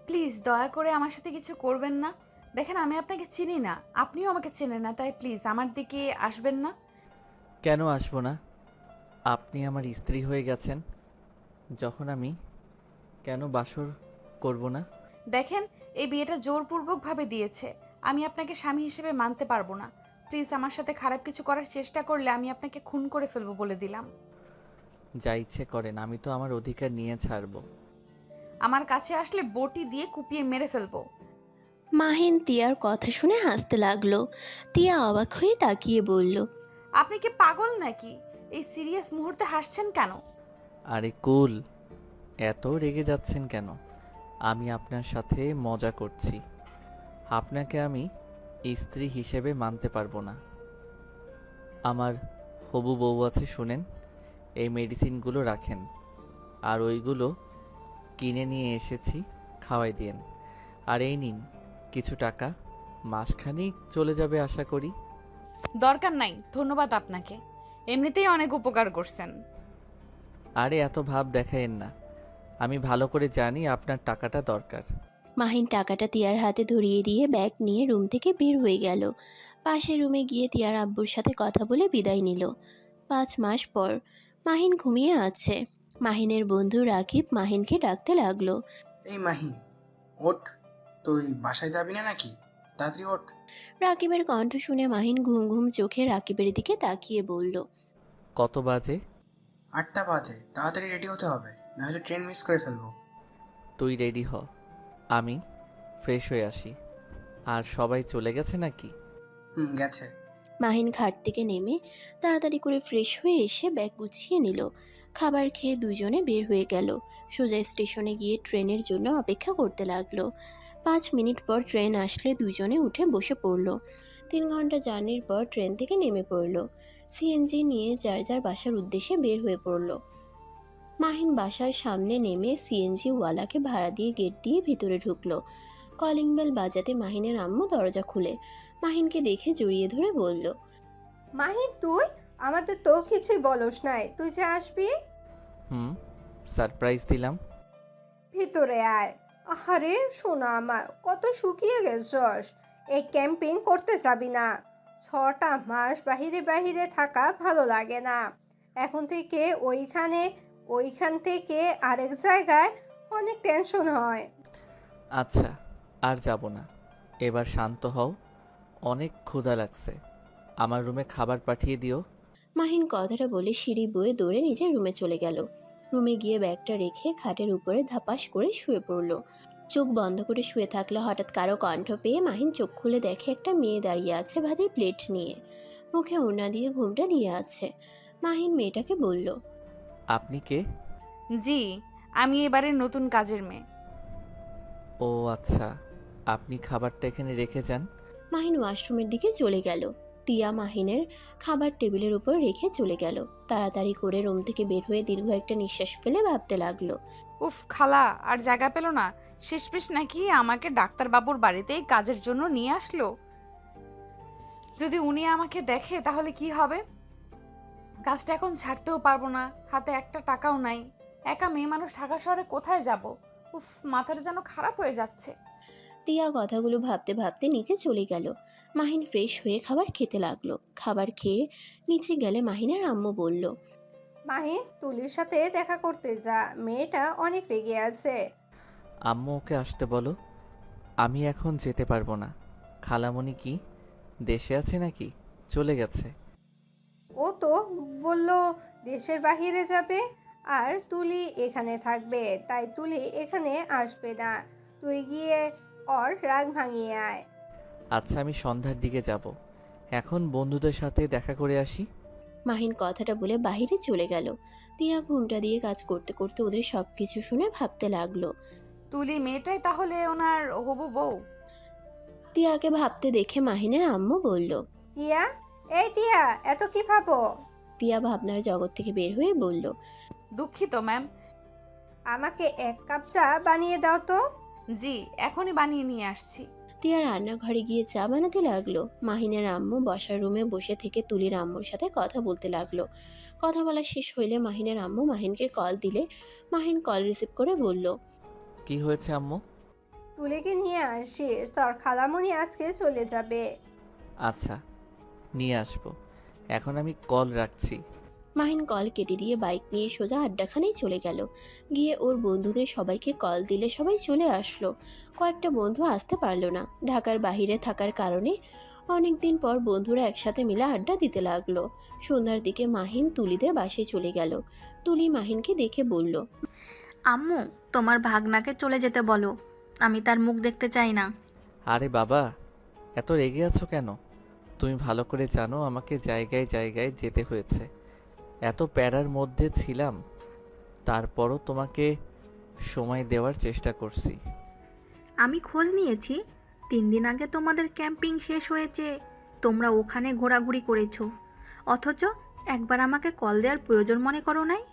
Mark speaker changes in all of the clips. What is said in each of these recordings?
Speaker 1: Please দয়া করে আমার সাথে কিছু করবেন না। দেখেন আমি আপনাকে চিনি না, আপনিও আমাকে চেনেন না, তাই প্লিজ আমার দিকে আসবেন না।
Speaker 2: কেন আসবো না? আপনি আমার স্ত্রী হয়ে গেছেন যখন, আমি কেন বাসর করব না?
Speaker 1: দেখেন, এই বিয়েটা জোরপূর্বকভাবে দিয়েছে, আমি আপনাকে স্বামী হিসেবে মানতে পারবো না। প্লিজ আমার সাথে খারাপ কিছু করার চেষ্টা করলে আমি আপনাকে খুন করে ফেলবো বলে দিলাম।
Speaker 2: যা ইচ্ছে করেন, আমি তো আমার অধিকার নিয়ে ছাড়বো।
Speaker 1: আমার কাছে আসলে বটি দিয়ে কুপিয়ে মেরে ফেলবো।
Speaker 3: মাহিন তিয়ার কথা শুনে হাসতে লাগলো। তিয়া অবাক হয়ে তাকিয়ে বলল,
Speaker 1: আপনি কি পাগল নাকি? এই সিরিয়াস মুহূর্তে হাসছেন কেন?
Speaker 2: আরে কুল, এত রেগে যাচ্ছেন কেন? আমি আপনার সাথে মজা করছি। আপনাকে আমি স্ত্রী হিসেবে মানতে পারবো না। আমার হবু বউ আছে, শুনেন। এই মেডিসিনগুলো রাখেন, আর ওইগুলো কিনে নিয়ে এসেছি, খাওয়াই দিয়েন। আর এই নিন কিছু টাকা, মাসখানেক চলে যাবে আশা করি।
Speaker 1: দরকার নাই, ধন্যবাদ আপনাকে, এমনিতেই অনেক উপকার করছেন।
Speaker 2: আরে এত ভাব দেখায়েন না, আমি ভালো করে জানি আপনার টাকাটা দরকার।
Speaker 3: মাহিন টাকাটা তিয়ার হাতে ধরিয়ে দিয়ে ব্যাগ নিয়ে রুম থেকে বের হয়ে গেল। পাশের রুমে গিয়ে তিয়ার আব্বুর সাথে কথা বলে বিদায় নিল। 5 মাস পর মাহিন ঘুমিয়ে আছে। মাহিনের বন্ধু রাকিব মাহিনকে ডাকতে লাগলো।
Speaker 4: এই মাহি, ওঠ। তুই বাসায় যাবি না নাকি? তাড়াতাড়ি ওঠ।
Speaker 3: রাকিবের কণ্ঠ শুনে মাহিন ঘুম ঘুম চোখে রাকিবের দিকে তাকিয়ে বলল,
Speaker 2: কত বাজে?
Speaker 4: 8টা বাজে, তাড়াতাড়ি রেডি হতে হবে, নাহলে ট্রেন মিস করে ফেলবো।
Speaker 2: তুই রেডি হ, আমি ফ্রেশ হয়ে আসি। আর সবাই চলে গেছে নাকি?
Speaker 4: গেছে।
Speaker 3: মাহিন খাট থেকে নেমে তাড়াতাড়ি করে ফ্রেশ হয়ে এসে ব্যাগ গুছিয়ে নিল। খাবার খেয়ে দুজনে বের হয়ে গেল। সোজা স্টেশনে গিয়ে ট্রেনের জন্য অপেক্ষা করতে লাগলো। 5 মিনিট পর ট্রেন আসলে দুজনে উঠে বসে পড়ল। 3 ঘন্টা জার্নির পর ট্রেন থেকে নেমে পড়ল। সিএনজি নিয়ে যার যার বাসার উদ্দেশ্যে বের হয়ে পড়ল। মাহিন বাসার সামনে নেমে সিএনজি ওয়ালাকে ভাড়া দিয়ে গেট দিয়ে ভিতরে ঢুকলো। কলিং বেল বাজাতে মাহিনের আম্মু দরজা খুলে মাহিনকে দেখে জড়িয়ে ধরে বলল,
Speaker 5: মাহিন, তুই আমাদের তো কিছুই বলস নাই, তুই যে আসবি।
Speaker 2: হুম, সারপ্রাইজ দিলাম।
Speaker 5: ভিতরে আয়। আহারে সোনা আমার, কত শুকিয়ে গেছস। এই ক্যাম্পিং করতে যাবি না? 6টা মাস বাহিরে বাহিরে থাকা ভালো লাগে না। এখন থেকে ওইখান থেকে আরেক জায়গায় অনেক টেনশন হয়।
Speaker 2: আচ্ছা, আর যাব না। এবার শান্ত হও, অনেক ক্ষুধা লাগছে। আমার রুমে খাবার পাঠিয়ে দিও।
Speaker 3: মাহিন কথাটা বলে সিঁড়ি বয়ে দৌড়ে নিজের রুমে চলে গেল। রুমে গিয়ে ব্যাগটা রেখে খাটের উপরে ধাপাস করে শুয়ে পড়ল। চোখ বন্ধ করে শুয়ে থাকলে হঠাৎ কারো কণ্ঠ পেয়ে মাহিন চোখ খুলে দেখে একটা মেয়ে দাঁড়িয়ে আছে ভাতের প্লেট নিয়ে, মুখে ওড়না দিয়ে ঘুমটা দিয়ে আছে। মাহিন মেয়েটাকে বলল,
Speaker 2: আপনি কে?
Speaker 1: জি, আমি এবারের নতুন কাজের মেয়ে।
Speaker 2: ও আচ্ছা, আপনি খাবারটা এখানে রেখে যান।
Speaker 3: মাহিন ওয়াশরুমের দিকে চলে গেল। তিয়া মাহিনের খাবার টেবিলের উপর রেখে চলে গেল। তাড়াতাড়ি করে রুম থেকে বের হয়ে দীর্ঘ একটা নিঃশ্বাস ফেলে ভাবতে লাগলো,
Speaker 1: উফ খালা, আর জায়গা পেল না। শেষমেশ নাকি আমাকে ডাক্তারবাবুর বাড়িতেই কাজের জন্য নিয়ে আসলো। যদি উনি আমাকে দেখে তাহলে কি হবে? কাজটা এখন ছাড়তেও পারবো না, হাতে একটা টাকাও নাই। একা মেয়ে মানুষ ঢাকা শহরে কোথায় যাব? উফ, মাথাটা যেন খারাপ হয়ে যাচ্ছে।
Speaker 3: তিয়া কথাগুলো ভাবতে ভাবতে নিচে চলে গেল। মাহিন ফ্রেশ হয়ে খাবার খেতে লাগলো। খাবার খেয়ে নিচে গেলে মাহিনের আম্মু বলল,
Speaker 5: মাহিন, তুলির সাথে দেখা করতে যা, মেয়েটা অনেক রেগে আছে।
Speaker 2: আম্মু ওকে আসতে বলো। আমি এখন যেতে পারবো না। খালামণি কি দেশে আছে নাকি চলে গেছে?
Speaker 5: ও তো বলল দেশের বাহিরে যাবে, আর তুলি এখানে থাকবে, তাই তুলি এখানে আসবে না। তুই গিয়ে ওর রাগ ভাঙিয়ে আয়।
Speaker 2: আচ্ছা, আমি সন্ধ্যার দিকে যাব। এখন বন্ধুদের সাথে দেখা করে আসি।
Speaker 3: মাহিন কথাটা বলে বাইরে চলে গেল। তিয়া ঘুমটা দিয়ে কাজ করতে করতে ওদের সব কিছু শুনে ভাবতে লাগলো।
Speaker 1: তুলি মেয়েটাই তাহলে ওনার হবু বউ?
Speaker 3: তিয়াকে ভাবতে দেখে মাহিনের আম্মু বলল,
Speaker 5: টিয়া, এই টিয়া, এত কি ভাবো?
Speaker 3: তিয়া ভাবনার জগৎ থেকে বের হয়ে বলল,
Speaker 1: দুঃখিত ম্যাম।
Speaker 5: আমাকে 1 কাপ চা বানিয়ে দাও তো।
Speaker 1: জি, এখনই বানিয়ে নিয়ে আসছি।
Speaker 3: তিয়া রান্নাঘরে গিয়ে চা বানাতে লাগলো। মাহিনের আম্মু বসার রুমে বসে থেকে তুলির আম্মুর সাথে কথা বলতে লাগলো। কথা বলা শেষ হইলে মাহিনের আম্মু মাহিনকে কল দিলে মাহিন কল রিসিভ করে বলল,
Speaker 2: কি হয়েছে আম্মু?
Speaker 5: তুলিকে নিয়ে আসিস, তোর খালামণি আজকে চলে যাবে।
Speaker 2: আচ্ছা, নিয়ে আসবো। এখন আমি কল রাখছি।
Speaker 3: মাহিন কল কেটে দিয়ে বাইক নিয়ে সোজা আড্ডাখানেই চলে গেল। গিয়ে ওর বন্ধুদের সবাইকে কল দিলে সবাই চলে আসলো। কয়েকটা বন্ধু আসতে পারলো না, ঢাকার বাইরে থাকার কারণে। অনেক দিন পর বন্ধুরা একসাথে মিলে আড্ডা দিতে লাগলো। সন্ধ্যার দিকে মাহিন তুলিদের বাসায় চলে গেল। তুলি মাহিনকে দেখে বলল,
Speaker 6: আম্মু, তোমার ভাগনাকে চলে যেতে বলো, আমি তার মুখ দেখতে চাই না।
Speaker 2: আরে বাবা, এত রেগে আছো কেন? তুমি ভালো করে জানো আমাকে জায়গায় জায়গায় যেতে হয়েছে। এত প্যারার মধ্যে ছিলাম, তারপরও তোমাকে সময় দেওয়ার চেষ্টা করছি।
Speaker 6: আমি খোঁজ নিয়েছি, 3 দিন আগে তোমাদের ক্যাম্পিং শেষ হয়েছে, তোমরা ওখানে ঘোরাঘুরি করেছো, অথচ একবার আমাকে কল দেওয়ার প্রয়োজন মনে করো নাই।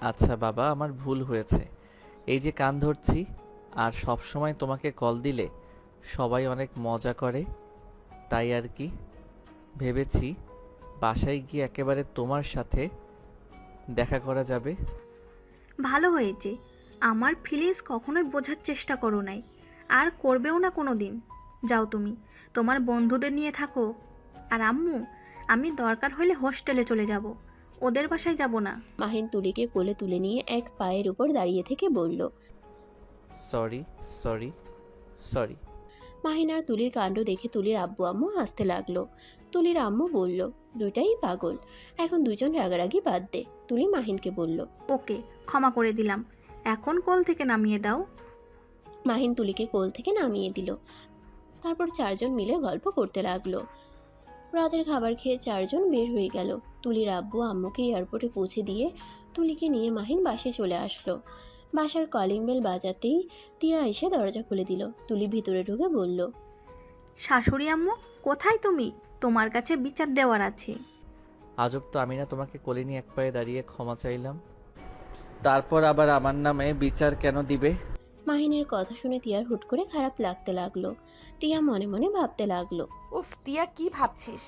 Speaker 2: আচ্ছা বাবা, আমার ভুল হয়েছে। এই যে কান ধরছি, আর সব সময় তোমাকে কল দিলে সবাই অনেক মজা করে, তাই আর কি। ভেবেছি বাসায় গিয়ে একেবারে তোমার সাথে দেখা করা যাবে।
Speaker 6: ভালো হয়েছে, আমার ফিলিংস কখনোই বোঝার চেষ্টা করো নাই, আর করবেও না কোনো দিন। যাও তুমি তোমার বন্ধুদের নিয়ে থাকো। আর আম্মু, আমি দরকার হলে হোস্টেলে চলে যাব, ওদের বাসায় যাব না।
Speaker 3: মাহিন তুলিকে কোলে তুলে নিয়ে এক পায়ের উপর দাঁড়িয়ে থেকে বলল।
Speaker 2: Sorry sorry sorry.
Speaker 3: মাহিন আর তুলির কাণ্ড দেখে তুলির আব্বু আম্মু হাসতে লাগলো। তুলির আম্মু বলল, দুইটাই পাগল, এখন দুজন রাগারাগি বাদ দে। তুলি মাহিনকে বলল।
Speaker 6: ওকে, ক্ষমা করে দিলাম, এখন কোল থেকে নামিয়ে দাও।
Speaker 3: মাহিন তুলিকে কোল থেকে নামিয়ে দিল। তারপর চারজন মিলে গল্প করতে লাগলো। রাতের খাবার খেয়ে চারজন বের হয়ে গেল। তুলির আব্বু আম্মুকে এয়ারপোর্টে পৌঁছে দিয়ে তুলিকে নিয়ে মাহিন বাসায় চলে আসলো। বাসার কলিং বেল বাজাতেই তিয়া এসে দরজা খুলে দিল। তুলি ভিতরে ঢুকে বলল,
Speaker 6: শাশুড়ি আম্মু, কোথায় তুমি? তোমার কাছে বিচার দেওয়ার আছে।
Speaker 2: আজব তো, আমি না তোমাকে কোলে নিয়ে এক পায়ে দাঁড়িয়ে ক্ষমা চাইলাম, তারপর আবার আমার নামে বিচার কেন দিবে?
Speaker 3: মাহিনের কথা শুনে তিয়ার হুট করে খারাপ লাগতে লাগলো। তিয়া মনে মনে ভাবতে লাগলো,
Speaker 1: উফ টিয়া, কি ভাবছিস?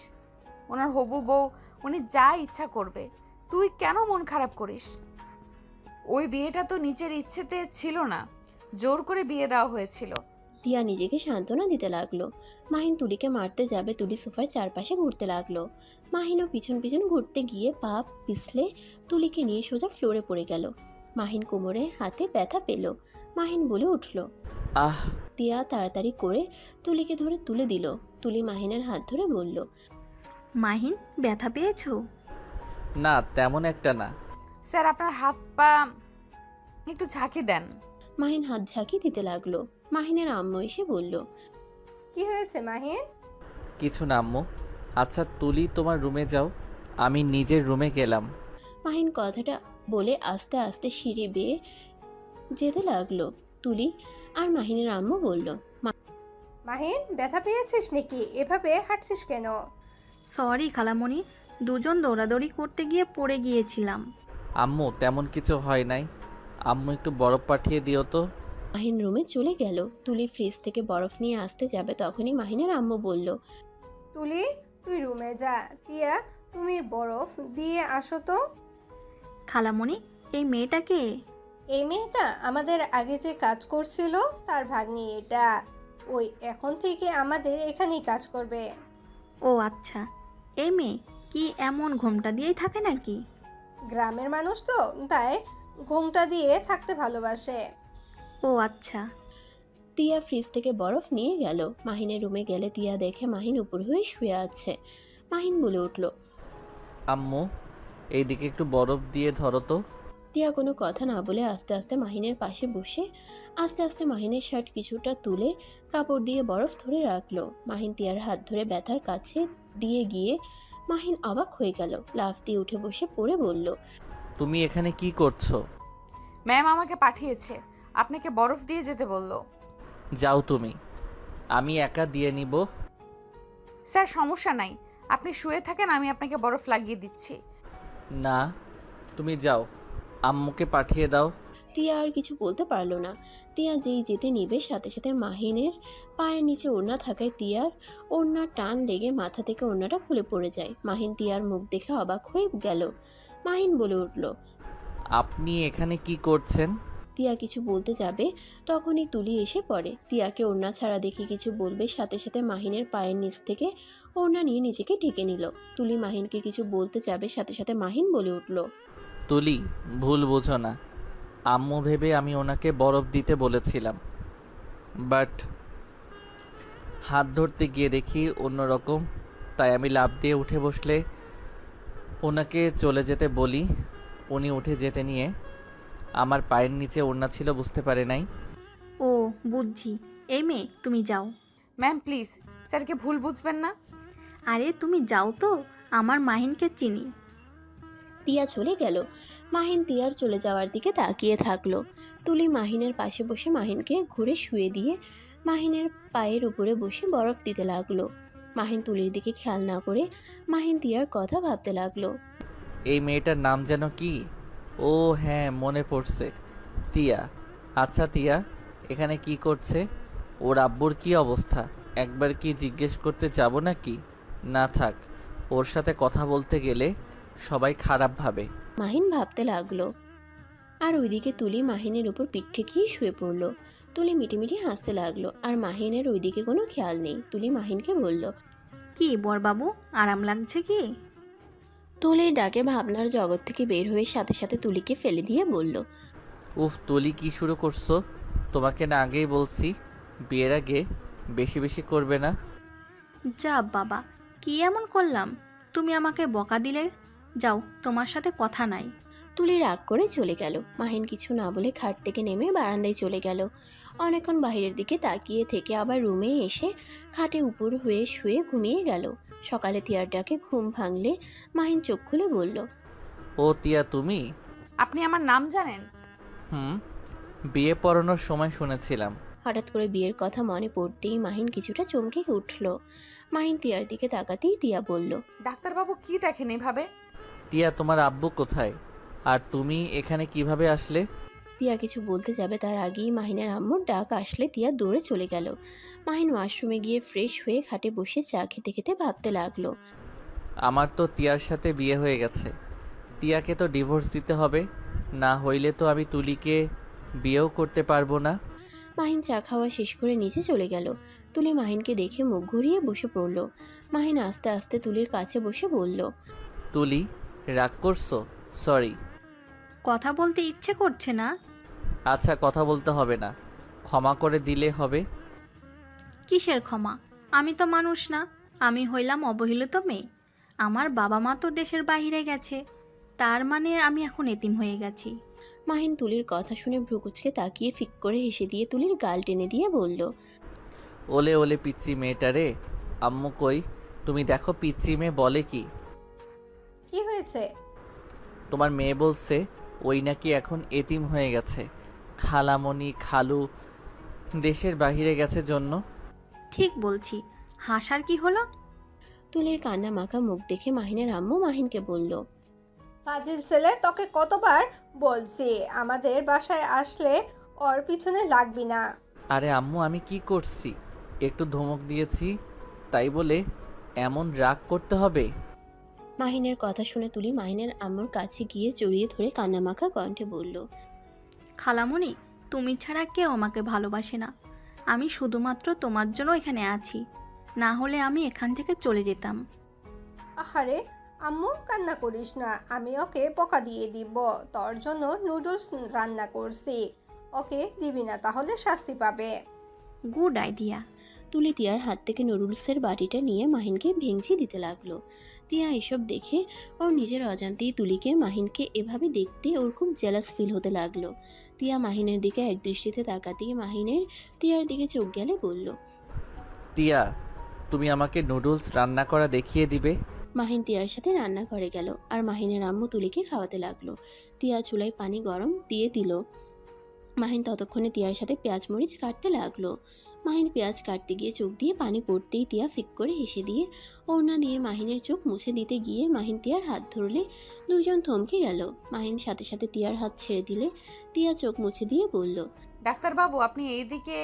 Speaker 1: ওনার হবু বউ, উনি যা ইচ্ছা করবে, তুই কেন মন খারাপ করিস? ওই বিয়েটা তো নিজের ইচ্ছেতে ছিল না, জোর করে বিয়ে দেওয়া হয়েছিল।
Speaker 3: তিয়া নিজেকে সান্ত্বনা দিতে লাগলো। মাহিন তুলিকে মারতে যাবে, তুলি সোফার চারপাশে ঘুরতে লাগলো। মাহিনও পিছন পিছন ঘুরতে গিয়ে পা পিছলে তুলিকে নিয়ে সোজা ফ্লোরে পড়ে গেল। মাহিন কোমরে হাতে ব্যথা পেল। মাহিন বলে উঠল।
Speaker 2: আহ!
Speaker 3: তিয়া তাড়াতাড়ি করে তুলিকে ধরে তুলে দিল। তুলি মাহিনের হাত ধরে বলল,
Speaker 6: মাহিন, ব্যথা পেয়েছো?
Speaker 2: না, তেমন একটা না।
Speaker 1: স্যার, আপনার হাত পা একটু ঝাঁকি দেন।
Speaker 3: মাহিন হাত ঝাঁকি দিতে লাগলো। মাহিনের আম্মু এসে বলল,
Speaker 5: কি হয়েছে মাহিন?
Speaker 2: কিছু না আম্মু। আচ্ছা তুলি, তোমার রুমে যাও, আমি নিজের রুমে গেলাম।
Speaker 3: মাহিন কথাটা বলে আস্তে আস্তে সিঁড়ি বেয়ে যেতে লাগলো। তুলি আর মাহিনের আম্মু বলল,
Speaker 5: মাহিন, ব্যথা পেয়েছিস নাকি? এভাবে হাঁটছিস কেন?
Speaker 6: সরি খালামণি, দুজন দৌড়াদৌড়ি করতে গিয়ে পড়ে গিয়েছিলাম।
Speaker 2: আম্মু, তেমন কিছু হয় নাই। আম্মু, একটু বরফ পাঠিয়ে দিও তো।
Speaker 3: মাহিন রুমে চলে গেল। তুলি ফ্রিজ থেকে বরফ নিয়ে আসতে যাবে, তখনই মাহিনের আম্মু বলল,
Speaker 5: তুলি, তুই রুমে যা। টিয়া, তুমি বরফ দিয়ে আসো তো।
Speaker 6: খালামণি, এই মেয়েটাকে?
Speaker 5: এই মেয়েটা আমাদের আগে যে কাজ করছিল তার ভাগ্নি এটা। ওই এখন থেকে আমাদের এখানেই কাজ করবে।
Speaker 6: ও আচ্ছা, এই মেয়ে কি এমন ঘোমটা দিয়েই থাকে নাকি?
Speaker 5: গ্রামের মানুষ তো, তাই ঘোমটা দিয়ে থাকতে ভালোবাসে।
Speaker 6: ও আচ্ছা।
Speaker 3: তিয়া ফ্রিজ থেকে বরফ নিয়ে গেল। মাহিনের রুমে গেলে তিয়া দেখে মাহিন উপর হয়ে শুয়ে আছে। মাহিন বলে উঠল,
Speaker 2: আম্মু, এইদিকে একটু বরফ দিয়ে ধরো তো।
Speaker 3: তিয়া কোনো কথা না বলে আস্তে আস্তে মাহিনের পাশে বসে আস্তে আস্তে মাহিনের শার্ট কিছুটা তুলে কাপড় দিয়ে বরফ ধরে রাখলো। মাহিন তিয়ার হাত ধরে ব্যথার কাছে দিয়ে গিয়ে মাহিন অবাক হয়ে গেল। লাফ দিয়ে উঠে বসে পড়ে বলল,
Speaker 2: তুমি এখানে কি করছো?
Speaker 1: ম্যাম আমাকে পাঠিয়েছে, আপনাকে বরফ দিয়ে যেতে বলল।
Speaker 2: যাও তুমি, আমি একা দিয়ে নিব।
Speaker 1: স্যার, সমস্যা নাই, আপনি শুয়ে থাকেন, আমি আপনাকে বরফ লাগিয়ে দিচ্ছি।
Speaker 2: না, তুমি যাও, আম্মুকে পাঠিয়ে দাও।
Speaker 3: তিয়া আর কিছু বলতে পারলো না। তিয়া যেই যেতে নিবে সাথে সাথে মাহিনের পায়ের নিচে ওড়না থাকায় তিয়ার ওড়না টান লেগে মাথা থেকে ওড়নাটা খুলে পড়ে যায়। মাহিন তিয়ার মুখ দেখে অবাক হয়ে গেল। মাহিন বলে উঠল,
Speaker 2: আপনি এখানে কি করছেন?
Speaker 3: তিয়া কিছু বলতে যাবে তখনই তুলি এসে পড়ে। তিয়াকে ওড়না ছাড়া দেখে কিছু বলবে, সাথে সাথে মাহিনের পায়ের নিচ থেকে ওড়না নিয়ে নিজেকে ঢেকে নিল। তুলি মাহিনকে কিছু বলতে যাবে, সাথে সাথে মাহিন বলে উঠল,
Speaker 2: তুলি, ভুল বোঝো না। আম্মু ভেবে আমি ওনাকে বরফ দিতে বলেছিলাম, বাট হাত ধরতে গিয়ে দেখি অন্যরকম, তাই আমি লাফ দিয়ে উঠে বসলে ওনাকে চলে যেতে বলি। উনি উঠে যেতে নিয়ে আমার পায়ের নিচে ওড়না ছিল, বুঝতে পারে নাই।
Speaker 6: ও বুঝছি। এই মেয়ে তুমি যাও।
Speaker 1: ম্যাম প্লিজ, স্যারকে ভুল বুঝবেন না।
Speaker 6: আরে তুমি যাও তো, আমার মাহিনকে চিনি।
Speaker 3: তিয়া চলে গেল। মাহিন তিয়ার চলে যাওয়ার দিকে তাকিয়ে থাকলো। তুলি মাহিনের পাশে বসে মাহিনকে ঘুরে শুয়ে দিয়ে মাহিনের পায়ের উপরে বসে বরফ দিতে লাগলো। মাহিন তুলির দিকে খেয়াল না করে মাহিন তিয়ার কথা ভাবতে লাগলো।
Speaker 2: এই মেয়েটার নাম যেন কি? ও হ্যাঁ, মনে পড়ছে, তিয়া। আচ্ছা তিয়া এখানে কি করছে? ওর আব্বুর কি অবস্থা? একবার কি জিজ্ঞেস করতে যাব নাকি? না থাক, ওর সাথে কথা বলতে গেলে সবাই খারাপ ভাবে।
Speaker 3: মাহিন ভাবতে লাগলো। আর ওইদিকে তুলি মাহিনের উপর পিঠ ঠেকিয়ে শুয়ে পড়লো। তুলি মিটিমিটি হাসতে লাগলো, আর মাহিনের ওইদিকে কোনো খেয়াল নেই। তুলি মাহিনকে বলল,
Speaker 6: কি বরবাবু, আরাম লাগছে কি?
Speaker 3: তুলির ডাকে ভাবনার জগৎ থেকে বের হয়ে সাথে সাথে তুলিকে ফেলে দিয়ে বলল,
Speaker 2: উফ তুলি, কি শুরু করছো? তোমাকে না আগেই বলছি বিয়ের আগে বেশি বেশি করবে না।
Speaker 6: যা বাবা, কি এমন করলাম? তুমি আমাকে বকা দিলে। যাও, তোমার সাথে কথা নাই।
Speaker 3: তুলি রাগ করে চলে গেল। মাহিন কিছু না বলে খাট থেকে নেমে বারান্দায় চলে গেল। অনেকক্ষণ বাইরের দিকে তাকিয়ে থেকে আবার রুমে এসে খাটে উপর হয়ে শুয়ে ঘুমিয়ে গেল। সকালে তিয়ার ডাকে ঘুম ভাঙলে মাহিন চোখ খুলে বলল,
Speaker 2: ও তিয়া তুমি?
Speaker 1: আপনি আমার নাম জানেন?
Speaker 2: হুম, বিয়ে পড়ানোর সময় শুনেছিলাম।
Speaker 3: হঠাৎ করে বিয়ের কথা মনে পড়তেই মাহিন কিছুটা চমকে উঠল। মাহিন তিয়ার দিকে তাকাতেই তিয়া বলল,
Speaker 1: ডাক্তারবাবু কি দেখেন এভাবে?
Speaker 2: তিয়া তোমার আব্বু কোথায়? আর তুমি এখানে কিভাবে আসলে?
Speaker 3: তিয়া কিছু বলতে যাবে তার আগেই মাহিনের আম্মুর ডাক আসলে তিয়া দৌড়ে চলে গেল। মাহিন ওয়াশরুমে গিয়ে ফ্রেশ হয়ে খাটে বসে চা খেতে খেতে ভাবতে লাগলো।
Speaker 2: আমার তো তিয়ার সাথে বিয়ে হয়ে গেছে, তিয়াকে তো ডিভোর্স দিতে হবে, না হইলে তো আমি তুলিকে বিয়েও করতে পারবো না।
Speaker 3: মাহিন চা খাওয়া শেষ করে নিচে চলে গেল। তুলি মাহিনকে দেখে মুখ ঘুরিয়ে বসে পড়ল। মাহিন আস্তে আস্তে তুলির কাছে বসে বলল,
Speaker 2: তুলি, রাগ করছো? সরি।
Speaker 6: কথা বলতে ইচ্ছে করছে না?
Speaker 2: আচ্ছা, কথা বলতে হবে না, ক্ষমা করে দিলে হবে।
Speaker 6: কিসের ক্ষমা? আমি তো মানুষ না, আমি হইলাম অবহেলিত মেয়ে। আমার বাবা মা তো দেশের বাইরে গেছে, তার মানে আমি এখন এতিম হয়ে গেছি।
Speaker 3: মাহিন তুলির কথা শুনে ভ্রুকুচকে তাকিয়ে ফিক করে হেসে দিয়ে তুলির গাল টেনে দিয়ে বলল,
Speaker 2: ওলে ওলে পিচ্চি মেয়েটারে। আম্মু কই? তুমি দেখো পিচ্চি মেয়ে বলে কি?
Speaker 5: কি হয়েছে?
Speaker 2: তোমার মেয়ে বলছে ওই নাকি এখন এতিম হয়ে গেছে, খালামণি খালু দেশের বাইরে গেছে জন্য।
Speaker 6: ঠিক বলছি, হাসার কি হলো?
Speaker 3: তুলির কান্না মাখা মুখ দেখে মাহিনের আম্মু মাহিনকে বলল,
Speaker 5: ফাজিল ছেলে, তোকে কতবার বলছি আমাদের বাসায় আসলে ওর পিছনে লাগবি না।
Speaker 2: আরে আম্মু, আমি কি করছি? একটু ধমক দিয়েছি, তাই বলে এমন রাগ করতে হবে?
Speaker 3: মাহিনের কথা শুনে তুলি মাহিনের আম্মুর কাছে গিয়ে জড়িয়ে ধরে কান্নামাখা কণ্ঠে বলল,
Speaker 6: খালামণি, তুমি ছাড়া কেউ আমাকে ভালোবাসে না। আমি শুধুমাত্র তোমার জন্য এখানে আছি, না হলে আমি এখান থেকে চলে যেতাম।
Speaker 5: আহারে আম্মু, কান্না করিস না, আমি ওকে বকা দিয়ে দিব। তোর জন্য নুডলস রান্না করছি, ওকে দিবি না তাহলে শাস্তি পাবে।
Speaker 6: Good idea.
Speaker 3: তুলি তিয়ার হাত থেকে নুডলসের বাটিটা নিয়ে মাহিনকে ভেঙচি দিতে লাগলো। তিয়া এসব দেখে ওর নিজের অজান্তেই তুলিকে মাহিনকে এভাবে দেখতে ওর খুব জেলাস ফিল হতে লাগলো। তিয়া মাহিনের দিকে এক দৃষ্টিতে তাকাতেই মাহিনের তিয়ার দিকে চোখ গেলে বলল,
Speaker 2: তিয়া, তুমি আমাকে নুডলস রান্না করা দেখিয়ে দিবে?
Speaker 3: মাহিন তিয়ার সাথে রান্নাঘরে গেল আর মাহিনের আম্মু তুলিকে খাওয়াতে লাগলো। তিয়া চুলায় পানি গরম দিয়ে দিল। মাহিন ততক্ষণে তিয়ার সাথে পেঁয়াজ মরিচ কাটতে লাগলো। মাহিন পেঁয়াজ কাটতে গিয়ে চোখ দিয়ে পানি পড়তেই তিয়া ফিক করে হেসে দিয়ে ওড়না দিয়ে মাহিনের চোখ মুছে দিতে গিয়ে মাহিন তিয়ার হাত ধরলে দুজন থমকে গেল। মাহিন সাথে সাথে তিয়ার হাত ছেড়ে দিলে তিয়া চোখ মুছে দিয়ে বলল,
Speaker 1: ডাক্তারবাবু আপনি এইদিকে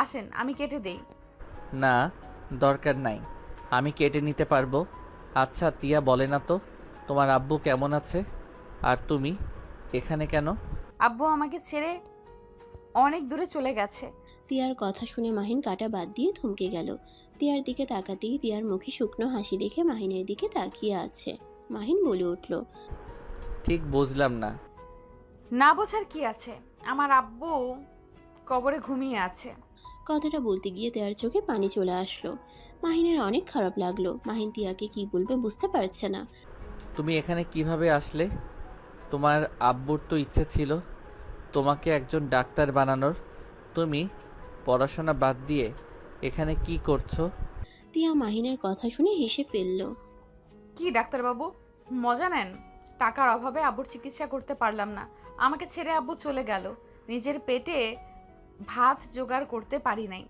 Speaker 1: আসেন, আমি কেটে দেই।
Speaker 2: না, দরকার নাই, আমি কেটে নিতে পারবো। আচ্ছা তিয়া, বলে না তো তোমার আব্বু কেমন আছে? আর তুমি এখানে কেন?
Speaker 1: আব্বু আমাকে ছেড়ে অনেক দূরে চলে গেছে।
Speaker 3: তিয়ার কথা শুনে মাহিন কাটা বাদ দিয়ে থমকে গেল। তিয়ার দিকে তাকাতেই তিয়ার মুখে শুকনো হাসি দেখে মাহিনের দিকে তাকিয়ে আছে। মাহিন বলে উঠল,
Speaker 2: ঠিক বুঝলাম না।
Speaker 1: না বোঝার কি আছে, আমার আব্বু কবরে ঘুমিয়ে আছে।
Speaker 3: কথাটা বলতে গিয়ে তিয়ার চোখে পানি চলে আসলো। মাহিনের অনেক খারাপ লাগলো। মাহিন তিয়াকে কি বলবে বুঝতে পারছে না।
Speaker 2: তুমি এখানে কিভাবে আসলে? তোমার আব্বুর তো ইচ্ছে ছিল তোমাকে একজন ডাক্তার বানানোর। তুমি পড়াশোনা বাদ দিয়ে এখানে কি করছো?
Speaker 3: তিয়া মাহিনের কথা শুনে হেসে ফেলল।
Speaker 1: কি ডাক্তারবাবু, মজা নেন? টাকার অভাবে আব্বুর চিকিৎসা করতে পারলাম না, আমাকে ছেড়ে আব্বু চলে গেল। নিজের পেটে ভাত জোগাড় করতে পারি নাই,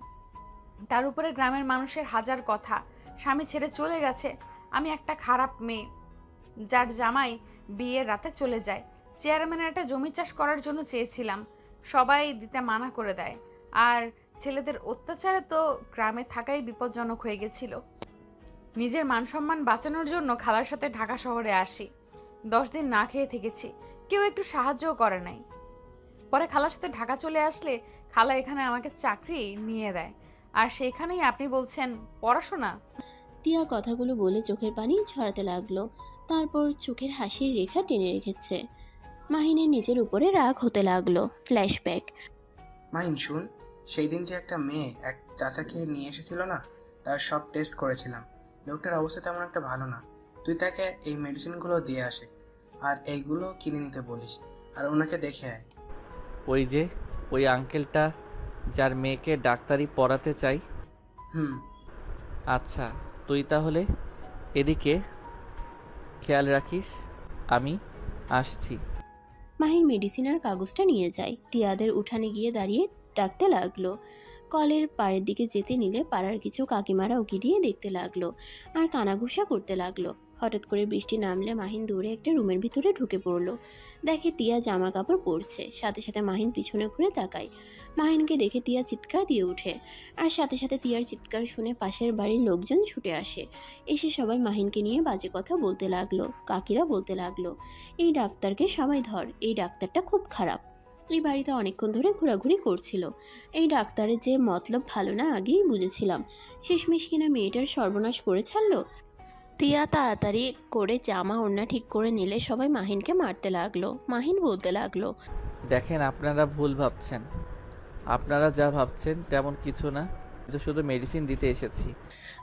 Speaker 1: তার উপরে গ্রামের মানুষের হাজার কথা। স্বামী ছেড়ে চলে গেছে, আমি একটা খারাপ মেয়ে যার জামাই বিয়ের রাতে চলে যায়। চেয়ারম্যানের একটা জমি চাষ করার জন্য চেয়েছিলাম, সবাই দিতে মানা করে দেয়। আর ছেলেদের অত্যাচারে তো গ্রামে থাকাই বিপজ্জনক হয়ে গেছিল। নিজের মান সম্মান বাঁচানোর জন্য খালার সাথে ঢাকা শহরে আসি। 10 দিন না খেয়ে থেকেছি, কেউ একটু সাহায্যও করে নাই। পরে খালার সাথে ঢাকা চলে আসলে খালা এখানে আমাকে চাকরি নিয়ে দেয়। আর সেইখানেই আপনি বলছেন পড়াশোনা?
Speaker 3: তিয়া কথাগুলো বলে চোখের পানি ঝরাতে লাগলো। তারপর চোখের হাসির রেখা টেনে রেখেছে। মাহিনের নিজের উপরে রাগ হতে লাগলো। ফ্ল্যাশব্যাক।
Speaker 4: মাহিন শুন, সেই দিন যে একটা মেয়ে এক চাচাকে নিয়ে এসেছিল না, তার সব টেস্ট করেছিলাম। লোকটার অবস্থা তেমন একটা ভালো না। তুই তাকে এই মেডিসিনগুলো দিয়ে আসে আর এইগুলো কিনে নিতে বলিস, আর ওনাকে দেখে আয়।
Speaker 2: ওই যে ওই আঙ্কেলটা যার মেয়েকে ডাক্তারি পড়াতে চাই?
Speaker 4: হুম।
Speaker 2: আচ্ছা, তুই তাহলে এদিকে খেয়াল রাখিস, আমি আসছি।
Speaker 3: মাহিন মেডিসিন আর কাগজটা নিয়ে যায়। তিয়াদের উঠানে গিয়ে দাঁড়িয়ে ডাকতে লাগলো। কলের পাড়ের দিকে যেতে নিলে পাড়ার কিছু কাকিমারা উকি দিয়ে দেখতে লাগলো আর কানাঘুষা করতে লাগলো। হঠাৎ করে বৃষ্টি নামলে মাহিন দৌড়ে একটা রুমের ভিতরে ঢুকে পড়লো। দেখে তিয়া জামা কাপড় পরছে। সাথে সাথে মাহিন পিছনে ঘুরে তাকায়। মাহিনকে দেখে তিয়া চিৎকার দিয়ে ওঠে। আর সাথে সাথে তিয়ার চিৎকার শুনে পাশের বাড়ির লোকজন ছুটে আসে। এসে সবাই মাহিনকে নিয়ে বাজে কথা বলতে লাগলো। কাকিরা বলতে লাগলো, এই ডাক্তারকে সবাই ধর, এই ডাক্তারটা খুব খারাপ। এই বাড়িতে অনেকক্ষণ ধরে ঘোরাঘুরি করছিল। এই ডাক্তারের যে মতলব ভালো না আগেই বুঝেছিলাম। শেষমেশ কিনা মেয়েটার সর্বনাশ করে ছাড়লো। তিয়া তাড়াতাড়ি করে জামা ওড়না ঠিক করে নিলে সবাই মাহিনকে মারতে লাগলো। মাহিন বলতে লাগলো,
Speaker 2: দেখেন, আপনারা ভুল ভাবছেন। আপনারা যা ভাবছেন তেমন কিছু না, কিন্তু শুধু মেডিসিন দিতে এসেছি।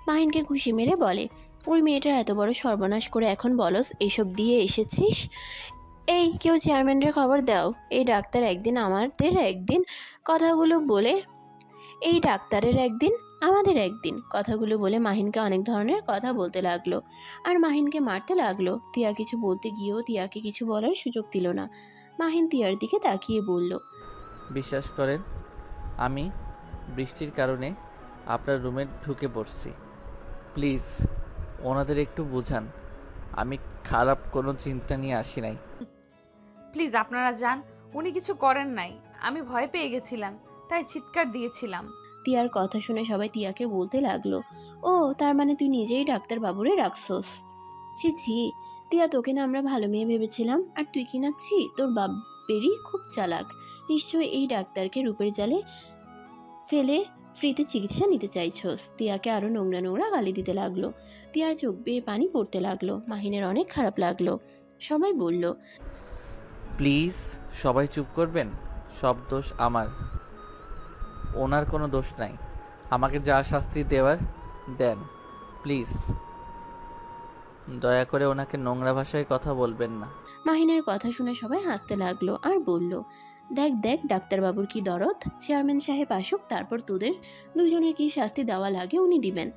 Speaker 3: মাহিনকে ঘুষি মেরে বলে, ওই মেয়েটার এত বড় সর্বনাশ করে এখন বলস এসব দিয়ে এসেছিস? এই কেউ চেয়ারম্যানের খবর দাও। এই ডাক্তার একদিন আমাদের একদিন, কথাগুলো বলে এই ডাক্তারের একদিন আমাদের একদিন, কথাগুলো বলে মাহিনকে অনেক ধরনের কথা বলতে লাগলো আর মাহিনকে মারতে লাগলো। তিয়া কিছু বলতে গিয়েও তিয়াকে কিছু বলার সুযোগ দিল না। মাহিন তিয়ার দিকে তাকিয়ে বলল,
Speaker 2: বিশ্বাস করেন, আমি বৃষ্টির কারণে আপনার রুমে ঢুকে পড়ছি। প্লিজ ওনাদের একটু বোঝান, আমি খারাপ কোনো চিন্তা নিয়ে আসি নাই।
Speaker 1: প্লিজ আপনারা যান, উনি কিছু করেন নাই, আমি ভয় পেয়ে গেছিলাম তাই চিৎকার দিয়েছিলাম।
Speaker 3: তিয়ার কথা শুনে সবাই তিয়াকে বলতে লাগলো, ও তার মানে তুই নিজেই ডাক্তার বাবুরে রাখছস? ছি ছি, তিয়া তোকে না আমরা ভালো মেয়ে ভেবেছিলাম, আর তুই কি না ছি, তোর বাপেরই খুব চালাক। নিশ্চয়ই এই ডাক্তারকে রূপের জালে ফেলে ফ্রিতে চিকিৎসা নিতে চাইছস। তিয়াকে আরো নোংরা নোংরা গালি দিতে লাগলো। তিয়ার চোখ বেয়ে পানি পড়তে লাগলো। মাহিনের অনেক খারাপ লাগলো। সবাই বলল,
Speaker 2: প্লিজ সবাই চুপ করবেন, সব দোষ আমার, ওনার কোনো দোষ নাই। আমাকে যা শাস্তি দেওয়ার দেন, প্লিজ দয়া করে ওনাকে নোংরা ভাষায় কথা বলবেন না।
Speaker 3: মাহিনের কথা শুনে সবাই হাসতে লাগলো আর বলল, দেখ দেখ ডাক্তারবাবুর কি দরদ, চেয়ারম্যান সাহেব আসুক, তারপর তোদের দুজনের কি শাস্তি দেওয়া লাগে উনি দিবেন।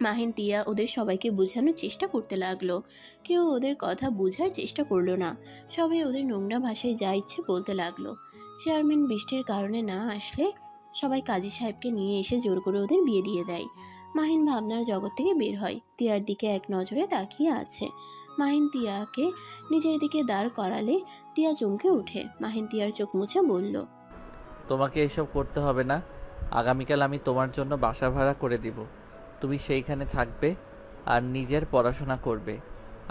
Speaker 3: মাহিন তিয়া ওদের সবাইকে বোঝানোর চেষ্টা করতে লাগলো। কেউ ওদের কথা বোঝার চেষ্টা করলো না। সবাই ওদের নোংরা ভাষায় যা ইচ্ছে বলতে লাগলো। চেয়ারম্যান বৃষ্টির কারণে না আসলে সবাই কাজী সাহেবকে নিয়ে এসে জোর করে ওদের বিয়ে দিয়ে দেয়। মাহিন ভাবনার জগৎ থেকে বের হয়। তিয়ার দিকে এক নজরে তাকিয়ে আছে। মাহিন তিয়াকে নিজের দিকে দাঁড় করালে তিয়া চমকে ওঠে। মাহিন তিয়ার চোখ মুছে বলল,
Speaker 2: তোমাকে এসব করতে হবে না, আগামীকাল আমি তোমার জন্য বাসা ভাড়া করে দিব। তুমি সেইখানে থাকবে আর নিজের পড়াশোনা করবে,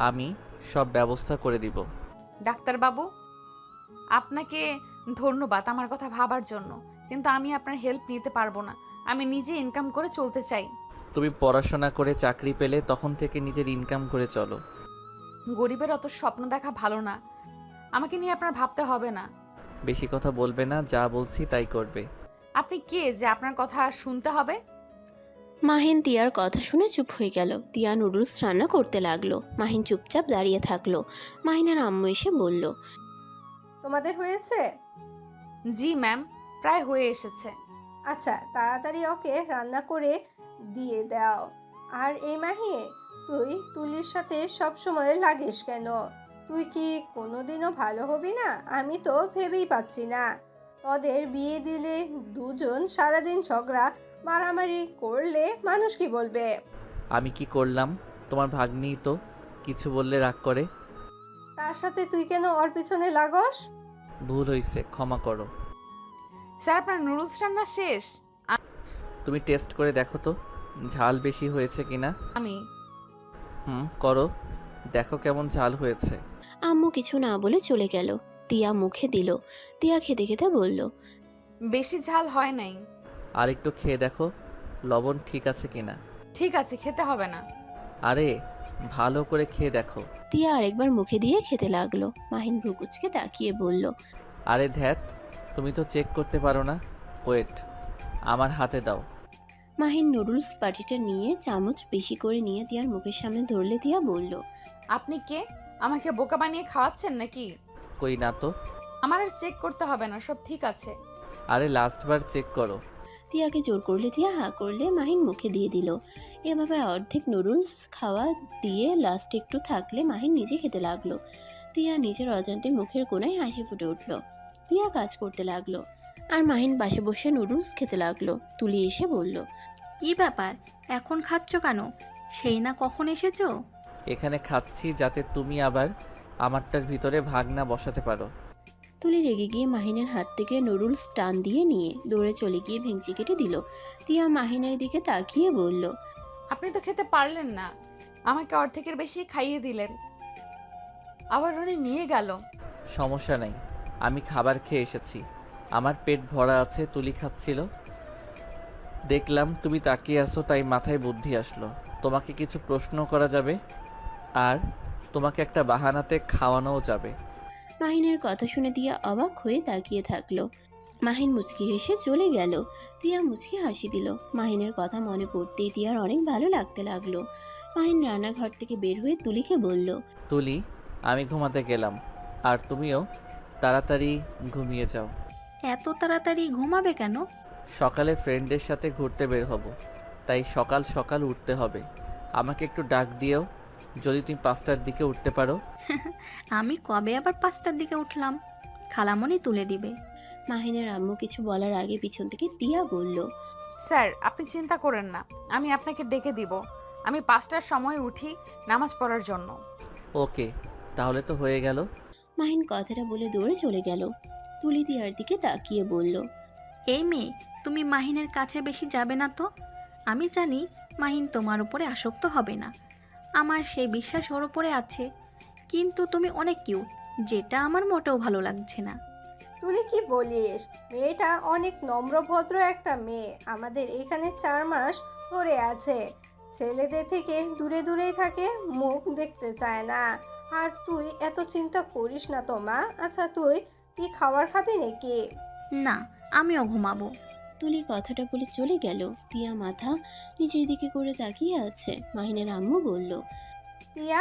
Speaker 2: আমি সব ব্যবস্থা করে দিব।
Speaker 1: ডাক্তারবাবু, আপনাকে ধন্যবাদ আমার কথা ভাবার জন্য, কিন্তু আমি আপনার হেল্প নিতে পারবো না। আমি নিজে ইনকাম করে চলতে চাই।
Speaker 2: তুমি পড়াশোনা করে চাকরি পেলে তখন থেকে নিজের ইনকাম করে চলো।
Speaker 1: গরিবের অত স্বপ্ন দেখা ভালো না। আমাকে নিয়ে আপনার ভাবতে হবে না।
Speaker 2: বেশি কথা বলবে না, যা বলছি তাই করবে।
Speaker 1: আপনি কে যে আপনার কথা শুনতে হবে?
Speaker 3: মাহিন তিয়ার কথা শুনে চুপ হয়ে গেল। তিয়া নুডলস রান্না করতে লাগলো। মাহিন চুপচাপ দাঁড়িয়ে থাকলো। মাহিনের আম্মু এসে বলল,
Speaker 5: তোমাদের হয়েছে?
Speaker 1: জি ম্যাম, প্রায় হয়ে এসেছে।
Speaker 5: আচ্ছা, তাড়াতাড়ি ওকে রান্না করে দিয়ে দাও। আর এই মাহি, তুই তুলির সাথে সব সময় লাগিস কেন? তুই কি কোনোদিনও ভালো হবি না? আমি তো ভেবেই পাচ্ছি না। তোদের বিয়ে দিলে দুজন সারাদিন ঝগড়া মারামারি করলে মানুষ কি বলবে?
Speaker 2: আমি কি করলাম? তোমার ভাগ্নি তো কিছু বললে রাগ করে।
Speaker 5: তার সাথে তুই কেন ওর পিছনে লাগস?
Speaker 2: ভুল হয়েছে, ক্ষমা করো।
Speaker 1: স্যার, আপনার নুডলস রান্না শেষ?
Speaker 2: তুমি টেস্ট করে দেখো তো ঝাল বেশি হয়েছে কিনা।
Speaker 1: আমি
Speaker 2: করো, দেখো কেমন ঝাল হয়েছে।
Speaker 3: আম্মু কিছু না বলে চলে গেল। তিয়া মুখে দিল। তিয়া খেতে খেতে বলল,
Speaker 1: বেশি ঝাল হয় নাই।
Speaker 2: আর একটু খেয়ে দেখো লবণ ঠিক আছে কিনা।
Speaker 1: ঠিক আছে, খেতে হবে না।
Speaker 2: আরে ভালো করে খেয়ে দেখো।
Speaker 3: তিয়া আরেকবার মুখে দিয়ে খেতে লাগলো। মাহিন ভ্রুকুচকে তাকিয়ে বলল,
Speaker 2: আরে ধ্যাত, তুমি তো চেক করতে পারো না। ওয়েট, আমার হাতে দাও।
Speaker 3: মাহিন নুডলস পাটিটা নিয়ে চামচ বেশি করে নিয়ে তিয়ার মুখের সামনে ধরলে তিয়া বলল,
Speaker 1: আপনি কে? আমাকে বোকা বানিয়ে খাওয়াচ্ছেন নাকি?
Speaker 2: কই না তো।
Speaker 1: আমার আর চেক করতে হবে না, সব ঠিক আছে।
Speaker 2: আরে লাস্টবার চেক করো।
Speaker 3: তিয়াকে জোর করলে তিয়া হা করলে মাহিন মুখে দিয়ে দিল। এভাবে অর্ধেক নুডলস খাওয়া দিয়ে লাস্ট একটু থাকলে মাহিন নিজে খেতে লাগলো। তিয়া নিজের অজান্তে মুখের কোণায় হাসি ফুটে উঠল। তিয়া কাজ করতে লাগলো আর মাহিন পাশে বসে নুডলস খেতে লাগলো। তুলি এসে বলল,
Speaker 6: কি ব্যাপার, এখন খাচ্ছ কেন? সেই না কখন এসেছো?
Speaker 2: এখানে খাচ্ছি যাতে তুমি আবার আমারটার ভিতরে ভাগ না বসাতে পারো।
Speaker 3: তুলি রেগে গিয়ে মাহিনের হাত থেকে নুডলস টান দিয়ে নিয়ে দৌড়ে চলে গিয়ে ভেঙচি কেটে দিল। তিয়া মাহিনের দিকে তাকিয়ে বলল,
Speaker 1: আপনি তো খেতে পারলেন না, আমাকে অর্ধেকের বেশি খাইয়ে দিলেন, আবার উনি নিয়ে গেল।
Speaker 2: সমস্যা নেই, আমি খাবার খেয়ে এসেছি, আমার পেট ভরা আছে। তুলি খাচ্ছিল, দেখলাম তুমি তাকিয়ে আসো, তাই মাথায় বুদ্ধি আসলো তোমাকে কিছু প্রশ্ন করা যাবে আর তোমাকে একটা বাহানাতে খাওয়ানোও যাবে।
Speaker 3: মাহিনের কথা শুনে তিয়া অবাক হয়ে তাকিয়ে থাকলো। মাহিন মুচকি হেসে চলে গেল। তিয়া মুচকি হাসি দিল। মাহিনের কথা মনে পড়তেই তিয়ার অনেক ভালো লাগতে লাগলো। মাহিন রান্নাঘর থেকে বের হয়ে তুলিকে বলল,
Speaker 2: তুলি, আমি ঘুমাতে গেলাম, আর তুমিও তাড়াতাড়ি ঘুমিয়ে যাও।
Speaker 6: এত তাড়াতাড়ি ঘুমাবে কেন?
Speaker 2: সকালে ফ্রেন্ডদের সাথে ঘুরতে বের হব, তাই সকাল সকাল উঠতে হবে। আমাকে একটু ডাক দিও যদি তুমি 5টার দিকে উঠতে পারো।
Speaker 6: আমি কবে আবার 5টার দিকে উঠলাম? খালামণি তুলে দিবে।
Speaker 3: মাহিনের আম্মু কিছু বলার আগে পিছন থেকে তিয়া বলল,
Speaker 1: স্যার, আপনি চিন্তা করেন না, আমি আপনাকে ডেকে দিব। আমি 5টার সময় উঠি নামাজ পড়ার জন্য।
Speaker 2: ওকে, তাহলে তো হয়ে গেল।
Speaker 3: মাহিন কথাটা বলে দৌড়ে চলে গেল। তুলি তিয়ার দিকে তাকিয়ে বলল,
Speaker 6: এই মেয়ে, তুমি মাহিনের কাছে বেশি যাবে না তো। আমি জানি মাহিন তোমার উপরে আসক্ত হবে না, আমার সেই বিশ্বাস ওর উপরে আছে। কিন্তু তুমি অনেক কিউট, যেটা আমার মোটেও ভালো লাগছে না।
Speaker 5: তুই কি বলিস? মেয়েটা অনেক নম্রভদ্র একটা মেয়ে, আমাদের এখানে 4 মাস ধরে আছে। ছেলেদের থেকে দূরে দূরেই থাকে, মুখ দেখতে চায় না। আর তুই এত চিন্তা করিস না তো মা। আচ্ছা, তুই কি খাবার খাবি নাকি?
Speaker 6: না, আমিও ঘুমাবো।
Speaker 3: তুলি কথাটা বলে চলে গেল। তিয়া মাথা নিচের দিকে করে তাকিয়ে আছে। মাহিনের আম্মু বলল,
Speaker 5: টিয়া,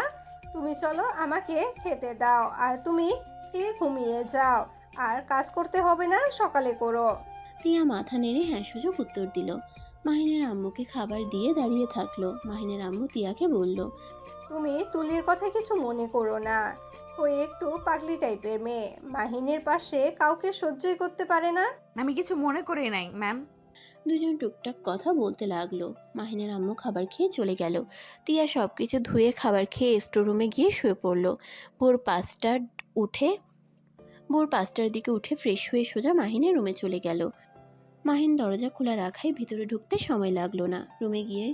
Speaker 5: তুমি চলো, আমাকে খেতে দাও, আর তুমি খেয়ে ঘুমিয়ে যাও। আর কাজ করতে হবে না, সকালে করো।
Speaker 3: তিয়া মাথা নেড়ে হ্যাঁ সুযোগ উত্তর দিল। মাহিনের আম্মুকে খাবার দিয়ে দাঁড়িয়ে থাকলো। মাহিনের আম্মু তিয়াকে বলল,
Speaker 5: তুমি তুলির কথা কিছু মনে করো না, ও একটু পাগলি টাইপের মেয়ে, মাহিনের পাশে কাউকে সহ্যই করতে পারে না।
Speaker 1: আমি কিছু মনে করি নাই ম্যাম।
Speaker 3: দুজন টুকটাক কথা বলতে লাগলো। মাহিনের আম্মু খাবার খেয়ে চলে গেল। তিয়া সবকিছু ধুয়ে খাবার খেয়ে স্টোররুমে গিয়ে শুয়ে পড়লো। ভোর 5টার দিকে উঠে ফ্রেশ হয়ে সোজা মাহিনের রুমে চলে গেল। মাহিন দরজা খোলা রাখায় ভিতরে ঢুকতে সময় লাগলো না। রুমে গিয়ে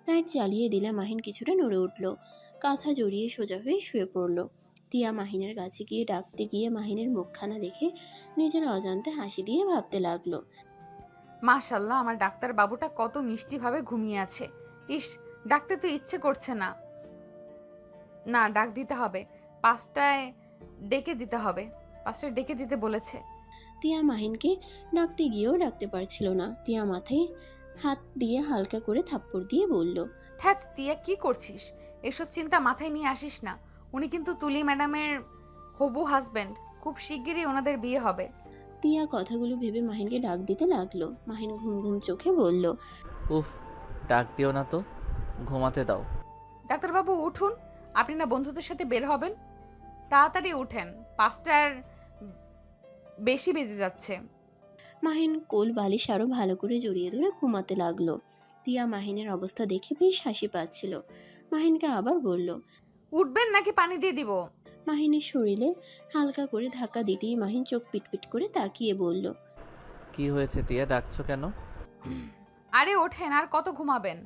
Speaker 3: লাইট জ্বালিয়ে দিলে মাহিন কিছুটা নড়ে উঠল। কাঁথা জড়িয়ে সোজা হয়ে শুয়ে পড়ল। তিয়া মাহিনের কাছে গিয়ে ডাকতে গিয়ে মাহিনের মুখখানা দেখে নিজের অজান্তে হাসি দিয়ে ভাবতে লাগলো।
Speaker 1: মাশাল্লাহ, আমার ডাক্তার বাবুটা কত মিষ্টিভাবে ঘুমিয়ে আছে। ইস, ডাকতে তো ইচ্ছে করছে না। না, ডাক দিতে হবে। 5টায় ডেকে দিতে হবে। 5টায় ডেকে দিতে বলেছে।
Speaker 3: তিয়া মাহিনকে ডাকতে গিয়েও ডাকতে পারছিল না। তিয়া মাথায় হাত দিয়ে হালকা করে থাপ্পড় দিয়ে বলল,
Speaker 1: ধ্যাৎ তিয়া, কি করছিস? এসব চিন্তা মাথায় নিয়ে আসিস না। উনি কিন্তু তুলি ম্যাডামের হবু হাজবেন্ড। খুব শিগগিরই ওনাদের বিয়ে হবে।
Speaker 3: তিয়া কথাগুলো ভেবে মাহিনকে ডাক দিতে লাগলো। মাহিন ঘুম ঘুম চোখে বলল,
Speaker 2: উফ, ডাক দিও না তো, ঘুমাতে দাও।
Speaker 1: ডাক্তারবাবু উঠুন, আপনি না বন্ধুদের সাথে বের হবেন? তাড়াতাড়ি উঠেন, 5টার বেশি বেজে যাচ্ছে।
Speaker 3: মাহিন কোল বালিশ আরো ভালো করে জড়িয়ে ধরে ঘুমাতে লাগলো। তিয়া মাহিনের অবস্থা দেখে বেশ হাসি পাচ্ছিল। মাহিনকে আবার বলল,
Speaker 1: উঠবেন নাকি পানি দিয়ে দিব?
Speaker 3: মাহিনের শরীরে হালকা করে ধাক্কা দিতেই মাহিন চোখ পিটপিট করে তাকিয়ে বলল,
Speaker 2: কি হয়েছে তিয়া, ডাকছো কেন?
Speaker 1: আরে ওঠেন, আর কত ঘুমাবেন?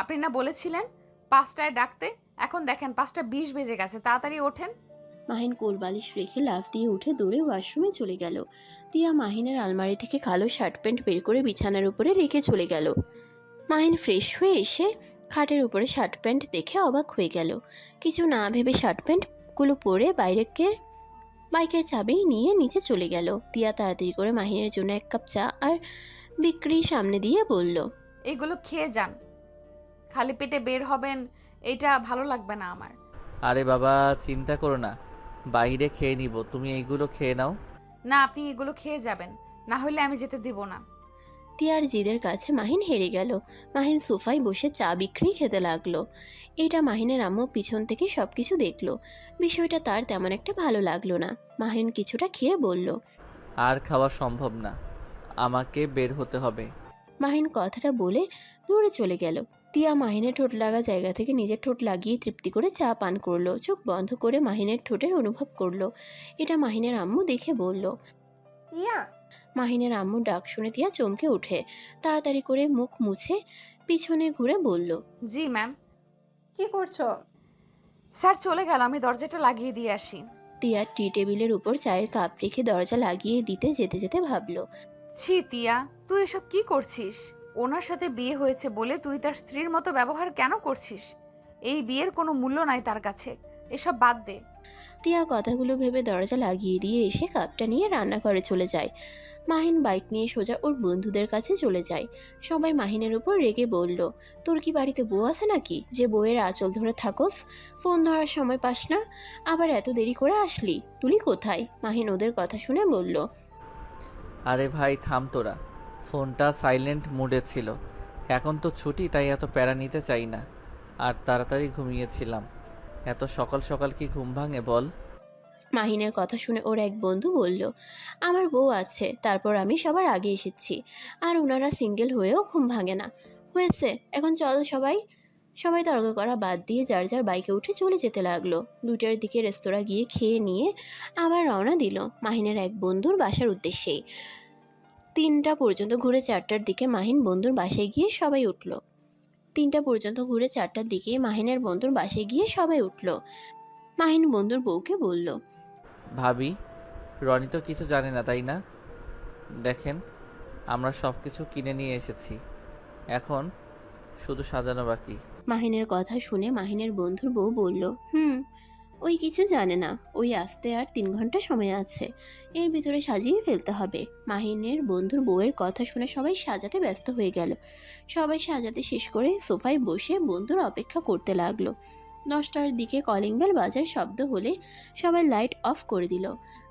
Speaker 1: আপনি না বলেছিলেন 5টায় ডাকতে। এখন দেখেন 5টা 20 বেজে গেছে, তাড়াতাড়ি ওঠেন।
Speaker 3: মাহিন কোল বালিশ রেখে লাফ দিয়ে উঠে দৌড়ে ওয়াশরুমে চলে গেল। তিয়া মাহিনের আলমারি থেকে কালো শার্ট প্যান্ট বের করে বিছানার উপরে রেখে চলে গেল। মাহিন ফ্রেশ হয়ে এসে খাটের উপরে শার্ট প্যান্ট দেখে অবাক হয়ে গেল। কিছু না ভেবে শার্ট প্যান্টগুলো পরে বাইকের চাবি নিয়ে নিচে চলে গেল। তিয়া তাড়াতাড়ি করে মাহিনের জন্য 1 কাপ চা আর বিক্রি সামনে দিয়ে বলল,
Speaker 1: এগুলো খেয়ে যান, খালি পেটে বের হবেন, এটা ভালো লাগবে না আমার।
Speaker 2: আরে বাবা, চিন্তা করো না, বাইরে খেয়ে নিব, তুমি এইগুলো খেয়ে নাও।
Speaker 1: না, আপনি এগুলো খেয়ে যাবেন, না হলে আমি যেতে দিব না।
Speaker 3: তিয়ার জিদের কাছে মাহিন হেরে গেল। মাহিন সোফায় বসে চা বিক্রি খেতে লাগলো। এটা মাহিনের আম্মু পিছন থেকে সবকিছু দেখলো। বিষয়টা তার তেমন একটা ভালো লাগলো না। মাহিন কিছুটা খেয়ে বলল,
Speaker 2: আর খাওয়া সম্ভব না, আমাকে বের হতে হবে।
Speaker 3: মাহিন কথাটা বলে দূরে চলে গেল। তিয়া মাহিনের ঠোঁট লাগা জায়গা থেকে নিজের ঠোঁট লাগিয়ে তৃপ্তি করে চা পান করলো। চোখ বন্ধ করে মাহিনের ঠোঁটের অনুভব করলো। এটা মাহিনের আম্মু দেখে বলল।
Speaker 5: তিয়া,
Speaker 3: মাহিনের আম্মু ডাক শুনে তিয়া চমকে উঠে তাড়াতাড়ি করে মুখ মুছে পিছনে ঘুরে বলল,
Speaker 1: জি ম্যাম।
Speaker 5: কি করছো?
Speaker 1: স্যার চলে গেল, আমি দরজাটা লাগিয়ে দিয়ে আসি।
Speaker 3: তিয়া টি টেবিলের উপর চায়ের কাপ রেখে দরজা লাগিয়ে দিতে যেতে যেতে ভাবলো,
Speaker 1: ছি তিয়া, তুই এসব কি করছিস? ওনার সাথে বিয়ে হয়েছে বলে তুই তার স্ত্রীর মতো ব্যবহার কেন করছিস? এই বিয়ের কোনো মূল্য নাই তার কাছে, এসব বাদ দে।
Speaker 3: তিয়া কথাগুলো ভেবে দরজা লাগিয়ে দিয়ে এসে কাপটা নিয়ে রান্নাঘরে চলে যায়। মাহিন বাইক নিয়ে সোজা ওর বন্ধুদের কাছে চলে যায়। সবাই মাহিনের উপর রেগে বলল, তোর কি বাড়িতে বউ আছে নাকি যে বউয়ের আঁচল ধরে থাকোস? ফোন ধরার সময় পাস না, আবার এত দেরি করে আসলি, তুলি কোথায়? মাহিন ওদের কথা শুনে বলল,
Speaker 2: আরে ভাই থাম তোরা, ফোনটা সাইলেন্ট মোডে ছিল, এখন তো ছুটি তাই এত প্যারা নিতে চাই না, আর তাড়াতাড়ি ঘুমিয়েছিলাম। এত সকাল সকাল কি ঘুম ভাঙে বল?
Speaker 3: মাহিনের কথা শুনে ওর এক বন্ধু বলল, আমার বউ আছে, তারপর আমি সবার আগে এসেছি, আর ওনারা সিঙ্গেল হয়েও ঘুম ভাঙে না। হয়েছে, এখন চলো সবাই। সবাই তর্ক করা বাদ দিয়ে যার যার বাইকে উঠে চলে যেতে লাগলো। 2টার দিকে রেস্তোরাঁ গিয়ে খেয়ে নিয়ে আবার রওনা দিল মাহিনের এক বন্ধুর বাসার উদ্দেশ্যেই। 3টা পর্যন্ত ঘুরে 4টার দিকে মাহিন বন্ধুর বাসায় গিয়ে সবাই উঠল। 3টা পর্যন্ত ঘুরে 4টার দিকে মাহিনের বন্ধুর বাসায় গিয়ে সবাই উঠল। মাহিন বন্ধুর বউকে বলল,
Speaker 2: ভাবি, রনি তো কিছু জানে না তাই না? দেখেন, আমরা সব কিছু কিনে নিয়ে এসেছি, এখন শুধু সাজানো বাকি।
Speaker 3: মাহিনের কথা শুনে মাহিনের বন্ধুর বউ বলল, ওই কিছু জানে না, ওই আসতে আর 3 ঘন্টা সময় আছে, এর ভিতরে সাজিয়ে ফেলতে হবে। মাহিনের বন্ধুর বউয়ের কথা শুনে সবাই সাজাতে ব্যস্ত হয়ে গেল। সবাই সাজাতে শেষ করে সোফায় বসে বন্ধুর অপেক্ষা করতে লাগলো। 10টার দিকে কলিং বেল বাজার শব্দ হলে সবাই লাইট অফ করে দিল।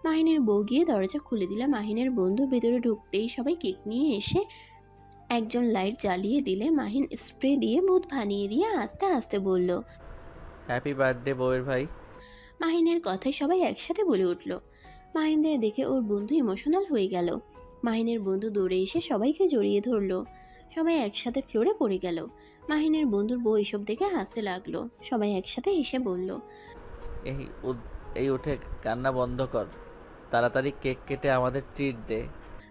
Speaker 3: মাহিনের বউ গিয়ে দরজা খুলে দিলে মাহিনের বন্ধু ভেতরে ঢুকতেই সবাই কেক নিয়ে এসে একজন লাইট জ্বালিয়ে দিলে মাহিন স্প্রে দিয়ে ভূত বানিয়ে দিয়ে আস্তে আস্তে বলল,
Speaker 2: হ্যাপি বার্থডে বউয়ের ভাই।
Speaker 3: মাহিনের কথাই সবাই একসাথে বলে উঠল। মাহিনদের দেখে ওর বন্ধু ইমোশনাল হয়ে গেল। মাহিনের বন্ধু দৌড়ে এসে সবাইকে জড়িয়ে ধরলো। সবাই একসাথে ফ্লোরে পড়ে গেল। মাহিনের বন্ধুর বউ এসব দেখে হাসতে লাগলো। সবাই একসাথে হেসে বলল,
Speaker 2: এই উঠে কান্না বন্ধ কর, তাড়াতাড়ি কেক কেটে আমাদের ট্রিট দে।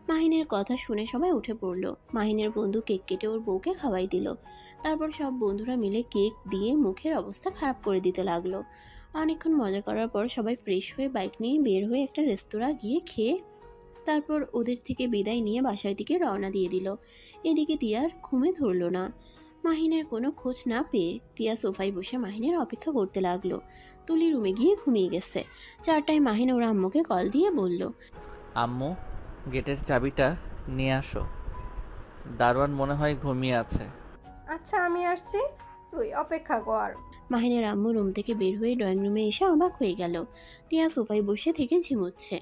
Speaker 3: মাহিনের কথা শুনে সবাই উঠে পড়ল। মাহিনের বন্ধু কেক কেটে ওর বউকে খাওয়াই দিল। তারপর সব বন্ধুরা মিলে কেক দিয়ে মুখের অবস্থা খারাপ করে দিতে লাগলো। অনেকক্ষণ মজা করার পর সবাই ফ্রেশ হয়ে বাইক নিয়ে বের হয়ে একটা রেস্তোরাঁ গিয়ে খেয়ে তারপর ওদের থেকে বিদায় নিয়ে বাসার দিকে রওনা দিয়ে দিল। এদিকে তিয়ার ঘুমে ধরল না। মাহিনের কোনো খোঁজ না পেয়ে তিয়া সোফায় বসে মাহিনের অপেক্ষা করতে লাগলো। তুলি রুমে গিয়ে ঘুমিয়ে গেছে। 4টায় মাহিন ওর আম্মুকে কল দিয়ে বলল,
Speaker 2: আম্মু, গেটের চাবিটা নিয়ে আসো। দারোয়ান মনে হয় ঘুমিয়ে আছে।
Speaker 5: আচ্ছা আমি আসছি, তুই অপেক্ষা কর।
Speaker 3: মাহিনের আম্মু রুম থেকে বের হয়ে ড্রয়িং রুমে এসে অবাক হয়ে গেল। তিয়া সোফায় বসে থেকে ঝিমুচ্ছে।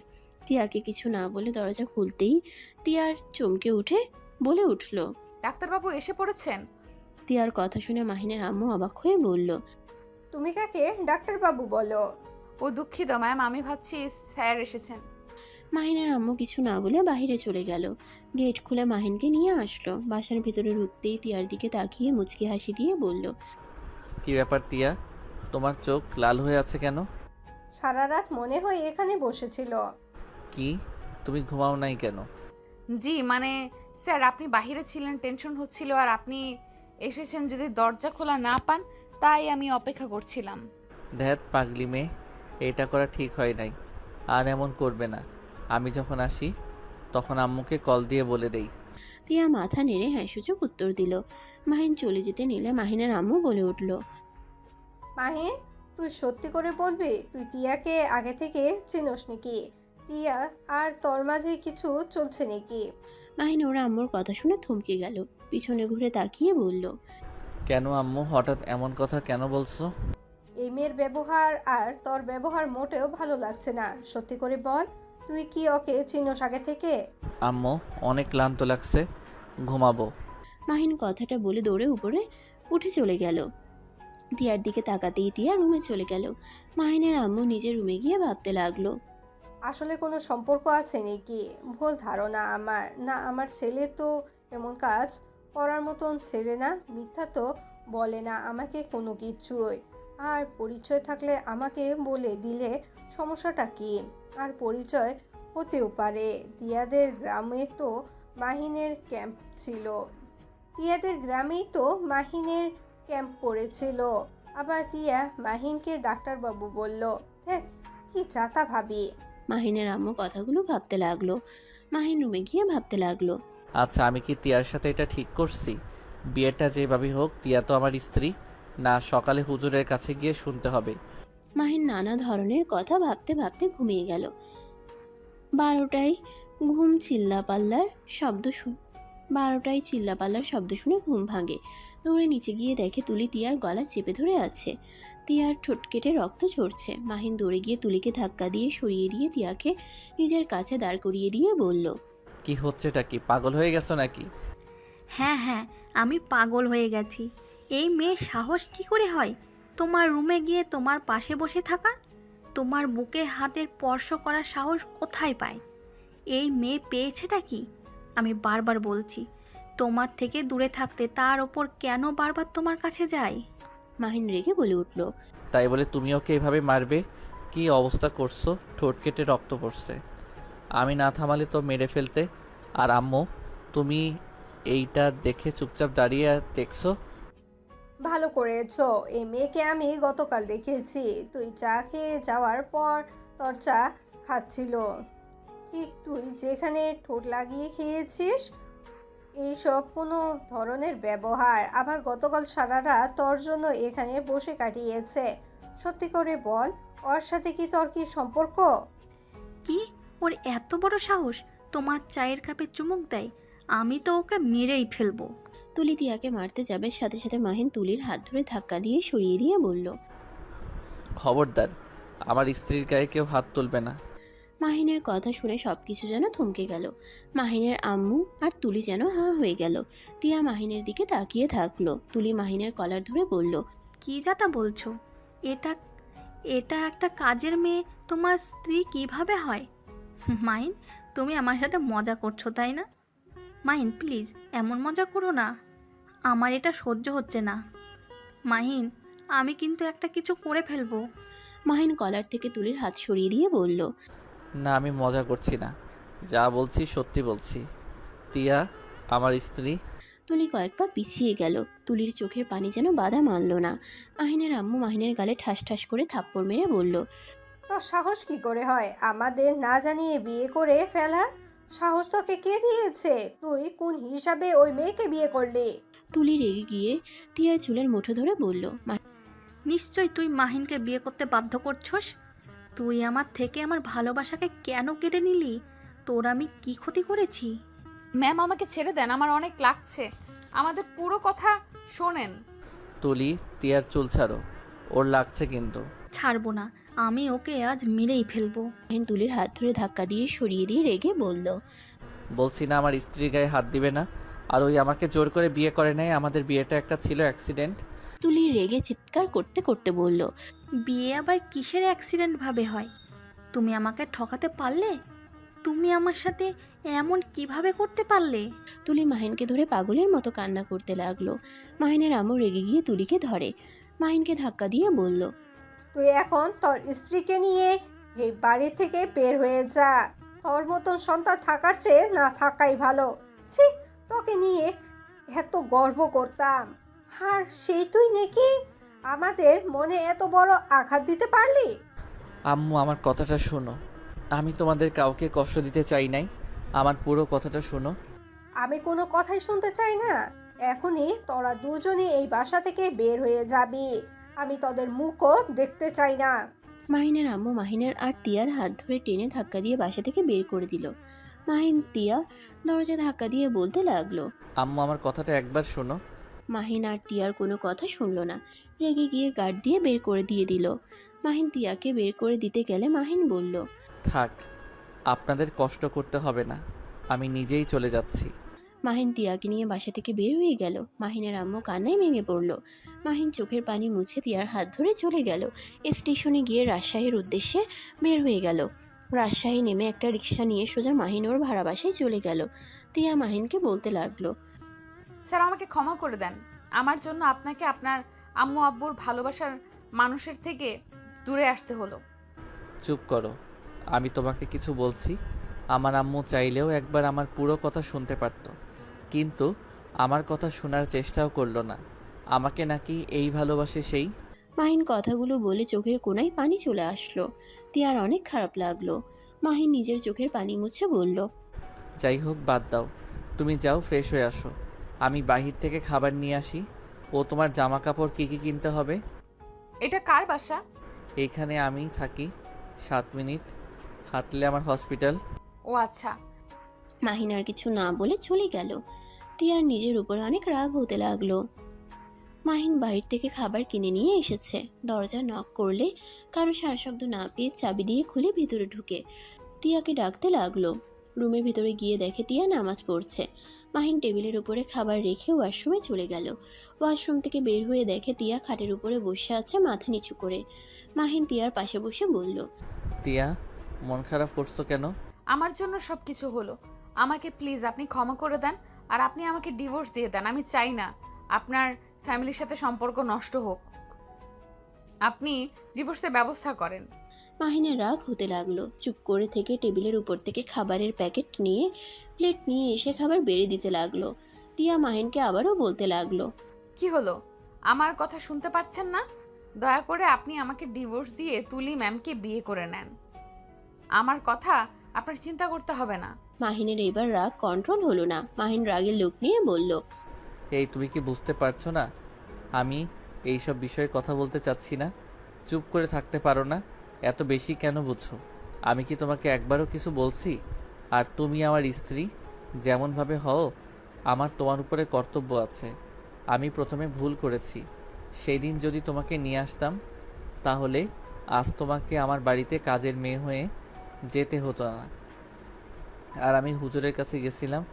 Speaker 3: তিয়াকে কিছু না বলে দরজা খুলতেই তিয়ার চমকে উঠে বলে উঠল।
Speaker 1: ডাক্তারবাবু এসে পড়েছেন?
Speaker 3: তিয়ার কথা শুনে মাহিনের আম্মু অবাক হয়ে বলল,
Speaker 5: তুমি কাকে ডাক্তারবাবু বলো?
Speaker 1: ও দুঃখিত ম্যাম, আমি ভাবছি স্যার এসেছেন।
Speaker 3: মাহিনের আম্মু কিছু না বলে বাইরে চলে গেল। গেট খুলে মাহিনকে নিয়ে আসলো। বাসার ভিতরে ঢুকতেই তিয়ার দিকে তাকিয়ে মুচকি হাসি দিয়ে বলল,
Speaker 2: কি ব্যাপার তিয়া, তোমার চোখ লাল হয়ে আছে কেন?
Speaker 5: সারা রাত মনে হয় এখানে বসেছিল।
Speaker 2: কি, তুমি ঘুমাও নাই কেন?
Speaker 1: জি মানে স্যার, আপনি বাইরে ছিলেন, টেনশন হচ্ছিল, আর আপনি এসেছেন যদি দরজা খোলা না পান, তাই আমি অপেক্ষা করছিলাম।
Speaker 2: ধ্যাত পাগলি মেয়ে, এটা করা ঠিক হয় নাই। আর এমন করবে না। আমি যখন আসি তখন আম্মুকে কল দিয়ে বলে দেই।
Speaker 3: তিয়া মাথা নেড়ে হ্যাঁ সূচক উত্তর দিল। মাহিন চলে যেতে নিলে মাহিনের আম্মু বলে উঠল,
Speaker 5: মাহিন, তুই সত্যি করে বলবি তুই টিয়াকে আগে থেকে চিনোস নাকি? টিয়া আর তোর মাঝে কিছু চলছে নাকি?
Speaker 3: মাহিন ওর আম্মুর কথা শুনে থমকে গেল। পিছনে ঘুরে তাকিয়ে বলল,
Speaker 2: কেন আম্মু, হঠাৎ এমন কথা কেন বলছো?
Speaker 5: এই মেয়ের ব্যবহার আর তোর ব্যবহার মোটেও ভালো লাগছে না। সত্যি করে বল, তুই কি ওকে চিনোস আগে থেকে?
Speaker 2: আম্মু, অনেক ক্লান্ত লাগছে, ঘুমাবো।
Speaker 3: মাহিন কথাটা বলে দৌড়ে উপরে উঠে চলে গেল। তিয়ার দিকে তাকাতেই তিয়া রুমে চলে গেল। মাহিনের আম্মু নিজের রুমে গিয়ে ভাবতে লাগলো,
Speaker 5: আসলে কোনো সম্পর্ক আছে নাকি? ভুল ধারণা আমার। না, আমার ছেলে তো এমন কাজ করার মতন ছেলে না। মিথ্যা তো বলে না আমাকে কোনো কিছুই। আর পরিচয় থাকলে আমাকে বলে দিলে সমস্যাটা কি? আর পরিচয় হতেও পারে। তিয়াদের গ্রামে তো মাহিনের ক্যাম্প ছিল। তিয়াদের গ্রামেই তো মাহিনের ক্যাম্প পড়েছিল। আবার তিয়া মাহিনকে ডাক্তারবাবু বলল। দেখ কি চাতা ভাবি।
Speaker 3: মাহিনের আম্মু কথাগুলো ভাবতে লাগলো। মাহিন রুমে গিয়ে ভাবতে লাগলো,
Speaker 2: আচ্ছা, আমি কি তিয়ার সাথে এটা ঠিক করছি? বিয়েটা যেভাবেই হোক, তিয়া তো আমার স্ত্রী না। সকালে হুজুরের কাছে গিয়ে শুনতে হবে।
Speaker 3: মাহিন নানা ধরনের কথা ভাবতে ভাবতে ঘুমিয়ে গেল। 12টায় ঘুম চিল্লাপাল্লার শব্দ 12টায় চিল্লাপাল্লার শব্দ শুনে ঘুম ভাঙে। দৌড়ে নিচে গিয়ে দেখে তুলি তিয়ার গলা চেপে ধরে আছে। তিয়ার ঠোঁট কেটে রক্ত ঝরছে। মাহিন দৌড়ে গিয়ে তুলিকে ধাক্কা দিয়ে সরিয়ে দিয়ে তিয়াকে নিজের কাছে দাঁড় করিয়ে দিয়ে বলল,
Speaker 2: কি হচ্ছেটা কি, পাগল হয়ে গেছো নাকি?
Speaker 6: হ্যাঁ হ্যাঁ, আমি পাগল হয়ে গেছি। এই মেয়ের সাহস কী করে হয় তোমার রুমে গিয়ে তোমার পাশে বসে থাকা? তোমার বুকে হাতের স্পর্শ করার সাহস কোথায় পায়? এই মেয়ে পেয়েছেটা কি? আমি বারবার বলছি তোমার থেকে দূরে থাকতে, তার ওপর কেন বারবার তোমার কাছে যায়?
Speaker 3: মাহিন রেগে বলে উঠল,
Speaker 2: তাই বলে তুমি ওকে এভাবে মারবে? কি অবস্থা করছো, ঠোঁট কেটে রক্ত পড়ছে। আমি না থামালে তো মেরে ফেলতে। আর আম্মু, তুমি এইটা দেখে চুপচাপ দাঁড়িয়ে দেখছো?
Speaker 5: ভালো করেছো। এই মেয়েকে আমি গতকাল দেখেছি। তুই চা খেয়ে যাওয়ার পর তোর চা খাচ্ছিল। ঠিক তুই যেখানে ঠোঁট লাগিয়ে খেয়েছিস, এইসব কোনো ধরনের ব্যবহার। আবার গতকাল সারা রাত তোর জন্য এখানে বসে কাটিয়েছে। সত্যি করে বল, ওর সাথে কি তোর কি সম্পর্ক?
Speaker 6: কি, ওর এত বড় সাহস তোমার চায়ের কাপে চুমুক দেয়? আমি তো ওকে মেরেই ফেলবো।
Speaker 3: তুলি তিয়াকে মারতে যাবে, সাথে সাথে মাহিন তুলির হাত ধরে ধাক্কা দিয়ে সরিয়ে দিয়ে বলল,
Speaker 2: খবরদার, আমার স্ত্রীর গায়ে কেউ হাত তুলবে না।
Speaker 3: মাহিনের কথা শুনে সবকিছু যেন থমকে গেল। মাহিনের আম্মু আর তুলি যেন হাঁ হয়ে গেল। তিয়া মাহিনের দিকে তাকিয়ে থাকলো। তুলি মাহিনের কলার ধরে বলল,
Speaker 6: কি যাতা বলছো? এটা এটা একটা কাজের মেয়ে তোমার স্ত্রী কিভাবে হয়? মাইন, তুমি আমার সাথে মজা করছো তাই না? মাহিন প্লিজ এমন মজা করো না, আমার এটা সহ্য হচ্ছে না। মাহিন, আমি কিন্তু একটা কিছু করে ফেলবো।
Speaker 3: মাহিন কলার থেকে তুলির হাত সরিয়ে দিয়ে বলল,
Speaker 2: না, আমি মজা করছি না, যা বলছি সত্যি বলছি। তিয়া, আমার স্ত্রী।
Speaker 3: তুলি কয়েক পা পিছিয়ে গেল। তুলির চোখের পানি যেন বাধা মানল না। মাহিনের আম্মু মাহিনের গালে ঠাস ঠাস করে থাপ্পড় মেরে বলল,
Speaker 5: তোর সাহস কি করে হয় আমাদের না জানিয়ে বিয়ে করে ফেলার? সাহস তোকে কে দিয়েছে? তুই কোন হিসাবে ওই মেয়েকে বিয়ে করলি?
Speaker 3: তুলি রেগে গিয়ে তিয়ার চুলের মুঠো ধরে বলল,
Speaker 6: নিশ্চয় তুই মাহিনকে বিয়ে করতে বাধ্য করছস। তুই আমার থেকে আমার ভালোবাসাকে কেন কেড়ে নিলি? তোর আমি কি ক্ষতি করেছি?
Speaker 1: ম্যাম আমাকে ছেড়ে দেন, আমার অনেক লাগছে। আমাদের পুরো কথা শোনেন।
Speaker 2: তুলি, তিয়ার চুল ছাড়ো, ওর লাগছে কিন্তু।
Speaker 6: ছাড়বো না, আমি ওকে আজ মেরেই ফেলবো।
Speaker 3: মাহিন তুলির হাত ধরে ধাক্কা দিয়ে সরিয়ে দিয়ে রেগে বলল,
Speaker 2: বলছি না আমার স্ত্রীর গায়ে হাত দিবে না। আর ওই আমাকে জোর করে বিয়ে করে নেয়, আমাদের বিয়েটা একটা ছিল অ্যাক্সিডেন্ট।
Speaker 3: তুলি রেগে চিৎকার করতে করতে বলল,
Speaker 6: বিয়ে আবার কিসের অ্যাক্সিডেন্ট ভাবে হয়? তুমি আমাকে ঠকাতে পারলে? তুমি আমার সাথে এমন কিভাবে করতে পারলে?
Speaker 3: তুলি মাহিনকে ধরে পাগলের মতো কান্না করতে লাগলো। মাহিনের আম্মু রেগে গিয়ে তুলিকে ধরে মাহিনকে ধাক্কা দিয়ে বলল,
Speaker 5: তুই এখন তোর স্ত্রীকে নিয়ে এই বাড়ি থেকে বের হয়ে যা। তোর মতন সন্তান থাকার চেয়ে না থাকাই ভালো। ছি, তোকে নিয়ে এত গর্ব করতাম, আর সেই তুই নাকি আমাদের মনে এত বড় আঘাত দিতে পারলি?
Speaker 2: আম্মু, আমার কথাটা শোনো। আমি তোমাদের কাউকে কষ্ট দিতে চাই নাই, আমার পুরো কথাটা শোনো।
Speaker 5: আমি কোনো কথাই শুনতে চাই না। এখনই তোরা দুজনে এই বাসা থেকে বের হয়ে যাবি। আমি তোদের মুখও দেখতে চাই না।
Speaker 3: মাহিনের আম্মু মাহিনের আর তিয়ার হাত ধরে টেনে ধাক্কা দিয়ে বাসা থেকে বের করে দিল। মাহিন তিয়া দরজা ধাক্কা দিয়ে বলতে লাগলো,
Speaker 2: আম্মু, আমার কথাটা একবার শোনো।
Speaker 3: মাহিন আর তিয়ার কোনো কথা শুনল না, রেগে গিয়ে গার্ড দিয়ে বের করে দিয়ে দিল। মাহিন তিয়াকে বের করে দিতে গেলে মাহিন বলল,
Speaker 2: থাক, আপনাদের কষ্ট করতে হবে না, আমি নিজেই চলে যাচ্ছি।
Speaker 3: মাহিন তিয়াকে নিয়ে বাসা থেকে বের হয়ে গেল। মাহিনের আম্মু কান্নায় ভেঙে পড়ল। মাহিন চোখের পানি মুছে তিয়ার হাত ধরে চলে গেল। স্টেশনে গিয়ে রাজশাহীর উদ্দেশ্যে বের হয়ে গেল। রাজশাহী নেমে একটা রিক্সা নিয়ে সোজা মাহিন ওর ভাড়া বাসায় চলে গেল। তিয়া মাহিনকে বলতে লাগলো,
Speaker 1: স্যার আমাকে ক্ষমা করে দেন। আমার জন্য আপনাকে আপনার আম্মু আব্বুর ভালোবাসার মানুষের থেকে দূরে আসতে হলো।
Speaker 2: চুপ করো, আমি তোমাকে কিছু বলছি। আমার আম্মু চাইলেও একবার আমার পুরো কথা শুনতে পারতো, কিন্তু আমার কথা শোনার চেষ্টাও করলো না। আমাকে নাকি এই ভালোবাসে সেই।
Speaker 3: মাহিন কথাগুলো বলে চোখের কোণায় পানি চলে আসলো। তিয়ার অনেক খারাপ লাগলো। মাহিন নিজের চোখের পানি মুছে বলল,
Speaker 2: যাই হোক, বাদ দাও, তুমি যাও ফ্রেশ হয়ে আসো, আমি বাহির থেকে খাবার নিয়ে আসি। ও তোমার জামা কাপড় কী কী কিনতে হবে।
Speaker 1: এটা কার বাসা?
Speaker 2: এইখানে আমি থাকি, 7 মিনিট হাঁটলে আমার হসপিটাল।
Speaker 1: ও আচ্ছা।
Speaker 3: মাহিন আর কিছু না বলে চলে গেল। তিয়ার নিজের উপর অনেক রাগ হতে লাগলো। মাহিন বাইরে থেকে খাবার কিনে নিয়ে এসেছে। দরজা নক করলে কারো সারা শব্দ না পেয়ে চাবি দিয়ে খুলে ভিতরে ঢুকে তিয়াকে ডাকতে লাগলো। রুমের ভিতরে গিয়ে দেখে তিয়া নামাজ পড়ছে। মাহিন টেবিলের উপরে খাবার রেখে ওয়াশরুমে চলে গেল। ওয়াশরুম থেকে বের হয়ে দেখে তিয়া খাটের উপরে বসে আছে মাথা নিচু করে। মাহিন তিয়ার পাশে বসে বলল,
Speaker 2: তিয়া, মন খারাপ করছো কেন?
Speaker 1: আমার জন্য সব কিছু হলো। আমাকে প্লিজ আপনি ক্ষমা করে দেন, আর আপনি আমাকে ডিভোর্স দিয়ে দেন। আমি চাই না আপনার ফ্যামিলির সাথে সম্পর্ক নষ্ট হোক। আপনি ডিভোর্সের ব্যবস্থা করেন।
Speaker 3: মাহিনের রাগ হতে লাগলো। চুপ করে থেকে টেবিলের উপর থেকে খাবারের প্যাকেট নিয়ে প্লেট নিয়ে এসে খাবার বেড়ে দিতে লাগলো। তিয়া মাহিনকে আবারও বলতে লাগলো,
Speaker 1: কি হলো? আমার কথা শুনতে পাচ্ছেন না? দয়া করে আপনি আমাকে ডিভোর্স দিয়ে তুলি ম্যামকে বিয়ে করে নেন। আমার কথা আপনার চিন্তা করতে হবে না।
Speaker 3: মাহিনের এবার রাগ কন্ট্রোল হলো না। মাহিন রাগের লোক নিয়ে বলল,
Speaker 2: এই, তুমি কি বুঝতে পারছো না আমি এইসব বিষয়ে কথা বলতে চাচ্ছি না? চুপ করে থাকতে পারো না? এত বেশি কেন বুঝছো? আমি কি তোমাকে একবারও কিছু বলছি? আর তুমি আমার স্ত্রী, যেমনভাবে হও আমার তোমার উপরে কর্তব্য আছে। আমি প্রথমে ভুল করেছি। সেই দিন যদি তোমাকে নিয়ে আসতাম তাহলে আজ তোমাকে আমার বাড়িতে কাজের মেয়ে হয়ে যেতে হতো না। আর আমি হুজুরের কাছে গেছিলাম,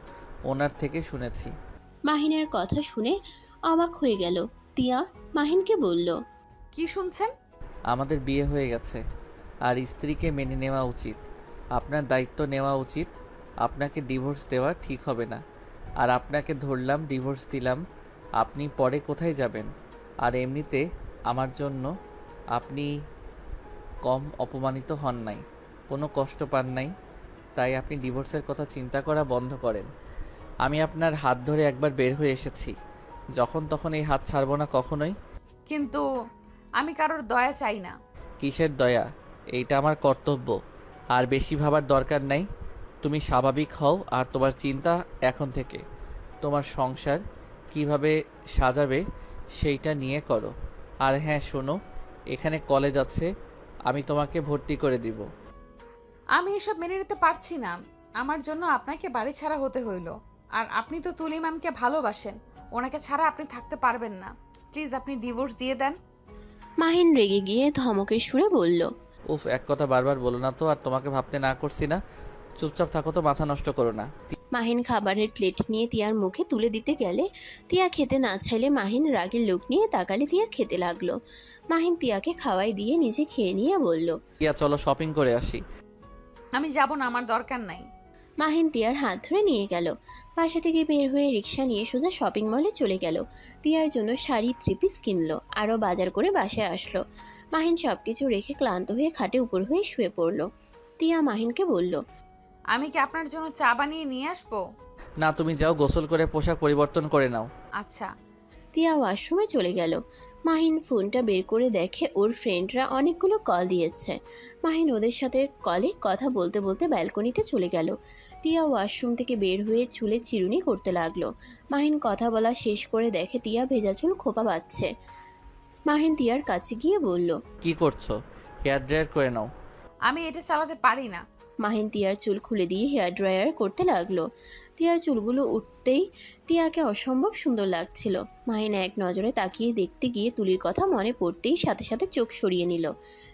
Speaker 2: ওনার থেকে শুনেছি।
Speaker 3: মাহিনের কথা শুনে অবাক হয়ে গেল। তিয়া মাহিনকে বলল,
Speaker 1: কি শুনছেন?
Speaker 2: আমাদের বিয়ে হয়ে গেছে, আর স্ত্রীকে মেনে নেওয়া উচিত। আপনার দায়িত্ব নেওয়া উচিত। আপনাকে ডিভোর্স দেওয়া ঠিক হবে না। আর আপনাকে ধরলাম, ডিভোর্স দিলাম, আপনি পরে কোথায় যাবেন? আর এমনিতে আমার জন্য আপনি কম অপমানিত হন নাই, কোনো কষ্ট পান নাই, তাই আপনি ডিভোর্সের কথা চিন্তা করা বন্ধ করেন। আমি আপনার হাত ধরে একবার বের হয়ে এসেছি, যখন তখন এই হাত ছাড়বো না কখনোই।
Speaker 1: কিন্তু আমি কারোর দয়া চাই না।
Speaker 2: কিসের দয়া? এইটা আমার কর্তব্য। আর বেশি ভাবার দরকার নাই। তুমি স্বাভাবিক হও, আর তোমার চিন্তা এখন থেকে তোমার সংসার কিভাবে সাজাবে সেইটা নিয়ে করো। আর হ্যাঁ শোনো, এখানে কলেজ আছে, আমি তোমাকে ভর্তি করে দিব।
Speaker 1: আমি এসব মেনে নিতে পারছি না। আমার জন্য আপনাকে বাড়ি ছাড়া হতে হইল। আর আপনি তো তুলি ম্যামকে ভালোবাসেন, ওনাকে ছাড়া আপনি থাকতে পারবেন না। প্লিজ আপনি ডিভোর্স দিয়ে দেন।
Speaker 3: মাহিন রেগে গিয়ে ধমকের সুরে বলল।
Speaker 2: উফ, এক কথা বারবার বলো না তো। আর তোমাকে ভাবতে না করছি না। চুপচাপ থাকো তো, মাথা নষ্ট করো না।
Speaker 3: মাহিন খাবারের প্লেট নিয়ে তিয়ার মুখে তুলে দিতে গেলে তিয়া খেতে না চাইলে মাহিন রাগের লোক নিয়ে তাকালে তিয়া খেতে লাগলো। মাহিন তিয়াকে খাওয়াই দিয়ে নিজে খেয়ে নিয়ে বলল।
Speaker 2: টিয়া চলো শপিং করে আসি।
Speaker 1: আমি যাব না, আমার দরকার নাই।
Speaker 3: মাহিন তিয়ার হাত ধরে নিয়ে গেল। বাসা থেকে বের হয়ে রিক্সা নিয়ে সোজা শপিং মলে চলে গেল। তিয়ার জন্য শাড়ি 3 পিস কিনলো, আরও বাজার করে বাসায় আসলো। মাহিন সবকিছু রেখে ক্লান্ত হয়ে খাটে উপর হয়ে শুয়ে পড়ল। তিয়া মাহিনকে বলল।
Speaker 1: আমি কি আপনার জন্য চা বানিয়ে নিয়ে আসবো?
Speaker 2: না, তুমি যাও, গোসল করে পোশাক পরিবর্তন করে নাও।
Speaker 1: আচ্ছা।
Speaker 3: তিয়া ওয়াশরুমে চলে গেল। মাহিন ফোনটা বের করে দেখে ওর ফ্রেন্ডরা অনেকগুলো কল দিয়েছে। মাহিন ওদের সাথে কলে কথা বলতে বলতে ব্যালকনিতে চলে গেল। তিয়া ওয়াশরুম থেকে বের হয়ে চুলে চিরুনি করতে লাগলো। মাহিন কথা বলা শেষ করে দেখে তিয়া ভেজা চুল খোপা বাঁধছে। মাহিন তিয়ার কাছে গিয়ে বলল।
Speaker 2: কি করছো? হেয়ার ড্রায়ার করে নাও।
Speaker 1: আমি এটা চালাতে পারি না।
Speaker 3: মাহিন তিয়ার চুল খুলে দিয়ে হেয়ার ড্রায়ার করতে লাগলো। তিয়ার চুলগুলো উঠতেই তিয়াকে অসম্ভব সুন্দর লাগছিল। মাহিন এক নজরে তাকিয়ে দেখতে গিয়ে তুলির কথা মনে পড়তেই সাথে সাথে চোখ সরিয়ে নিল।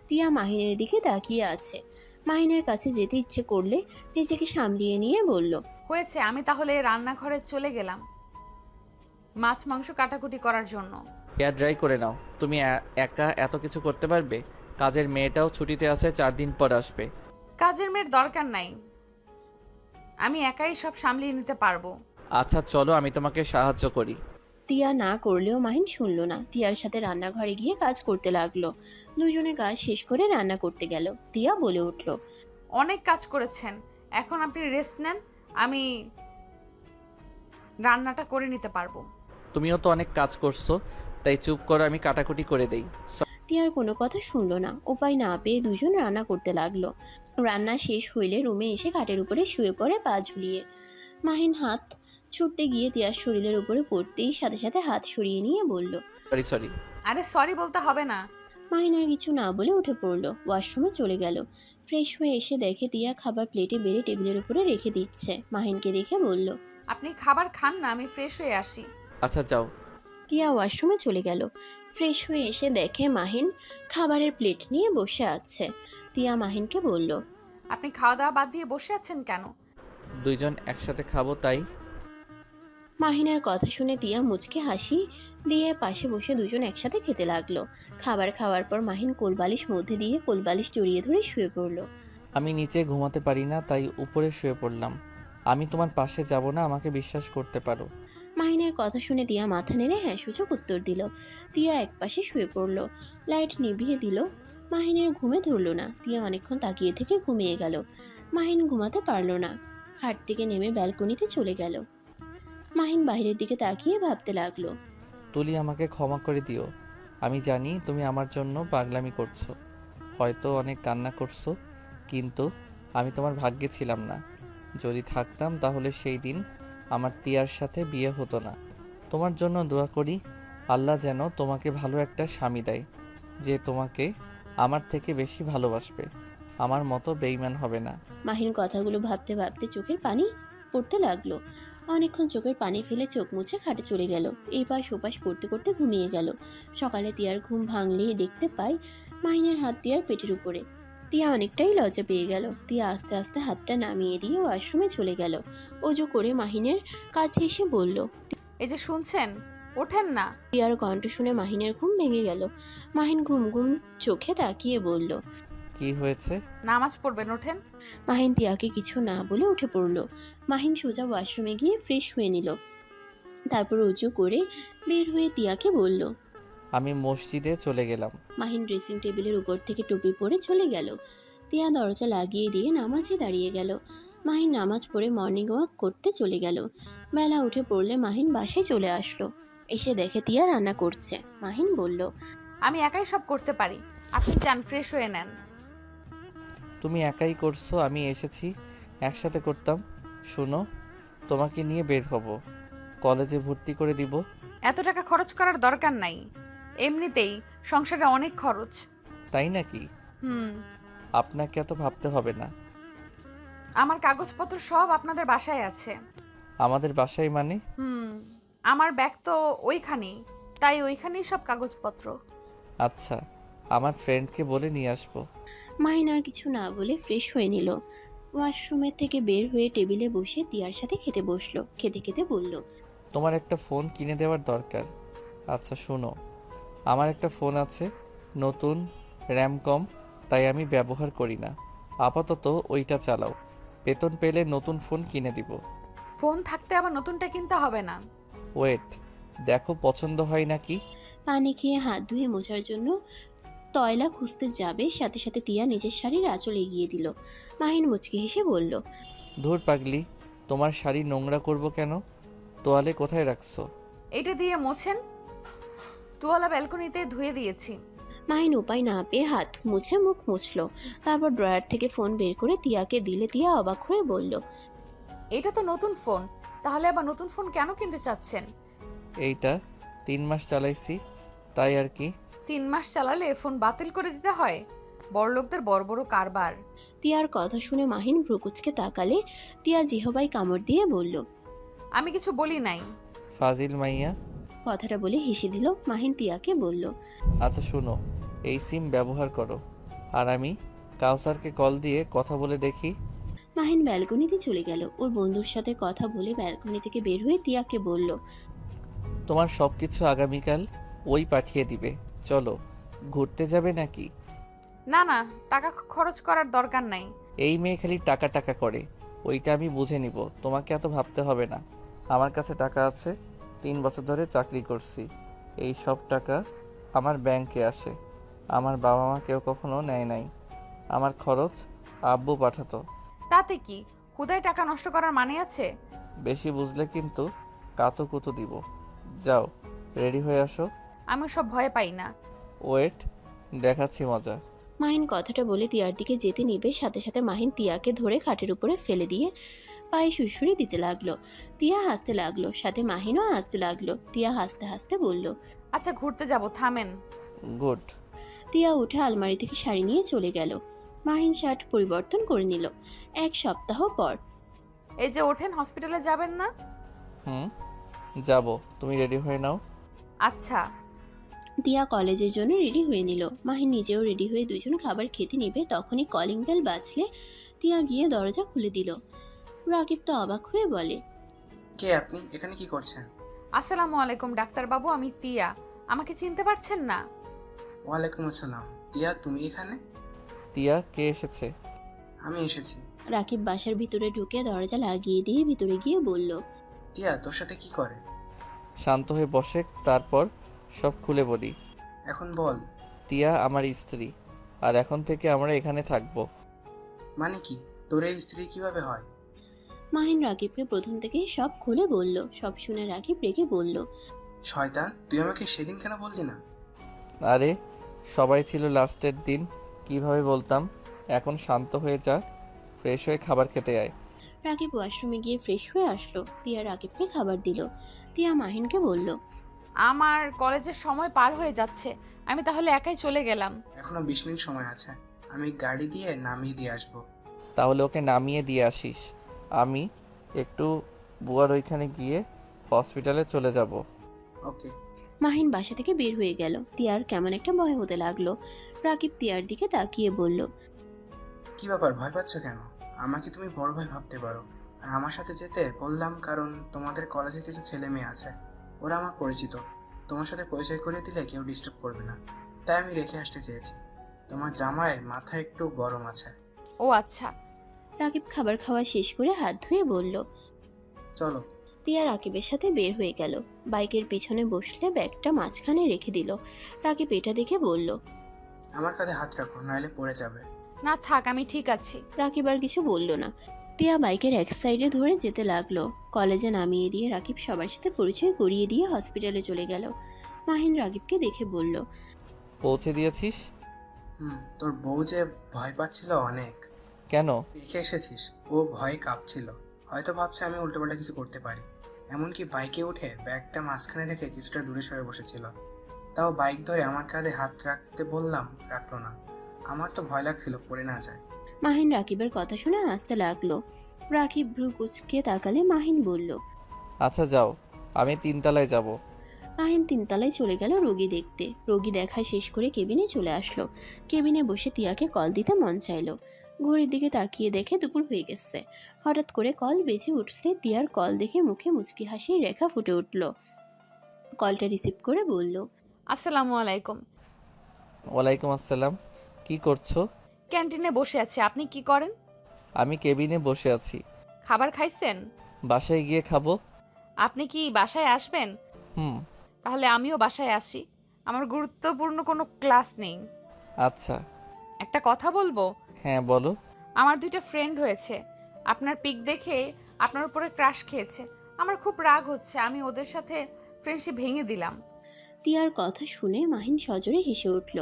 Speaker 3: তিয়া মাহিনের দিকে তাকিয়ে আছে। মাহিনের কাছে যেতে ইচ্ছে করলে নিজেকে সামলিয়ে নিয়ে বলল।
Speaker 1: হয়েছে, আমি তাহলে রান্নাঘরে চলে গেলাম মাছ মাংস কাটাকুটি করার জন্য।
Speaker 2: হেয়ার ড্রাই করে নাও। তুমি একা এত কিছু করতে পারবে? কাজের মেয়েটাও ছুটিতে আছে, 4 দিন পর আসবে।
Speaker 1: কাজের মেয়ের দরকার নাই, আমি একাই সব সামলিয়ে নিতে পারবো।
Speaker 2: আচ্ছা চলো, আমি তোমাকে সাহায্য করি।
Speaker 3: তিয়া না করলেও মাহিন শুনল না। তিয়ার সাথে রান্নাঘরে গিয়ে কাজ করতে লাগলো। দুজনে কাজ শেষ করে রান্না করতে গেল। তিয়া বলে উঠল।
Speaker 1: অনেক কাজ করেছেন, এখন আপনি রেস্ট নেন, আমি রান্নাটা করে নিতে পারবো।
Speaker 2: তুমিও তো অনেক কাজ করছো, তাই চুপ করো, আমি কাটাকুটি করে দেই।
Speaker 3: তিয়ার কোনো কথা শুনল না। উপায় না পেয়ে দুজন রান্না করতে লাগলো। রান্না শেষ হইলে রুমে এসে খাটের উপরে শুয়ে পড়ে পা ঝুলিয়ে। মাহিন হাত ছুটতে গিয়ে তিয়ার শরীরের উপরে পড়তেই সাথে সাথে হাত সরিয়ে নিয়ে বলল।
Speaker 2: সরি।
Speaker 1: আরে সরি বলতে হবে না।
Speaker 3: মাহিন আর কিছু না বলে উঠে পড়ল, ওয়াশরুমে চলে গেল। ফ্রেশ হয়ে এসে দেখে তিয়া খাবার প্লেটে বেড়ে টেবিলের উপরে রেখে দিচ্ছে। মাহিনকে দেখে বলল।
Speaker 1: আপনি খাবার খান না, আমি ফ্রেশ হয়ে আসি।
Speaker 2: আচ্ছা যাও।
Speaker 3: তিয়া ওয়াশরুমে চলে গেল। ফ্রেশ হয়ে এসে দেখে মাহিন খাবারের প্লেট নিয়ে বসে আছে। তিয়া মাহিনকে বলল।
Speaker 1: আপনি খাওয়া দাওয়া বাদ দিয়ে বসে আছেন কেন?
Speaker 2: দুইজন একসাথে খাবো তাই।
Speaker 3: মাহিনের কথা শুনে তিয়া মুচকে হাসি দিয়ে পাশে বসে দুজন একসাথে খেতে লাগলো। খাবার খাওয়ার পর মাহিন কোলবালিশ মধ্যে দিয়ে কোলবালিশ জড়িয়ে ধরে শুয়ে পড়ল।
Speaker 2: আমি নিচে ঘুমাতে পারি না, তাই উপরে শুয়ে পড়লাম। আমি তোমার পাশে যাব না, আমাকে বিশ্বাস করতে পারো।
Speaker 3: মাহিনের কথা শুনে তিয়া মাথা নেড়ে হ্যাঁ সূচক উত্তর দিল। তিয়া একপাশে শুয়ে পড়ল। লাইট নিভিয়ে দিল। মাহিনের ঘুমে ধরল না। তিয়া অনেকক্ষণ তাকিয়ে থেকে ঘুমিয়ে গেল। মাহিন ঘুমাতে পারল না। খাট থেকে নেমে ব্যালকনিতে চলে গেল। মাহিন বাইরের দিকে তাকিয়ে ভাবতে লাগলো।
Speaker 2: তুলি, আমাকে ক্ষমা করে দিও। আমি জানি তুমি আমার জন্য পাগলামি করছো, হয়তো অনেক কান্না করছো, কিন্তু আমি তোমার ভাগ্যে ছিলাম না। যদি থাকতাম তাহলে সেই দিন আমার তিয়ার সাথে বিয়ে হতো না। তোমার জন্য দোয়া করি, আল্লাহ যেন তোমাকে ভালো একটা স্বামী দেয়, যে তোমাকে আমার থেকে বেশি ভালোবাসবে, আমার মতো বেইমান হবে না।
Speaker 3: মাহিন কথাগুলো ভাবতে ভাবতে চোখের পানি পড়তে লাগলো। অনেকক্ষণ চোখের পানি ফেলে চোখ মুছে খাটে চলে গেল। এই পাশ ওপাশ করতে করতে ঘুমিয়ে গেল। সকালে তিয়ার ঘুম ভাঙলেই দেখতে পাই মাহিনের হাত তিয়ার পেটের উপরে। তিয়া অনেকটাই লজ্জা পেয়ে গেল। তিয়া আস্তে আস্তে হাতটা নামিয়ে দিয়ে ওয়াশরুমে চলে গেল। অজু করে মাহিনের কাছে এসে বলল।
Speaker 1: এই যে শুনছেন, ওঠেন না।
Speaker 3: তিয়ার কণ্ঠ শুনে মাহিনের ঘুম ভেঙে গেল। মাহিন ঘুম ঘুম চোখে তাকিয়ে বলল।
Speaker 2: কি হয়েছে?
Speaker 1: নামাজ পড়বেন, ওঠেন।
Speaker 3: মাহিন তিয়াকে কিছু না বলে উঠে পড়ল। মাহিন সোজা ওয়াশরুমে গিয়ে ফ্রেশ হয়ে নিল। তারপর উঁচু করে বের হয়ে তিয়াকে বলল।
Speaker 2: আমি মসজিদে চলে গেলাম।
Speaker 3: মাহিন ড্রেসিং টেবিলের উপর থেকে টুপি পরে চলে গেল। তিয়া দরজা লাগিয়ে দিয়ে নামাজে দাঁড়িয়ে গেল। মাহিন নামাজ পড়ে মর্নিং ওয়াক করতে চলে গেল। বেলা উঠে পড়লে মাহিন বাসায় চলে আসলো। এসে দেখে তিয়া রান্না করছে। মাহিন বলল,
Speaker 1: আমি একাই সব করতে পারি, আপনি চান ফ্রেশ হয়ে নেন।
Speaker 2: তুমি একাই করছো, আমি এসেছি একসাথে করতাম। শুনো, তোমাকে নিয়ে বের হব, কলেজে ভর্তি করে দিব।
Speaker 1: এত টাকা খরচ করার দরকার নাই, এমনিতেই সংসারে অনেক খরচ।
Speaker 2: তাই নাকি?
Speaker 1: হুম।
Speaker 2: আপনাকে এত ভাবতে হবে না।
Speaker 1: আমার কাগজপত্র সব আপনাদের বাসায় আছে।
Speaker 2: আমাদের বাসায় মানে?
Speaker 1: আমার ব্যাগ তো ওইখানেই, তাই ওইখানেই সব কাগজপত্র।
Speaker 2: আচ্ছা, আমার ফ্রেন্ডকে বলে নিয়ে আসবো।
Speaker 3: মাহিন আর কিছু না বলে ফ্রেশ হয়ে নিল। ওয়াশরুমের থেকে বের হয়ে টেবিলে বসে তিয়ার সাথে খেতে বসলো। খেতে খেতে বলল,
Speaker 2: তোমার একটা ফোন কিনে দেওয়ার দরকার। আচ্ছা শোনো, আমার একটা ফোন আছে, নতুন, র্যাম কম, তাই আমি ব্যবহার করি না। আপাতত ওইটা চালাও, বেতন পেলে নতুন ফোন কিনে দিব।
Speaker 1: ফোন থাকতে আবার নতুনটা কিনতে হবে না।
Speaker 2: ওয়েট, দেখো পছন্দ হয় নাকি।
Speaker 3: পানি খেয়ে হাত ধুয়ে মোছার জন্য তয়লা খুঁজতে যাবে, সাথে সাথে তিয়া নিজের শাড়ির আঁচল এগিয়ে দিল। মাহিন মুচকি হেসে বলল,
Speaker 2: ধুর পাগলি, তোমার শাড়ি নোংরা করব কেন? তোয়ালে কোথায় রাখছো?
Speaker 1: এটা দিয়ে মোছেন, তোয়ালা ব্যালকনিতে ধুয়ে দিয়েছি।
Speaker 3: মাহিন উপায় না পেয়ে হাত মুছে মুখ মুছল। তারপর ড্রয়ার থেকে ফোন বের করে তিয়াকে দিলে তিয়া অবাক হয়ে বলল,
Speaker 1: এটা তো নতুন ফোন, তাহলে আবার নতুন ফোন কেন কিনতে চাচ্ছেন?
Speaker 2: এইটা 3 মাস চালাইছি, তাই আর কি।
Speaker 1: 3 মাস চালালে ফোন বাতিল করে দিতে হয়? বড়লোকদের বড় বড় কারবার।
Speaker 3: তিয়ার কথা শুনে মাহিন ভ্রুকুচকে তাকালে তিয়া জিহবাই কামড় দিয়ে বলল,
Speaker 1: আমি কিছু বলি নাই।
Speaker 2: ফাজিল মাইয়া।
Speaker 3: কথাটা বলে হেসে দিল। মাহিন তিয়াকে বলল,
Speaker 2: আচ্ছা শোনো, এই সিম ব্যবহার করো, আর আমি কাউসারকে কল দিয়ে কথা বলে দেখি।
Speaker 3: মাহিন ব্যালকনিতে চলে গেল। ওর বন্ধুর সাথে কথা বলে ব্যালকনি থেকে বের হয়ে তিয়াকে বলল,
Speaker 2: তোমার সব কিছু আগামীকাল ওই পাঠিয়ে দিবে। চলো, ঘুরতে যাবে নাকি?
Speaker 1: না না, টাকা খরচ করার দরকার নাই।
Speaker 2: এই মেয়ে খালি টাকা টাকা করে, ওইটা আমি বুঝে নিব, তোমাকে এত ভাবতে হবে না। আমার কাছে টাকা আছে, 3 বছর ধরে চাকরি করছি, এই সব টাকা আমার ব্যাংকে আসে। আমার বাবা মা কেউ কখনো নেয় নাই, আমার খরচ আব্বু পাঠাতো।
Speaker 1: তাতে কি, হুদায় টাকা নষ্ট করার মানে আছে?
Speaker 2: বেশি বুঝলে কিন্তু কাতো কুতো দিব। যাও, রেডি হয়ে আসো।
Speaker 1: আমি সব ভয় পাই না।
Speaker 2: ওয়েট, দেখাচ্ছি মজা।
Speaker 3: মাহিন কথাটা বলে তিয়ার দিকে যেতে নিবে, সাথে সাথে মাহিন তিয়াকে ধরে খাটের উপরে ফেলে দিয়ে পায়ে সুড়সুড়ি দিতে লাগলো। তিয়া হাসতে লাগলো, সাথে মাহিনও হাসতে লাগলো। তিয়া হাসতে হাসতে বলল,
Speaker 1: আচ্ছা ঘুরতে যাব, থামেন।
Speaker 2: গুড।
Speaker 3: তিয়া উঠে আলমারি থেকে শাড়ি নিয়ে চলে গেল। মাহিন শার্ট পরিবর্তন করে নিল। 1 সপ্তাহ পর,
Speaker 1: এই যে ওঠেন, হসপিটালে যাবেন না?
Speaker 2: হুম, যাব, তুমি রেডি হয়ে নাও।
Speaker 1: আচ্ছা।
Speaker 3: তিয়া কলেজের জন্য রেডি হয়ে নিল। মাহিন নিজেও রেডি হয়ে দুজন খাবার খেতে নিবে। তখনই কলিং বেল বাজলে তিয়া গিয়ে দরজা খুলে দিল। রাকিব তো অবাক হয়ে বলে,
Speaker 4: কে আপনি? এখানে কি করছেন?
Speaker 1: আসসালামু আলাইকুম ডাক্তারবাবু, আমি তিয়া। আমাকে চিনতে পারছেন না?
Speaker 4: ওয়ালাইকুম আসসালাম। তিয়া, তুমি এখানে?
Speaker 2: তিয়া, কে এসেছে?
Speaker 4: আমি এসেছি।
Speaker 3: রাকিব বাসার ভিতরে ঢুকে দরজা লাগিয়ে দিয়ে ভিতরে গিয়ে বলল,
Speaker 4: তিয়া তোর সাথে কি করে?
Speaker 2: শান্ত হয়ে বসে, তারপর সব খুলে বলি।
Speaker 4: এখন বল।
Speaker 2: তিয়া আমার স্ত্রী, আর এখন থেকে আমরা এখানে থাকবো।
Speaker 4: মানে কি? তোর এই স্ত্রী কিভাবে হয়?
Speaker 3: মাহিন রাকিবকে প্রথম থেকেই সব খুলে বলল। সব শুনে রাকিব রেগে বলল,
Speaker 4: শয়তান, তুই আমাকে সেদিন কেন বললি না?
Speaker 2: আরে সবাই ছিল লাস্টের দিন, কিভাবে বলতাম। এখন শান্ত হয়ে যা, ফ্রেশ হয়ে খাবার খেতে আয়।
Speaker 3: রাকিব ওয়াশরুমে গিয়ে ফ্রেশ হয়ে আসলো। তিয়া রাকিবকে খাবার দিল। তিয়া মাহিনকে বলল,
Speaker 1: আমার কলেজের সময় পার হয়ে যাচ্ছে, আমি তাহলে একাই চলে গেলাম।
Speaker 4: এখনো 20 মিনিট সময় আছে, আমি গাড়ি দিয়ে নামিয়ে দিয়ে আসবো।
Speaker 2: তাহলে ওকে নামিয়ে দিয়ে আসিস, আমি একটু বুয়ার ওইখানে গিয়ে হসপিটালে চলে যাব।
Speaker 4: ওকে।
Speaker 3: মাহিন বাসা থেকে বের হয়ে গেল। তিয়ার কেমন একটা ভয় হতে লাগলো। রাকিব তিয়ার দিকে তাকিয়ে বলল,
Speaker 4: কি ব্যাপার, ভয় পাচ্ছ কেন? আমাকে তুমি বড় ভাই ভাবতে পারো। আর আমার সাথে যেতে বললাম কারণ তোমাদের কলেজে কিছু ছেলে মেয়ে আছে, ওরা আমার পরিচিত। তোমার সাথে পরিচয় করিয়ে দিলে কেউ ডিস্টার্ব করবে না, তাই আমি রেখে আসতে চেয়েছি। তোমার জামায় মাথা একটু গরম আছে।
Speaker 1: ও আচ্ছা।
Speaker 3: রাকিব খাবার খাওয়া শেষ করে হাত ধুয়ে বলল।
Speaker 4: চলো।
Speaker 3: তিয়া রাকিবের সাথে বের হয়ে গেল। বাইকের পিছনে বসলে ব্যাগটা মাঝখানে রেখে দিল। রাকিব এটা দেখে বলল,
Speaker 4: আমার কাঁধে হাত রাখো, নইলে পড়ে যাবে।
Speaker 1: না থাক, আমি ঠিক আছি।
Speaker 3: রাকিব আর কিছু বলল না। তিয়া বাইকের এক সাইডে ধরে যেতে লাগলো। কলেজে নামিয়ে দিয়ে রাকিব সবার সাথে পরিচয় করিয়ে দিয়ে হসপিটালে চলে গেল। মাহিন রাকিবকে দেখে বলল,
Speaker 2: পৌঁছে দিয়েছিস?
Speaker 4: তোর বউ যে ভয় পাচ্ছিল অনেক।
Speaker 2: কেন?
Speaker 4: দেখে এসেছিস, ও ভয়ে কাঁপছিল। হয়তো ভাবছে আমি উল্টোপাল্টা কিছু করতে পারি। এমনকি বাইকে উঠে ব্যাগটা মাঝখানে রেখে কিছুটা দূরে সরে বসেছিল। তাও বাইক ধরে আমার কাঁধে হাত রাখতে বললাম, রাখলো না। আমার তো ভয় লাগছিল পড়ে না যায়।
Speaker 3: মাহিন রাকিবের কথা শুনে হাসতে লাগলো। রাকিব ভ্রু কুচকে তাকালে মাহিন বলল,
Speaker 2: আচ্ছা যাও, আমি 3 তলায় যাব।
Speaker 3: মাহিন 3 তলায় চলে গেল রোগী দেখতে। রোগী দেখা শেষ করে কেবিনে চলে আসলো। কেবিনে বসে তিয়াকে কল দিতে মন চাইলো। ঘড়ির দিকে তাকিয়ে দেখে দুপুর হয়ে গেছে। হঠাৎ করে কল বেজে উঠলে তিয়ার কল দেখে মুখে মুচকি হাসির রেখা ফুটে উঠল। কলটা রিসিভ করে বলল,
Speaker 1: আসসালামু আলাইকুম।
Speaker 2: ওয়ালাইকুম আসসালাম। কি করছো?
Speaker 1: ক্যান্টিনে বসে আছি, আপনি কি করেন?
Speaker 2: আমি কেবিনে বসে আছি।
Speaker 1: খাবার খাইছেন?
Speaker 2: বাসায় গিয়ে খাবো।
Speaker 1: আপনি কি বাসায় আসবেন?
Speaker 2: হুম।
Speaker 1: তাহলে আমিও বাসায় আসি। আমার গুরুত্বপূর্ণ কোনো ক্লাস নেই।
Speaker 2: আচ্ছা।
Speaker 1: একটা কথা বলবো?
Speaker 2: হ্যাঁ বলো।
Speaker 1: আমার 2টা ফ্রেন্ড হয়েছে, আপনার পিক দেখে আপনার উপরে ক্রাশ খেয়েছে। আমার খুব রাগ হচ্ছে, আমি ওদের সাথে ফ্রেন্ডশিপ ভেঙে দিলাম।
Speaker 3: তিয়ার কথা শুনে মাহিন সজোরে হেসে উঠল।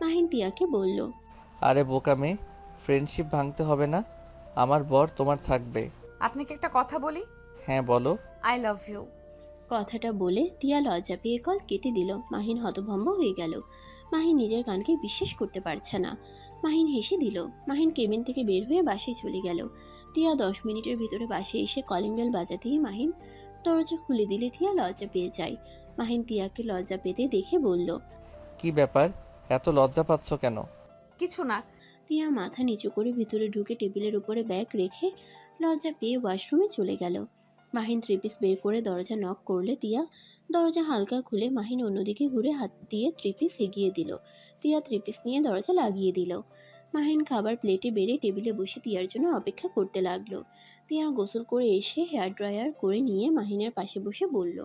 Speaker 3: মাহিন তিয়াকে বলল,
Speaker 2: আরে বোকা মেয়ে, ফ্রেন্ডশিপ ভাঙতে হবে না। আমার বর তোমার থাকবে।
Speaker 1: আপনাকে একটা কথা বলি?
Speaker 2: হ্যাঁ বলো।
Speaker 1: I love you.
Speaker 3: কথাটা বলে তিয়া লজ্জা পেয়ে কল কেটে দিল। মাহিন হতভম্ব হয়ে গেল। মাহিন নিজের কানকে বিশ্বাস করতে পারছে না। মাহিন হেসে দিল। মাহিন কেবিন থেকে বের হয়ে বাসায় চলে গেল। তিয়া 10 মিনিটের ভিতরে বাসে এসে কলিং বেল বাজাতেই মাহিন দরজা খুলে দিলে তিয়া লজ্জা পেয়ে যায়। মাহিন তিয়াকে লজ্জা পেতে দেখে বলল,
Speaker 2: কি ব্যাপার, এত লজ্জা পাচ্ছ কেন?
Speaker 1: কিছু না।
Speaker 3: তিয়া মাথা নিচু করে ভিতরে ঢুকে টেবিলের উপরে ব্যাগ রেখে লজ্জা পেয়ে ওয়াশরুমে চলে গেল। মাহিন 3 পিস বের করে দরজা নক করলে তিয়া দরজা হালকা খুলে মাহিন অন্যদিকে ঘুরে হাত দিয়ে 3 পিস এগিয়ে দিল। তিয়া 3 পিস নিয়ে দরজা লাগিয়ে দিল। মাহিন খাবার প্লেটে বেড়ে টেবিলে বসে তিয়ার জন্য অপেক্ষা করতে লাগলো। তিয়া গোসল করে এসে হেয়ার ড্রায়ার করে নিয়ে মাহিনের পাশে বসে বলল,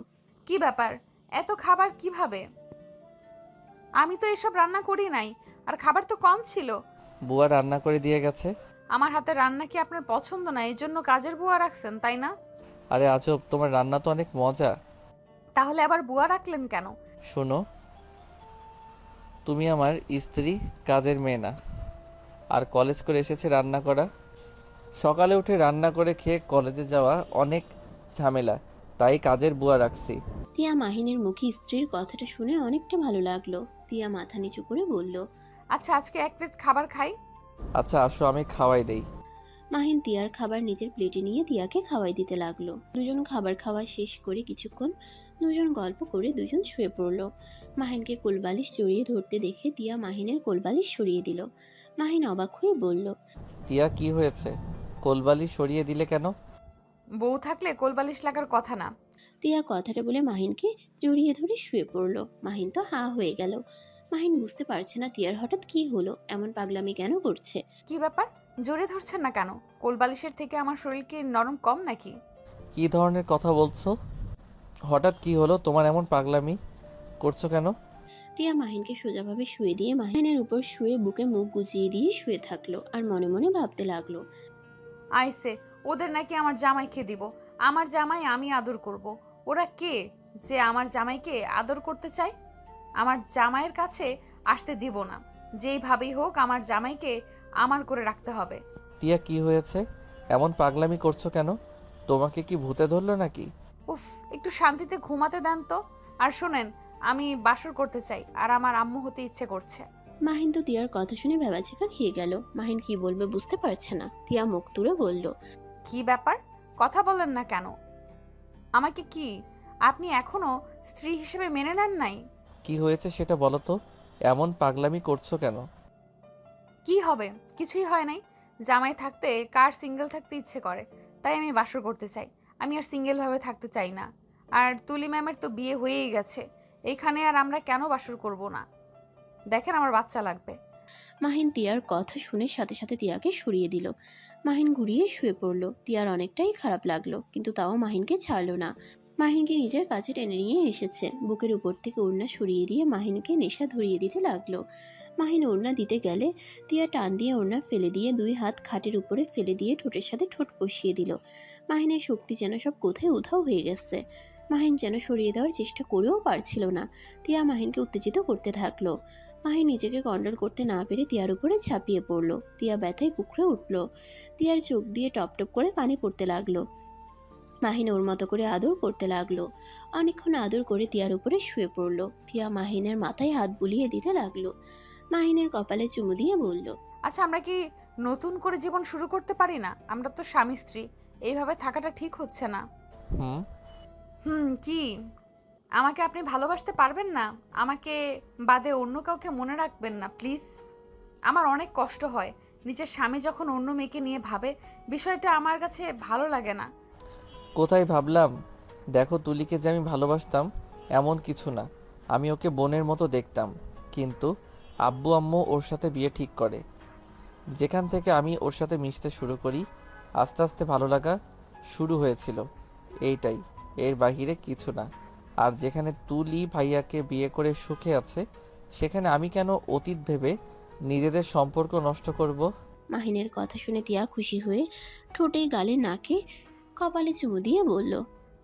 Speaker 1: কি ব্যাপার, এত খাবার কিভাবে? আমি তো এসব রান্না করি নাই, আর খাবার তো কম ছিল।
Speaker 2: বুয়া রান্না করে দিয়ে গেছে।
Speaker 1: আমার হাতে রান্না কি আপনার পছন্দ না, এই জন্য কাজের বুয়া রাখছেন, তাই না?
Speaker 2: আরে আজব, তোমার রান্না তো অনেক মজা।
Speaker 1: তাহলে আবার বুয়া রাখলেন কেন?
Speaker 2: শোনো, তুমি আমার স্ত্রী, কাজের মেয়ে না। আর কলেজ করে এসেছে রান্না করা। সকালে উঠে রান্না করে খেয়ে কলেজে যাওয়া অনেক ঝামেলা, তাই কাজের বুয়া রাখছি।
Speaker 3: তিয়া মাহিনের মুখে স্ত্রীর কথাটা শুনে অনেকটা ভালো লাগলো। তিয়া মাথা নিচু করে বলল,
Speaker 1: আচ্ছা, আজকে 1 প্লেট খাবার খাই।
Speaker 2: আচ্ছা আসো, আমি খাওয়াই দেই।
Speaker 3: মাহিন তিয়ার খাবার নিজের প্লেটে নিয়ে তিয়াকে খাওয়াই দিতে লাগলো। দুজন খাবার খাওয়া শেষ করে কিছুক্ষণ দুজন গল্প করে দুজন শুয়ে পড়ল। মাহিনকে কোলবালিশ জড়িয়ে ধরতে দেখে তিয়া মাহিনের কোলবালিশ সরিয়ে দিল। মাহিন অবাক হয়ে বলল,
Speaker 2: টিয়া কি হয়েছে? কোলবালি সরিয়ে দিলে কেন?
Speaker 1: বউ থাকলে কোলবালিশ লাগার কথা না।
Speaker 3: তিয়া কথাটা বলে মাহিনকে জড়িয়ে ধরে শুয়ে পড়ল। মাহিন তো হা হয়ে গেল। মাহিন বুঝতে পারছে না তিয়ার হঠাৎ কি হলো, এমন পাগলামি কেন করছে।
Speaker 1: কি ব্যাপার, জড়িয়ে ধরছেন না কেন? কোলবালিশের থেকে আমার শরীর কি নরম কম নাকি?
Speaker 2: কি ধরনের কথা বলছো? হঠাৎ কি হলো, তোমার এমন পাগলামি করছো কেন?
Speaker 3: তিয়া মাহিনকে সোজাভাবে শুয়ে দিয়ে মাহিনের উপর শুয়ে বুকে মুখ গুজিয়ে দিয়ে শুয়ে থাকলো আর মনে মনে ভাবতে লাগলো,
Speaker 1: আইসে, ওদের নাকি আমার জামাইকে দিব। আমার জামাই আমি আদর করব। ওরা কে যে আমার জামাইকে আদর করতে চায়? আমার জামাইয়ের কাছে আসতে দিব না। যেইভাবেই হোক আমার জামাইকে আমার করে রাখতে হবে।
Speaker 2: টিয়া কি হয়েছে, এমন পাগলামি করছো কেন? তোমাকে কি ভূতে ধরলো নাকি?
Speaker 1: উফ, একটু শান্তিতে ঘুমাতে দেন তো। আর শোনেন, আমি বাসর করতে চাই, আর আমার আম্মু হতে ইচ্ছে করছে।
Speaker 3: মাহিন তো তিয়ার কথা শুনে ভেবাচেকা খেয়ে গেল। মাহিন কি বলবে বুঝতে পারছে না। তিয়া মুখ তুলে বলল,
Speaker 1: কি ব্যাপার, কথা বলেন না কেন? আমাকে কি আপনি এখনো স্ত্রী হিসেবে মেনে নেন নাই?
Speaker 2: কি হয়েছে সেটা বলো তো, এমন পাগলামি করছো কেন?
Speaker 1: কি হবে, কিছুই হয় নাই। জামাই থাকতে কার সিঙ্গেল থাকতে ইচ্ছে করে, তাই আমি বাসর করতে চাই। আমি আর সিঙ্গেলভাবে থাকতে চাই না। আর তুলি ম্যামের তো বিয়ে হয়েই গেছে, এইখানে আর আমরা কেন বাসর করব না? দেখেন, আমার বাচ্চা লাগবে।
Speaker 3: মাহিন তিয়ার কথা শুনে সাথে সাথে তিয়াকে সরিয়ে দিল। মাহিন ঘুরিয়ে শুয়ে পড়ল। তিয়ার অনেকটাই খারাপ লাগলো, কিন্তু তাও মাহিনকে ছাড়লো না। মাহিনকে নিজের কাছে টেনে নিয়ে এসেছে। বুকের উপর থেকে ওড়না সরিয়ে দিয়ে মাহিনকে নেশা ধরিয়ে দিতে লাগলো। মাহিন ওড়না দিতে গেলে তিয়া টান দিয়ে ওড়না ফেলে দিয়ে 2 হাত খাটের উপরে ফেলে দিয়ে ঠোঁটের সাথে ঠোঁট বসিয়ে দিল। মাহিনের শক্তি যেন সব কোথায় উধাও হয়ে গেছে। মাহিন যেন সরিয়ে দেওয়ার চেষ্টা করেও পারছিল না। তিয়া মাহিনকে উত্তেজিত করতে থাকলো। মাহিন নিজেকে কন্ট্রোল করতে না পেরে তিয়ার উপরে ঝাঁপিয়ে পড়ল। তিয়া ব্যথায় কুকড়ে উঠল। তিয়ার চোখ দিয়ে টপ টপ করে পানি পড়তে লাগলো। মাহিন ওর মতো করে আদর করতে লাগলো। অনেকক্ষণ আদর করে তিয়ার উপরে শুয়ে পড়ল। তিয়া মাহিনের মাথায় হাত বুলিয়ে দিতে লাগলো। মাহিনের কপালে চুমু দিয়ে বলল,
Speaker 1: আচ্ছা, আমরা কি নতুন করে জীবন শুরু করতে পারি না? আমরা তো স্বামী স্ত্রী, এইভাবে থাকাটা ঠিক হচ্ছে না। কি আমাকে আপনি ভালোবাসতে পারবেন না? আমাকে বাদে অন্য কাউকে মনে রাখবেন না প্লিজ। আমার অনেক কষ্ট হয়, নিজের স্বামী যখন অন্য মেয়েকে নিয়ে ভাবে, বিষয়টা আমার কাছে ভালো লাগে না।
Speaker 2: কোথায় ভাবলাম? দেখো, তুলিকে যে আমি ভালোবাসতাম এমন কিছু না। আমি ওকে বোনের মতো দেখতাম, কিন্তু আব্বু আম্মু ওর সাথে বিয়ে ঠিক করে। যেখান থেকে আমি ওর সাথে মিশতে শুরু করি, আস্তে আস্তে ভালো লাগা শুরু হয়েছিল। এইটাই, এর বাহিরে কিছু না। আর যেখানে তুলি ভাইয়াকে বিয়ে করে সুখে আছে, সেখানে আমি কেন অতীত ভেবে নিজেদের সম্পর্ক নষ্ট করব?
Speaker 3: মাহিনের কথা শুনে তিয়া খুশি হয়ে ঠোঁটে গালে নাকে কপালে চুমু দিয়ে বলল,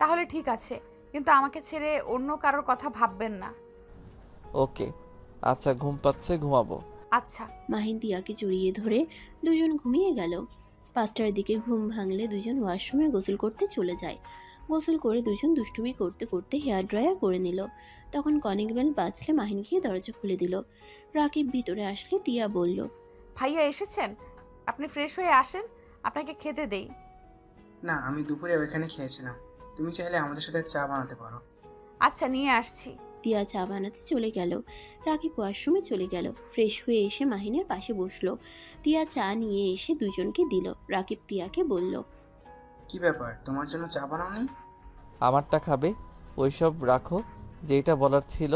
Speaker 1: তাহলে ঠিক আছে, কিন্তু আমাকে ছেড়ে অন্য কারোর কথা ভাববেন না।
Speaker 2: ওকে, আচ্ছা, ঘুম পাচ্ছে, ঘুমাবো।
Speaker 1: আচ্ছা।
Speaker 3: মাহিন তিয়াকে জড়িয়ে ধরে দুজন ঘুমিয়ে গেল। 5টার দিকে ঘুম ভাঙলে দুজন ওয়াশরুমে গোসল করতে চলে যায়। গোসল করে দুজন দুষ্টুমি করতে করতে হেয়ার ড্রায়ার করে নিল। তখন কলিং বেল বাজলে মাহিন গিয়ে দরজা খুলে দিল। রাকিব ভিতরে আসলে তিয়া বলল,
Speaker 1: ভাইয়া এসেছেন? আপনি ফ্রেশ হয়ে আসেন, আপনাকে খেতে দেই।
Speaker 4: না, আমি দুপুরে ওইখানে খেয়েছিলাম। তুমি চাইলে আমাদের সাথে চা বানাতে পারো।
Speaker 1: আচ্ছা, নিয়ে আসছি।
Speaker 3: তিয়া চা বানাতে চলে গেল। রাকিব ওয়াশরুমে চলে গেল। ফ্রেশ হয়ে এসে মাহিনের পাশে বসলো। তিয়া চা নিয়ে এসে দুজনকে দিল। রাকিব তিয়াকে বলল,
Speaker 4: কি ব্যাপার, তোমার জন্য চা বানাওনি?
Speaker 2: আমারটা খাবে? ওইসব রাখো, যেটা বলার ছিল।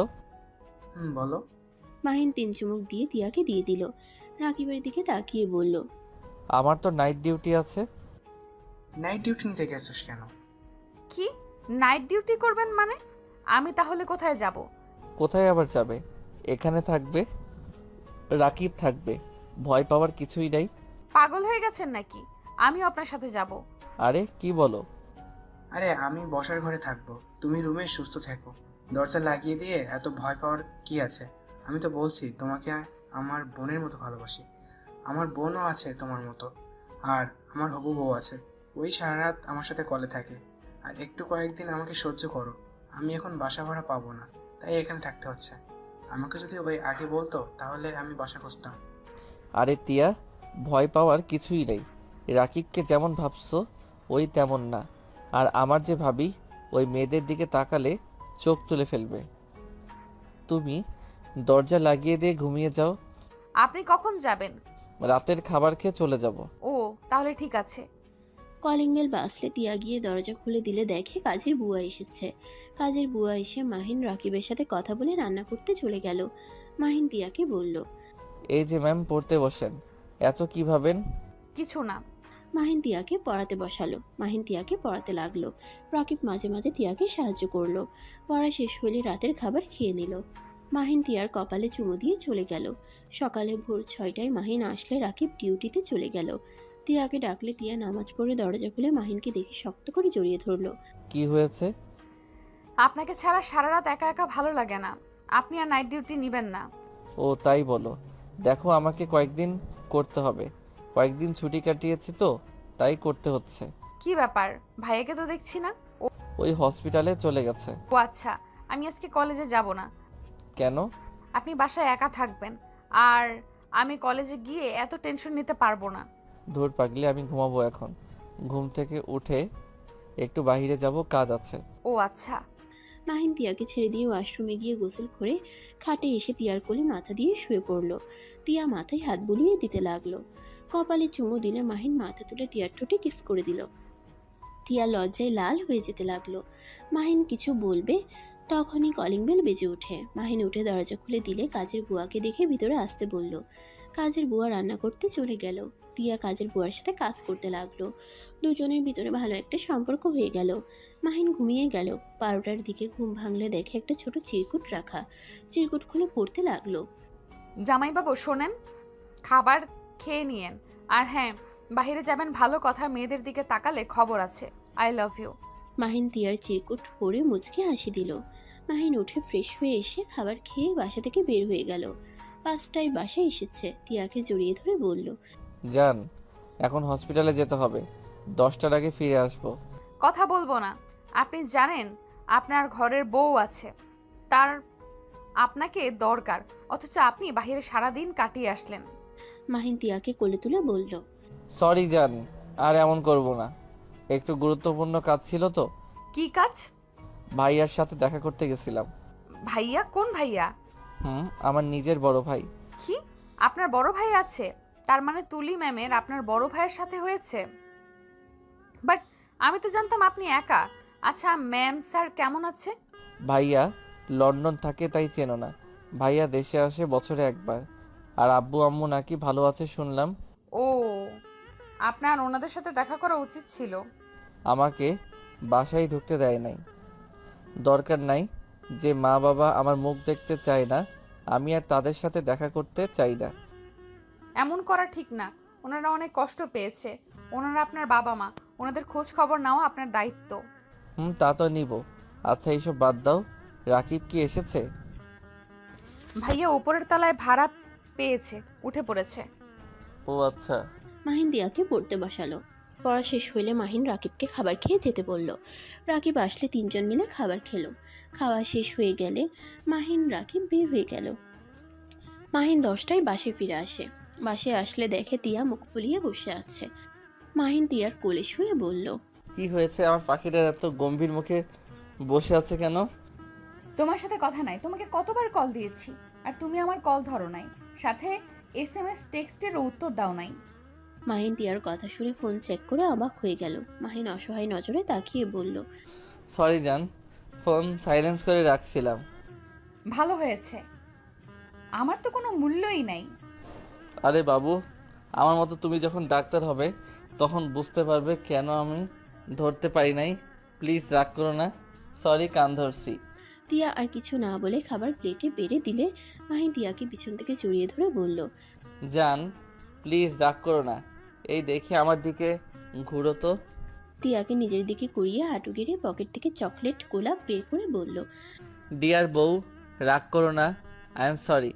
Speaker 4: বলো।
Speaker 3: মাহিন 3 চুমুক দিয়ে তিয়াকে দিয়ে দিল। রাকিবের দিকে তাকিয়ে বলল,
Speaker 2: আমার তো নাইট ডিউটি আছে।
Speaker 4: নাইট ডিউটি নিতে গেছিস কেন?
Speaker 1: কি নাইট ডিউটি করবেন মানে? আমি তাহলে কোথায় যাব?
Speaker 2: কোথায় আবার যাবে? এখানে থাকবে, রাকিব থাকবে, ভয় পাওয়ার কিছুই নাই।
Speaker 1: পাগল হয়ে গেছেন নাকি? আমিও আপনার সাথে যাব।
Speaker 2: আরে কি বলো?
Speaker 4: আরে, আমি বসার ঘরে থাকবো, তুমি রুমে সুস্থ থেকো। দরজা লাগিয়ে দিয়ে এত ভয় পাওয়ার কি আছে? আমি তো বলছি তোমাকে আমার বোনের মতো ভালোবাসি। আমার বোনও আছে তোমার মতো, আর আমার হবু বউ আছে। ওই সারা রাত আমার সাথে কলে থাকে। আর একটু কয়েকদিন আমাকে সহ্য করো। আমি এখন বাসা ভাড়া পাবো না, তাই এখানে থাকতে হচ্ছে। আমাকে যদি ওই আগে বলতো তাহলে আমি বাসা খুঁজতাম।
Speaker 2: আরে তিয়া, ভয় পাওয়ার কিছুই নেই। রাকিবকে যেমন ভাবছো ওই তেমন না। আর আমার যে ভাবি, ওই মেয়েদের দিকে তাকালে চোখ তুলে ফেলবে। তুমি দরজা লাগিয়ে দিয়ে ঘুমিয়ে যাও।
Speaker 1: আপনি কখন যাবেন?
Speaker 2: রাতের খাবার খেয়ে চলে যাব।
Speaker 1: ও, তাহলে ঠিক আছে।
Speaker 3: কলিং বেল বাজলে তিয়া গিয়ে দরজা খুলে দিলে দেখে কাজের বুয়া এসেছে। কাজের বুয়া এসে মাহিন রাকিবের সাথে কথা বলে রান্না করতে চলে গেল। মাহিন তিয়াকে বলল,
Speaker 2: এই যে ম্যাম, পড়তে বসেন। এত কি ভাবেন?
Speaker 1: কিছু না।
Speaker 3: মাহিন তিয়াকে পড়াতে বসালো। মাহিন তিয়াকে পড়াতে লাগলো। রাকিব মাঝে মাঝে তিয়াকে সাহায্য করলো। পড়া শেষ হলে রাতের খাবার খেয়ে নিল। মাহিন তিয়ার কপালে চুমু দিয়ে চলে গেল। সকালে ভোর 6টায় মাহিন আসলে রাকিব ডিউটিতে চলে গেল। তিয়াকে ডাকলে তিয়া নামাজ পড়ে দরজা খুলে মাহিনকে দেখে শক্ত করে জড়িয়ে ধরলো।
Speaker 2: কি হয়েছে?
Speaker 1: আপনাকে ছাড়া সারা রাত একা একা ভালো লাগে না। আপনি আর নাইট ডিউটি নেবেন না।
Speaker 2: ও তাই বলো। দেখো, আমাকে কয়েকদিন করতে হবে। কয়েকদিন ছুটি কাটিয়েছি তো, তাই করতে হচ্ছে।
Speaker 1: কি ব্যাপার? ভাইয়াকে তো দেখছি না।
Speaker 2: ওই হসপিটালে চলে গেছে।
Speaker 1: ও আচ্ছা, আমি আজকে কলেজে যাব না।
Speaker 2: কেন?
Speaker 1: আপনি বাসায় একা থাকবেন, আর আমি কলেজে গিয়ে এত টেনশন নিতে পারবো না।
Speaker 2: ধুর পাগলি, আমি ঘুমাবো এখন। ঘুম থেকে উঠে একটু বাইরে যাব, কাজ আছে।
Speaker 1: ও আচ্ছা।
Speaker 3: মাহিন তিয়াকে ছেড়ে দিয়ে ওয়াশরুমে গিয়ে গোসল করে খাটে এসে তিয়ার কোলে মাথা দিয়ে শুয়ে পড়ল। তিয়া মাথায় হাত বুলিয়ে দিতে লাগলো। কপালে চুমু দিলে মাহিন মাথা তুলে তিয়ার ঠোঁটে কিস করে দিল। তিয়া লজ্জায় লাল হয়ে যেতে লাগলো। মাহিন কিছু বলবে, তখনই কলিং বেল বেজে ওঠে। মাহিন উঠে দরজা খুলে দিলে কাজের বুয়াকে দেখে ভিতরে আসতে বলল। কাজের বুয়া রান্না করতে চলে গেল। তিয়া কাজের বুয়ার সাথে কাজ করতে লাগলো। দুজনের ভিতরে ভালো একটা সম্পর্ক হয়ে গেল। মাহিন ঘুমিয়ে গেল। 12টার দিকে ঘুম ভাঙলে দেখে একটা ছোট চিরকুট রাখা। চিরকুট খুলে পড়তে লাগলো।
Speaker 1: জামাইবাবু শোনেন, খাবার খেয়ে নিয়েন। আর হ্যাঁ, বাইরে যাবেন ভালো কথা, মেয়েদের দিকে তাকালে খবর আছে। I love you.
Speaker 3: মাহিন তিয়ার চিরকুট পরে মুচকে হাসি দিল। মাহিন উঠে ফ্রেশ হয়ে এসে খাবার খেয়ে বাসা থেকে বের হয়ে গেল। 5টায় বাসায় এসেছে, তিয়াকে জড়িয়ে ধরে বলল,
Speaker 2: যান, এখন হসপিটালে যেতে হবে, 10টার আগে ফিরে আসবো।
Speaker 1: কথা বলবো না। আপনি জানেন আপনার ঘরের বউ আছে, তার আপনাকে দরকার, অথচ আপনি বাইরে সারাদিন কাটিয়ে আসলেন।
Speaker 3: মাহিন তিয়াকে কোলে তুলে বলল,
Speaker 2: সরি জান, আর এমন করব না। একটু গুরুত্বপূর্ণ কাজ ছিল তো,
Speaker 1: কি কাজ?
Speaker 2: ভাইয়ার সাথে দেখা করতে গেছিলাম।
Speaker 1: ভাইয়া? কোন ভাইয়া?
Speaker 2: আমার নিজের বড় ভাই।
Speaker 1: কি, আপনার বড় ভাই আছে? তার মানে তুলি ম্যামের আপনার বড় ভাইয়ের সাথে হয়েছে? বাট আমি তো জানতাম আপনি একা। আচ্ছা ম্যাম স্যার কেমন আছে?
Speaker 2: ভাইয়া লন্ডন থাকে তাই চেনো না, ভাইয়া দেশে আসে বছরে একবার। আর আব্বু আম্মু নাকি ভালো আছে শুনলাম।
Speaker 1: ও, আপনার ওনাদের সাথে দেখা করা উচিত ছিল।
Speaker 2: আমাকে বাসায় ঢুকতে দেয় নাই। দরকার নাই, যে মা বাবা আমার মুখ দেখতে চায় না, আমি আর তাদের সাথে দেখা করতে চাই না।
Speaker 1: এমন করা ঠিক না, ওনারা অনেক কষ্ট পেয়েছে। ওনারা আপনার বাবা মা, ওনাদের খোঁজ খবর নাও আপনার দায়িত্ব।
Speaker 2: তা তো নিব। আচ্ছা এইসব বাদ দাও, রাকিব কি এসেছে?
Speaker 1: ভাইয়া উপরের তলায় ভাড়া পেয়েছে, উঠে পড়েছে।
Speaker 2: ও আচ্ছা।
Speaker 3: মাহিন দিয়াকে পড়তে বসালো। পড়া শেষ হইলে মাহিন রাকিবকে খাবার খেয়ে যেতে বলল। রাকিব আসলে 3জন মিলে খাবার খেলো। খাওয়া শেষ হয়ে গেলে মাহিন রাকিব বের হয়ে গেল। মাহিন 10টায় বাসে ফিরে আসে। বাসে আসলে দেখে তিয়া মুখ ফুলিয়ে বসে আছে। মাহিন তিয়ার কোলে শুয়ে বলল,
Speaker 2: কি হয়েছে, আমার পাখিটার এত গম্ভীর মুখে বসে আছে কেন?
Speaker 1: তোমার সাথে কথা নাই, তোমাকে কতবার কল দিয়েছি আর তুমি আমার কল ধরো নাই, সাথে SMS টেক্সটের উত্তর দাও নাই।
Speaker 3: মাহিন তিয়ার কথা শুনে ফোন চেক করে অবাক হয়ে গেল। মাহিন অসহায় নজরে তাকিয়ে বলল,
Speaker 2: সরি জান, ফোন সাইলেন্স করে রাখছিলাম।
Speaker 1: ভালো হয়েছে, আমার তো কোনো মূল্যই নাই।
Speaker 2: আরে বাবু, আমার মতো তুমি যখন ডাক্তার হবে তখন বুঝতে পারবে কেন আমি ধরতে পারি নাই। প্লিজ রাগ করো না, সরি কান ধরছি।
Speaker 3: তিয়া আর কিছু না বলে খাবার প্লেটে বেড়ে দিলে মাহিন তিয়াকে পিছন থেকে জড়িয়ে ধরে বলল,
Speaker 2: জান প্লিজ রাগ করো না, এই দেখি আমার দিকে ঘুরো তো।
Speaker 3: তিয়াকে নিজের দিকে কুড়িয়ে হাঁটু গেড়ে পকেট থেকে চকলেট গোলাপ বের করে বলল,
Speaker 2: ডিয়ার বউ, রাগ করো না, আই এম সরি।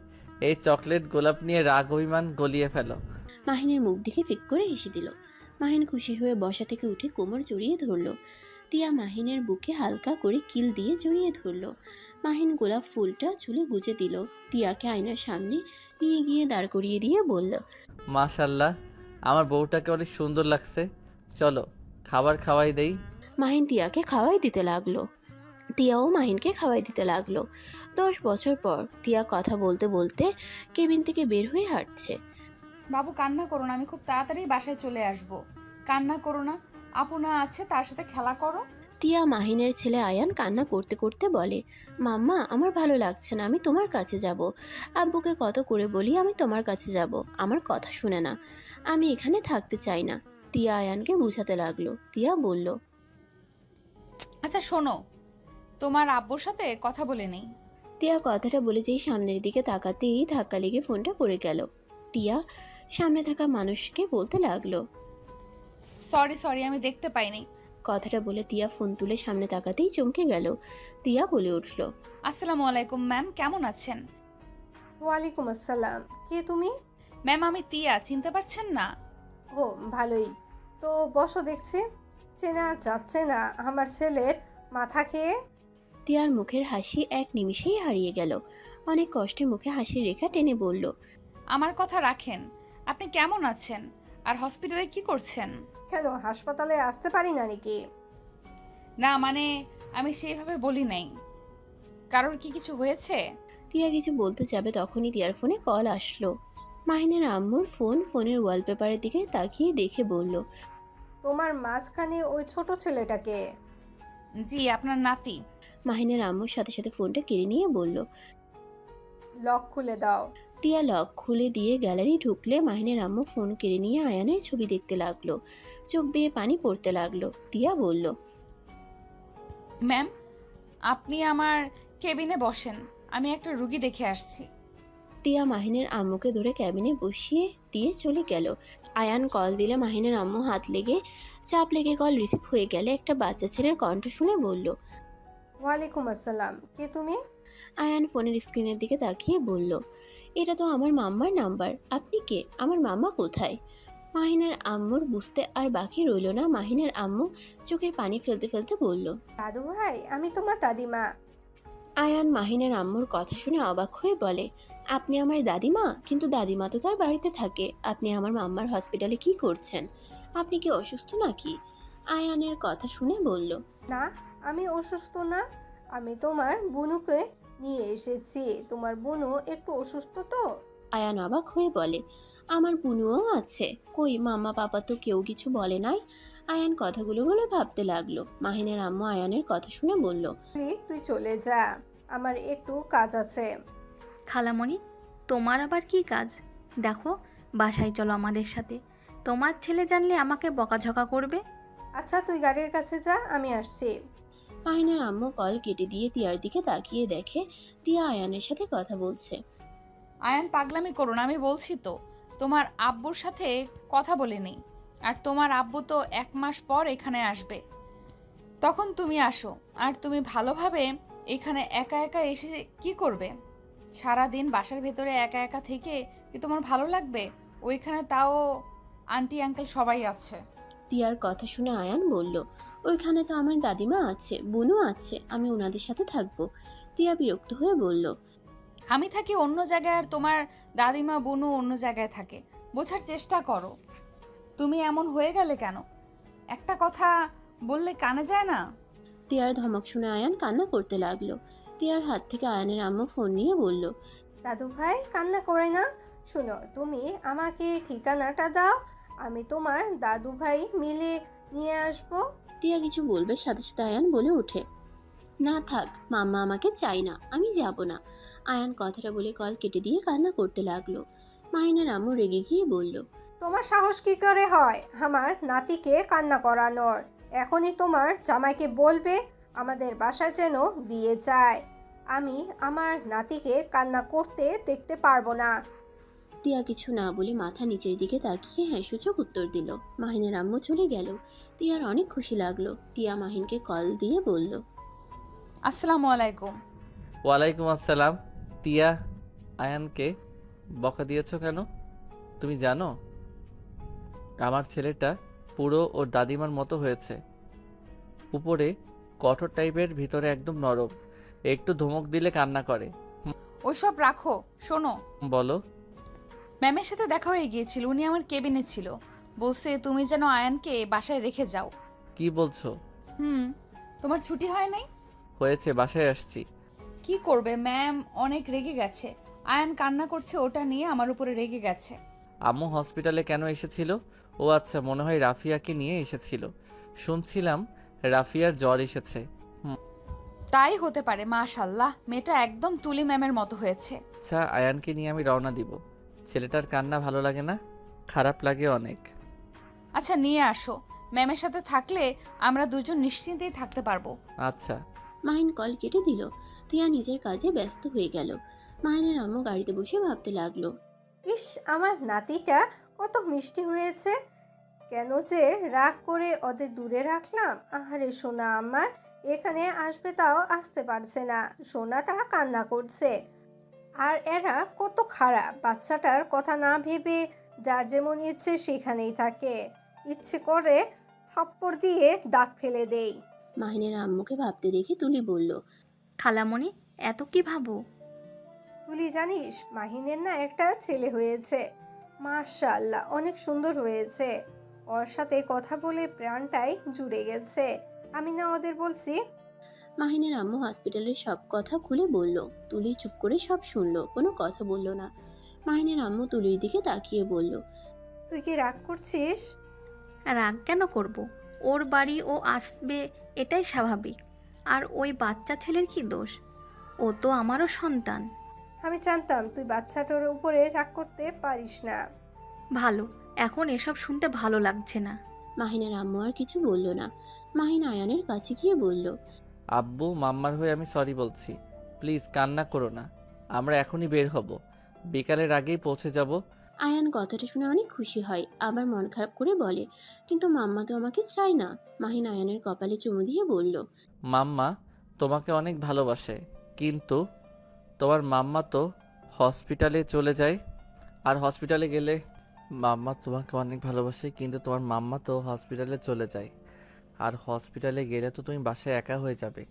Speaker 2: এই চকলেট গোলাপ নিয়ে রাগ অভিমান গলিয়ে ফেলো।
Speaker 3: মাহিনের মুখ দেখে ফিক করে হেসে দিল। মাহিন খুশি হয়ে বসা থেকে উঠে কোমর জড়িয়ে ধরল। তিয়া মাহিনের বুকে হালকা করে কিল দিয়ে জড়িয়ে ধরল। মাহিন গোলাপ ফুলটা চুলে গুজে দিল। তিয়াকে আয়নার সামনে নিয়ে গিয়ে দাঁড় করিয়ে দিয়ে বলল,
Speaker 2: মাশাল্লাহ, আমার বউটাকে অনেক সুন্দর লাগছে, চলো খাবার খাওয়াই দেই।
Speaker 3: মাহিন তিয়াকে খাওয়াই দিতে লাগলো। তিয়াও মাহিনকে খাওয়াই দিতে লাগলো। 10 বছর পর তিয়া কথা বলতে বলতে কেবিন থেকে বের হয়ে হাঁটছে।
Speaker 1: বাবু কান্না করো না, আমি খুব তাড়াতাড়ি বাসায় চলে আসব। কান্না করো না, আপু না আছে, তার সাথে খেলা করো।
Speaker 3: তিয়া মাহিনের ছেলে আয়ান কান্না করতে করতে বলে, মাম্মা আমার ভালো লাগছে না, আমি তোমার কাছে যাব। আব্বুকে কত করে বলি আমি তোমার কাছে যাব, আমার কথা শুনে না, আমি এখানে থাকতে চাই না। তিয়া আয়ানকে বুঝাতে লাগলো। তিয়া বলল,
Speaker 1: আচ্ছা শোনো, তোমার আব্বুর সাথে কথা বলে নেই।
Speaker 3: তিয়া কথাটা বলে যেই সামনের দিকে তাকাতেই ধাক্কা লেগে ফোনটা পড়ে গেল। তিয়া সামনে থাকা মানুষকে বলতে লাগলো।
Speaker 1: সরি সরি, আমি দেখতে পাইনি।
Speaker 3: কথাটা বলে তিয়া ফোন তুলে সামনে তাকাতেই চমকে গেল। তিয়া বলে উঠল,
Speaker 1: আসসালামু আলাইকুম ম্যাম, কেমন আছেন?
Speaker 5: ওয়ালাইকুম আসসালাম, কে তুমি?
Speaker 1: ম্যাম আমি তিয়া, চিনতে পারছেন না?
Speaker 5: ও ভালোই তো, বসো। দেখছি চেনা যাচ্ছে না আমার ছেলের মাথা খেয়ে।
Speaker 3: তিয়ার মুখের হাসি এক নিমিষেই হারিয়ে গেল। অনেক কষ্টে মুখে হাসির রেখা টেনে বলল,
Speaker 1: আমার কথা রাখেন, আপনি কেমন আছেন আর হসপিটালে কি করছেন?
Speaker 5: কেন হাসপাতালে আসতে পারি না নাকি?
Speaker 1: না মানে আমি সেইভাবে বলি নাই। কারোর কি কিছু হয়েছে?
Speaker 3: তিয়া কিছু বলতে যাবে তখনই তিয়ার ফোনে কল আসলো। মাহিনের আম্মুর ফোন। ফোনের ওয়ালপেপারের দিকে তাকিয়ে দেখে বলল,
Speaker 5: তোমার মাঝখানে ওই ছোট ছেলেটাকে?
Speaker 1: জি, আপনার নাতি।
Speaker 3: মাহিনের আম্মুর সাথে সাথে ফোনটা কেড়ে নিয়ে বলল।
Speaker 5: লক খুলে দাও।
Speaker 3: টিয়া লক খুলে দিয়ে গ্যালারি ঢুকলে মাহিনের আম্মু ফোন কেড়ে নিয়ে আয়ানের ছবি দেখতে লাগলো। চোখ বেয়ে পানি পড়তে লাগলো। টিয়া বলল,
Speaker 1: ম্যাম আপনি আমার কেবিনে বসেন, আমি একটা রুগী দেখে আসছি।
Speaker 3: তিয়া মাহিনের আম্মুকে ধরে ক্যাবিনে বসিয়ে দিয়ে চলে গেল। আয়ান কল দিলে মাহিনের আম্মু হাত লেগে চাপ লেগে কল রিসিভ হয়ে গেলে একটা বাচ্চা ছেলের কণ্ঠ শুনে বলল।
Speaker 5: ওয়ালাইকুম আসসালাম, কে তুমি?
Speaker 3: আয়ান ফোনের স্ক্রিনের দিকে তাকিয়ে বলল, এটা তো আমার মাম্মার নাম্বার। আপনি কে? আমার মাম্মা কোথায়? মাহিনের আম্মুর বুঝতে আর বাকি রইল না। মাহিনের আম্মু চোখের পানি ফেলতে ফেলতে বলল।
Speaker 5: দাদু ভাই, আমি তোমার দাদিমা।
Speaker 3: আয়ান মাহিনের আম্মুর কথা শুনে অবাক হয়ে বলে, আপনি আমার দাদিমা? কিন্তু দাদিমা তো তার বাড়িতে থাকে, আপনি আমার মাম্মার হসপিটালে কি করছেন? আপনি কি অসুস্থ নাকি? আয়ানের কথা শুনে বলল।
Speaker 5: না, আমি অসুস্থ না, আমি তোমার বুনুকে নিয়ে এসেছি। তোমার বুনু একটু অসুস্থ তো।
Speaker 3: আয়ান অবাক হয়ে বলে, আমার বুনুও আছে? কই, মাম্মা পাপা তো কেউ কিছু বলে নাই। আয়ান কথাগুলো বলে ভাবতে লাগলো। মাহিনের আম্মু আয়ানের কথা শুনে বলল।
Speaker 5: তুই চলে যা, আমার একটু কাজ আছে।
Speaker 6: খালামণি, তোমার আবার কি কাজ? দেখো, বাসায় চলো আমাদের সাথে। তোমার ছেলে জানলে আমাকে বকাঝকা করবে।
Speaker 5: আচ্ছা, তুই গাড়ির কাছে যা, আমি আসছি।
Speaker 3: মাহিনের আম্মু কল কেটে দিয়ে তিয়ার দিকে তাকিয়ে দেখে তিয়া আয়ানের সাথে কথা বলছে।
Speaker 1: আয়ান, পাগলামি করুন, আমি বলছি তো তোমার আব্বুর সাথে কথা বলে নেই। আর তোমার আব্বু তো 1 মাস পর এখানে আসবে, তখন তুমি আসো। আর তুমি ভালোভাবে এখানে একা একা এসে কি করবে? সারা দিন বাসার ভেতরে একা একা থেকে কি তোমার ভালো লাগবে? ওইখানে তাও আন্টি আঙ্কেল সবাই আছে।
Speaker 3: তিয়ার কথা শুনে আয়ান বলল, ওইখানে তো আমার দাদিমা আছে, বুনু আছে, আমি ওনাদের সাথে থাকবো। তিয়া বিরক্ত হয়ে বলল।
Speaker 1: আমি থাকি অন্য জায়গায় আর তোমার দাদিমা বুনু অন্য জায়গায় থাকে। বোঝার চেষ্টা করো। তুমি এমন হয়ে গেলে কেন? একটা কথা বললে কানে যায় না?
Speaker 3: তিয়ার ধমক শুনে আয়ান কান্না করতে লাগলো। তিয়ার হাত থেকে আয়ানের আম্মু ফোন নিয়ে বলল।
Speaker 5: দাদু ভাই, কান্না করে না। শোনো, তুমি আমাকে ঠিকানাটা দাও, আমি তোমার দাদু ভাই মিলে নিয়ে আসবো।
Speaker 3: তিয়া কিছু বলবে সাথে সাথে আয়ান বলে ওঠে, না থাক, মাম্মা আমাকে চাই না, আমি যাব না। আয়ান কথাটা বলে কল কেটে দিয়ে কান্না করতে লাগলো। মাহিনের আম্মু রেগে গিয়ে বলল।
Speaker 5: তোমার সাহস কি করে হয় আমার নাতিকে কান্না করানোর? এখনই তোমার জামাইকে বলবে আমাদের বাসায় যেন দিয়ে যায়। আমি আমার নাতিকে কান্না করতে দেখতে পারবো না।
Speaker 3: তিয়া কিছু না বলে মাথা নিচের দিকে তাকিয়ে হ্যাঁ সূচক উত্তর দিল। মাহিনের আম্মু চলে গেল। তিয়ার অনেক খুশি লাগলো। তিয়া মাহিনকে কল দিয়ে বলল।
Speaker 1: আসসালামু আলাইকুম।
Speaker 2: ওয়ালাইকুম আসসালাম। তিয়া, আয়ানকে বকা দিয়েছো কেন? তুমি জানো আমার ছেলেটা পুরো ওর দাদিমার মতো হয়েছে। উপরে কঠোর টাইপের, ভিতরে একদম নরম। একটু ধমক দিলে কান্না করে।
Speaker 1: ওইসব রাখো, শোনো।
Speaker 2: বলো।
Speaker 1: ম্যামের সাথে দেখা হয়ে গিয়েছিল, উনি আমার কেবিনে ছিল। বলছে তুমি যেন আয়ানকে বাসায় রেখে যাও।
Speaker 2: কি বলছো?
Speaker 1: তোমার ছুটি হয় নাই?
Speaker 2: হয়েছে, বাসায় আসছি।
Speaker 1: কি করবে, ম্যাম অনেক রেগে গেছে। আয়ান কান্না করছে, ওটা নিয়ে আমার উপরে রেগে গেছে।
Speaker 2: আম্মু হসপিটালে কেন এসেছিল? ও আচ্ছা, মনে হয় রাফিয়াকে নিয়ে এসেছিল। শুনছিলাম রাফিয়ার জ্বর এসেছে।
Speaker 1: তাই হতে পারে। মাশাল্লাহ, মেয়েটা একদম তুলি ম্যামের মতো হয়েছে।
Speaker 2: আচ্ছা, আয়ানকে নিয়ে আমি রওনা দিব। ছেলেটার কান্না ভালো লাগে না, খারাপ লাগে অনেক।
Speaker 1: আচ্ছা, নিয়ে আসো। ম্যামের সাথে থাকলে আমরা দুজন নিশ্চিন্তেই থাকতে পারবো।
Speaker 2: আচ্ছা।
Speaker 3: মাহিন কল কেটে দিল। তিয়া নিজের কাজে ব্যস্ত হয়ে গেল। মাহিনের আম্মু গাড়িতে বসে ভাবতে লাগলো।
Speaker 5: ইস, আমার নাতিটা কত মিষ্টি হয়েছে। কেন যে রাগ করে ওদের দূরে রাখলাম। আহারে সোনা আমার, এখানে আসবে তাও আসতে পারছে না। সোনাটা কান্না করছে। আর এরা কত খারাপ, বাচ্চাটার কথা না ভেবে যার যেমন ইচ্ছে সেখানেই থাকে। ইচ্ছে করে থাপ্পড় দিয়ে দাঁত ফেলে দেই।
Speaker 3: মাহিনের আম্মুকে ভাবতে দেখে তুলি বলল।
Speaker 6: খালামণি, এত কি ভাবো?
Speaker 5: তুলি জানিস, মাহিনের না একটা ছেলে হয়েছে। মাশাআল্লাহ, অনেক সুন্দর হয়েছে। ওর সাথে কথা বলে প্রাণটাই জুড়ে গেছে। আমি না ওদের বলছি।
Speaker 3: মাহিনের আম্মু হসপিটালের সব কথা খুলে বলল। তুলি চুপ করে সব শুনলো, কোনো কথা বলল না। মাহিনের আম্মু তুলির দিকে তাকিয়ে বলল।
Speaker 5: তুই কি রাগ করছিস?
Speaker 6: রাগ কেন করব? ওর বাড়ি ও আসবে, এটাই স্বাভাবিক। আর ওই বাচ্চা ছেলের কি দোষ? ও তো আমারও সন্তান।
Speaker 5: আমি জানতাম তুই বাচ্চাটার উপরে রাগ করতে পারিস না।
Speaker 6: ভালো, এখন এসব শুনতে ভালো লাগছে না।
Speaker 3: মাহিনের আম্মু আর কিছু বলল না। মাহিন আয়ানের কাছে গিয়ে বলল।
Speaker 2: আব্বু, মাম্মার হয়ে আমি সরি বলছি। প্লিজ কান্না করো না, আমরা এখনই বের হব। বিকালের আগেই পৌঁছে যাব।
Speaker 3: আয়ান কথাটা শুনে অনেক খুশি হয়, আবার মন খারাপ করে বলে, কিন্তু মাম্মা তো আমাকে চায় না। মাহিন আয়ানের কপালে চুমু দিয়ে বলল,
Speaker 2: মাম্মা তোমাকে অনেক ভালোবাসে, কিন্তু তোমার মাম্মা তো হসপিটালে চলে যায়। আর হসপিটালে গেলে মাম্মা তোমাকে অনেক ভালোবাসে, কিন্তু তোমার মাম্মা তো হসপিটালে চলে যায়। আর হসপিটালে গেলে তো তুমি বাসায় একা হয়ে যাবে।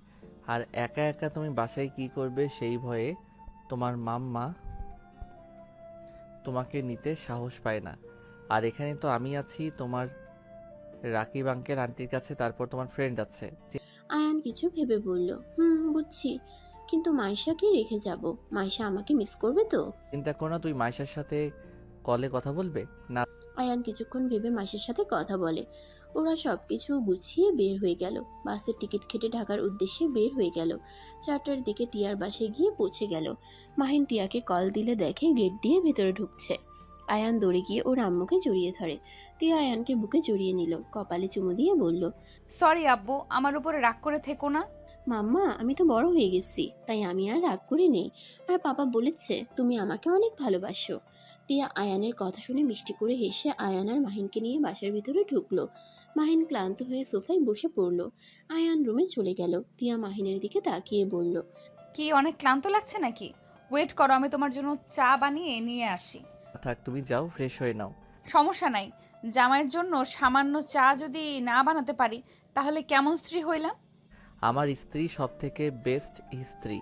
Speaker 2: আর একা একা তুমি বাসায় কি করবে সেই ভয়ে তোমার মাম্মা তোমাকে নিতে সাহস পায় না। আর এখানে তো আমি আছি, তোমার রাকিব আঙ্কেল আন্টির কাছে, তারপর তোমার ফ্রেন্ড আছে।
Speaker 3: আয়ান কিছু ভেবে বলল, বুঝছি, কিন্তু মাইশাকে রেখে যাব। মাইশা আমাকে মিস করবে তো?
Speaker 2: চিন্তা করো না, তুই মাইশার সাথে কলে কথা বলবে না।
Speaker 3: আয়ান কিছুক্ষণ ভেবে মাইশার সাথে কথা বলে। ওরা সবকিছু গুছিয়ে বের হয়ে গেল। বাসের টিকিট কেটে ঢাকার উদ্দেশ্যে বের হয়ে গেল। 4টার দিকে তিয়ার বাসায় গিয়ে পৌঁছে গেল। মাহিন তিয়াকে কল দিলে দেখে গেট দিয়ে ভেতরে ঢুকছে। আয়ান দৌড়ে গিয়ে ওর আম্মুকে জড়িয়ে ধরে। তিয়া আয়ানকে বুকে জড়িয়ে নিল, কপালে চুমু দিয়ে বলল,
Speaker 1: সরি আব্বু, আমার উপরে রাগ করে থেকো না।
Speaker 3: মাম্মা আমি তো বড় হয়ে গেছি, তাই আমি আর রাগ করে নেই। আর পাপা বলেছে তুমি আমাকে অনেক ভালোবাসো। তিয়া আয়ানের কথা শুনে মিষ্টি করে হেসে আয়ান আর মাহিনকে নিয়ে বাসার ভিতরে ঢুকলো। মাহিন ক্লান্ত হয়ে সোফায় বসে পড়লো। আয়ান রুমে চলে গেল। তিয়া মাহিনের দিকে তাকিয়ে বলল,
Speaker 1: কি অনেক ক্লান্ত লাগছে নাকি? ওয়েট করো, আমি তোমার জন্য চা বানিয়ে নিয়ে আসি।
Speaker 2: থাক, তুমি যাও, ফ্রেশ হয়ে নাও।
Speaker 1: সমস্যা নাই, জামাইয়ের জন্য সামান্য চা যদি না বানাতে পারি তাহলে কেমন স্ত্রী হইলাম?
Speaker 2: আমার স্ত্রী সব থেকে বেস্ট স্ত্রী,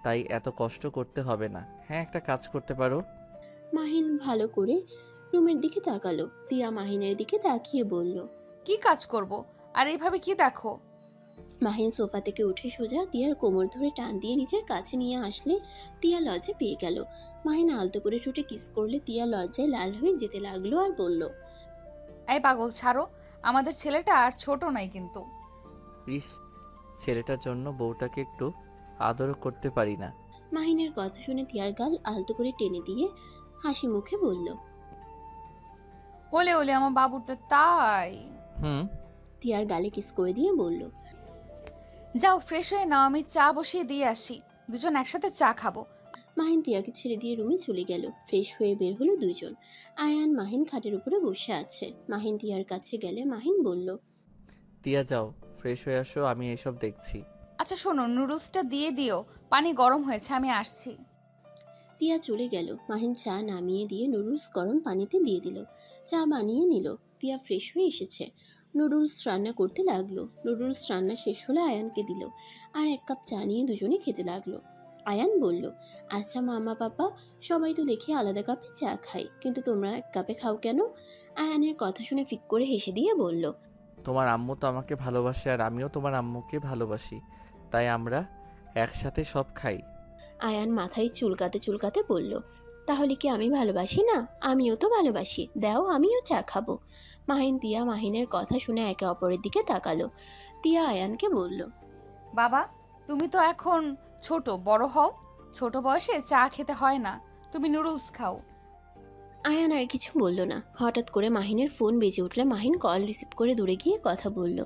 Speaker 2: তাই এত কষ্ট করতে হবে না। হ্যাঁ, একটা কাজ করতে পারো।
Speaker 3: মাহিন ভালো করে রুমের দিকে তাকালো। তিয়া মাহিনের দিকে তাকিয়ে বলল,
Speaker 1: কি কাজ করব? আর এইভাবে কি দেখো?
Speaker 3: মাহিন সোফা থেকে উঠে সোজা তিয়ার কোমর ধরে টান দিয়ে নিজের কাছে নিয়ে আসলে তিয়া লজ্জা পেয়ে গেল। মাহিন আলতো করে ঠোঁটে কিস করলে তিয়া লজ্জায় লাল হয়ে যেতে লাগলো আর বলল,
Speaker 1: এই পাগল ছাড়ো, আমাদের ছেলেটা আর ছোট নাই কিন্তু।
Speaker 2: ইস, ছেলেটার জন্য বউটাকে একটু আদরও করতে পারি না।
Speaker 3: মাহিনের কথা শুনে তিয়ার গাল আলতো করে টেনে দিয়ে হাসি মুখে বলল,
Speaker 1: ওলে ওলে আমার বাবুটা তাই।
Speaker 2: হুম।
Speaker 3: তিয়ার গালে কিস করে দিয়ে বলল,
Speaker 1: যাও ফ্রেশ হয়ে নাও, আমি চা বসিয়ে দিয়ে আসি, দুজন একসাথে চা খাবো।
Speaker 3: মাহিন তিয়াকে ছেড়ে দিয়ে রুমে চলে গেল। ফ্রেশ হয়ে বের হলো দুজন। আয়ান মাহিন খাটের উপরে বসে আছে। মাহিন তিয়ার কাছে গেলে মাহিন বলল,
Speaker 2: তিয়া যাও, ফ্রেশ হয়ে আসো, আমি এসব দেখছি।
Speaker 1: আচ্ছা শোনো, নুডলসটা দিয়ে দিও, পানি গরম হয়েছে, আমি আসছি।
Speaker 3: তিয়া চলে গেল। মাহিন চা নামিয়ে দিয়ে নুডলস গরম পানিতে দিয়ে দিল। চা বানিয়ে নিল। তিয়া ফ্রেশ হয়ে এসেছে। নুডলস রান্না করতে লাগলো। নুডলস রান্না শেষ হলে আয়ানকে দিল। আর 1 কাপ চা নিয়ে দুজনে খেতে লাগলো। আয়ান বলল, আচ্ছা মামা পাপা, সবাই তো দেখি আলাদা কাপে চা খায়, কিন্তু তোমরা 1 কাপে খাও কেন? আয়ানের কথা শুনে ফিক করে হেসে দিয়ে বলল,
Speaker 2: তোমার আম্মু তো আমাকে ভালোবাসে, আর আমিও তোমার আম্মুকে ভালোবাসি, তাই আমরা একসাথে সব খাই।
Speaker 3: আয়ান মাথায় চুলকাতে চুলকাতে বলল, তাহলে কি আমি ভালোবাসি না? আমিও তো ভালোবাসি, দাও আমিও চা খাবো। মাহিন তিয়া মাহিনের কথা শুনে একে অপরের দিকে তাকালো। তিয়া আয়ানকে বলল,
Speaker 1: বাবা, তুমি তো এখন ছোট, বড় হও। ছোট বয়সে চা খেতে হয় না, তুমি নুডলস খাও।
Speaker 3: আয়ান আর কিছু বলল না। হঠাৎ করে মাহিনের ফোন বেজে উঠলে মাহিন কল রিসিভ করে দূরে গিয়ে কথা বলল।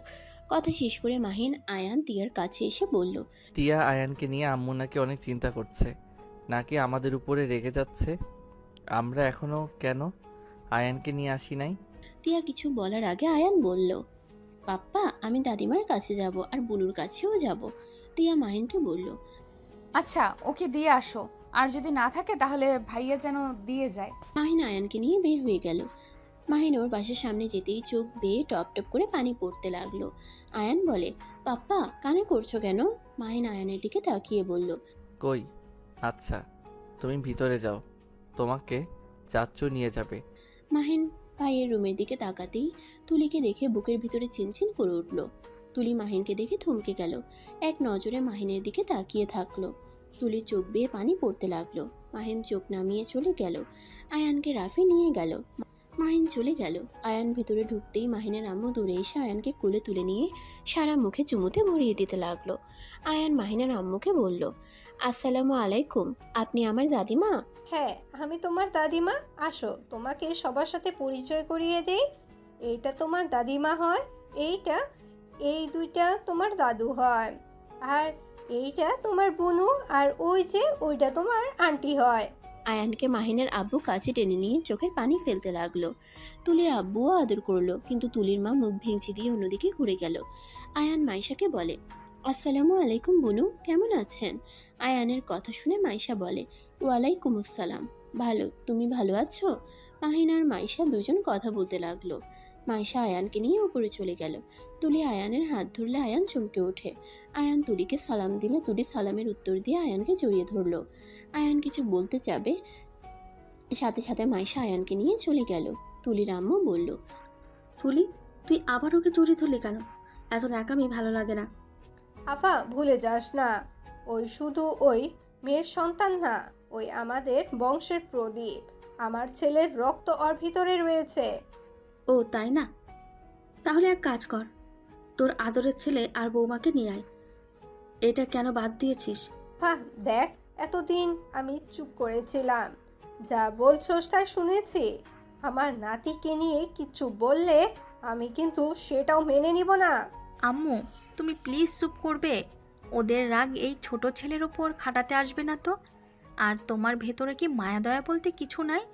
Speaker 3: কথা শেষ করে মাহিন আয়ান তিয়ার কাছে এসে বলল,
Speaker 2: তিয়া আয়ানকে নিয়ে আম্মু নাকি অনেক চিন্তা করছে, নাকি আমাদের উপরে রেগে যাচ্ছে। আমরা এখনো কেন আয়ানকে নিয়ে আসি নাই?
Speaker 3: তিয়া কিছু বলার আগে আয়ান বলল, পাপ্পা আমি দাদিমার কাছে যাব আর বুনুর কাছেও যাব। তিয়া মাহিনকে বলল,
Speaker 1: আচ্ছা ওকে দিয়ে আসো, আর যদি না থাকে তাহলে ভাইয়া যেন দিয়ে যায়।
Speaker 3: মাহিন আয়ানকে নিয়ে বের হয়ে গেল। মাহিন ওর বাসার সামনে যেতেই চোখ বেয়ে টপ টপ করে পানি পড়তে লাগলো। আয়ান বলে, পাপ্পা কানে করছো কেন? মাহিন আয়ানের দিকে তাকিয়ে বলল,
Speaker 2: কই? আচ্ছা, তুমি ভিতরে যাও, তোমাকে চাচ্চু নিয়ে যাবে।
Speaker 3: মাহিন ভাইয়ের রুমের দিকে তাকাতেই তুলিকে দেখে বুকের ভিতরে চিনচিন করে উঠল। তুলি মাহিনকে দেখে থমকে গেল। এক নজরে মাহিনের দিকে তাকিয়ে থাকলো। তুলির চোখ বেয়ে পানি পড়তে লাগলো। মাহিন চোখ নামিয়ে চলে গেল। আয়ানকে রাফে নিয়ে গেল। মাহিন চলে গেল। আয়ান ভেতরে ঢুকতেই মাহিনের আম্মু দূরে এসে আয়ানকে কোলে তুলে নিয়ে সারা মুখে চুমুতে ভরিয়ে দিতে লাগলো। আয়ান মাহিনের আম্মুকে বলল, আসসালামু আলাইকুম, আপনি আমার দাদিমা?
Speaker 5: হ্যাঁ আমি তোমার দাদিমা। আসো তোমাকে সবার সাথে পরিচয় করিয়ে দেই। এইটা তোমার দাদিমা হয়, এই দুইটা তোমার দাদু হয়, আর এইটা তোমার বুনু, আর ওই যে ওইটা তোমার আন্টি হয়।
Speaker 3: আয়ানকে মাহিনের আব্বু কাছে টেনে নিয়ে চোখের পানি ফেলতে লাগলো। তুলির আব্বুও আদর করলো, কিন্তু তুলির মা মুখ ভেঙচি দিয়ে অন্যদিকে ঘুরে গেল। আয়ান মাইশাকে বলে, আসসালামু আলাইকুম বুনু, কেমন আছেন? আয়ানের কথা শুনে মাইশা বলে, ওয়ালাইকুম আসসালাম, ভালো, তুমি ভালো আছো? মাহিন আর মাইশা দুজন কথা বলতে লাগলো। মাইশা আয়ানকে নিয়ে উপরে চলে গেল। তুলি আয়ানের হাত ধরলে আয়ান চমকে ওঠে। আয়ান তুলিকে সালাম দিলে তুলি সালামের উত্তর দিয়ে আয়ানকে জড়িয়ে ধরলো। আয়ান কিছু বলতে যাবে, সাথে সাথে মাইশা আয়ানকে নিয়ে চলে গেল। তুলির আম্মু বলল,
Speaker 7: তুলি, তুই আবার ওকে জড়িয়ে ধরলি কেন? এত ন্যাকামি ভালো লাগে না।
Speaker 5: আফা, ভুলে যাস না, ওই শুধু ওই মেয়ের সন্তান না, ওই আমাদের বংশের প্রদীপ। আমার ছেলের রক্ত ওর ভিতরে রয়েছে।
Speaker 7: ও তাই না? তাহলে এক কাজ কর, তোর আদরের ছেলে আর বৌমাকে নিয়ে আয়। এটা কেন বাদ দিয়েছিস?
Speaker 5: হ্যাঁ দেখ, এতদিন আমি চুপ করেছিলাম, যা বলছোস তাই শুনেছি। আমার নাতিকে নিয়ে কিচ্ছু বললে আমি কিন্তু সেটাও মেনে নিব না।
Speaker 6: আম্মু, তুমি প্লিজ চুপ করবে? ওদের রাগ এই ছোট ছেলের ওপর খাটাতে আসবে না তো? আর তোমার ভেতরে কি মায়া দয়া বলতে কিছু নাই?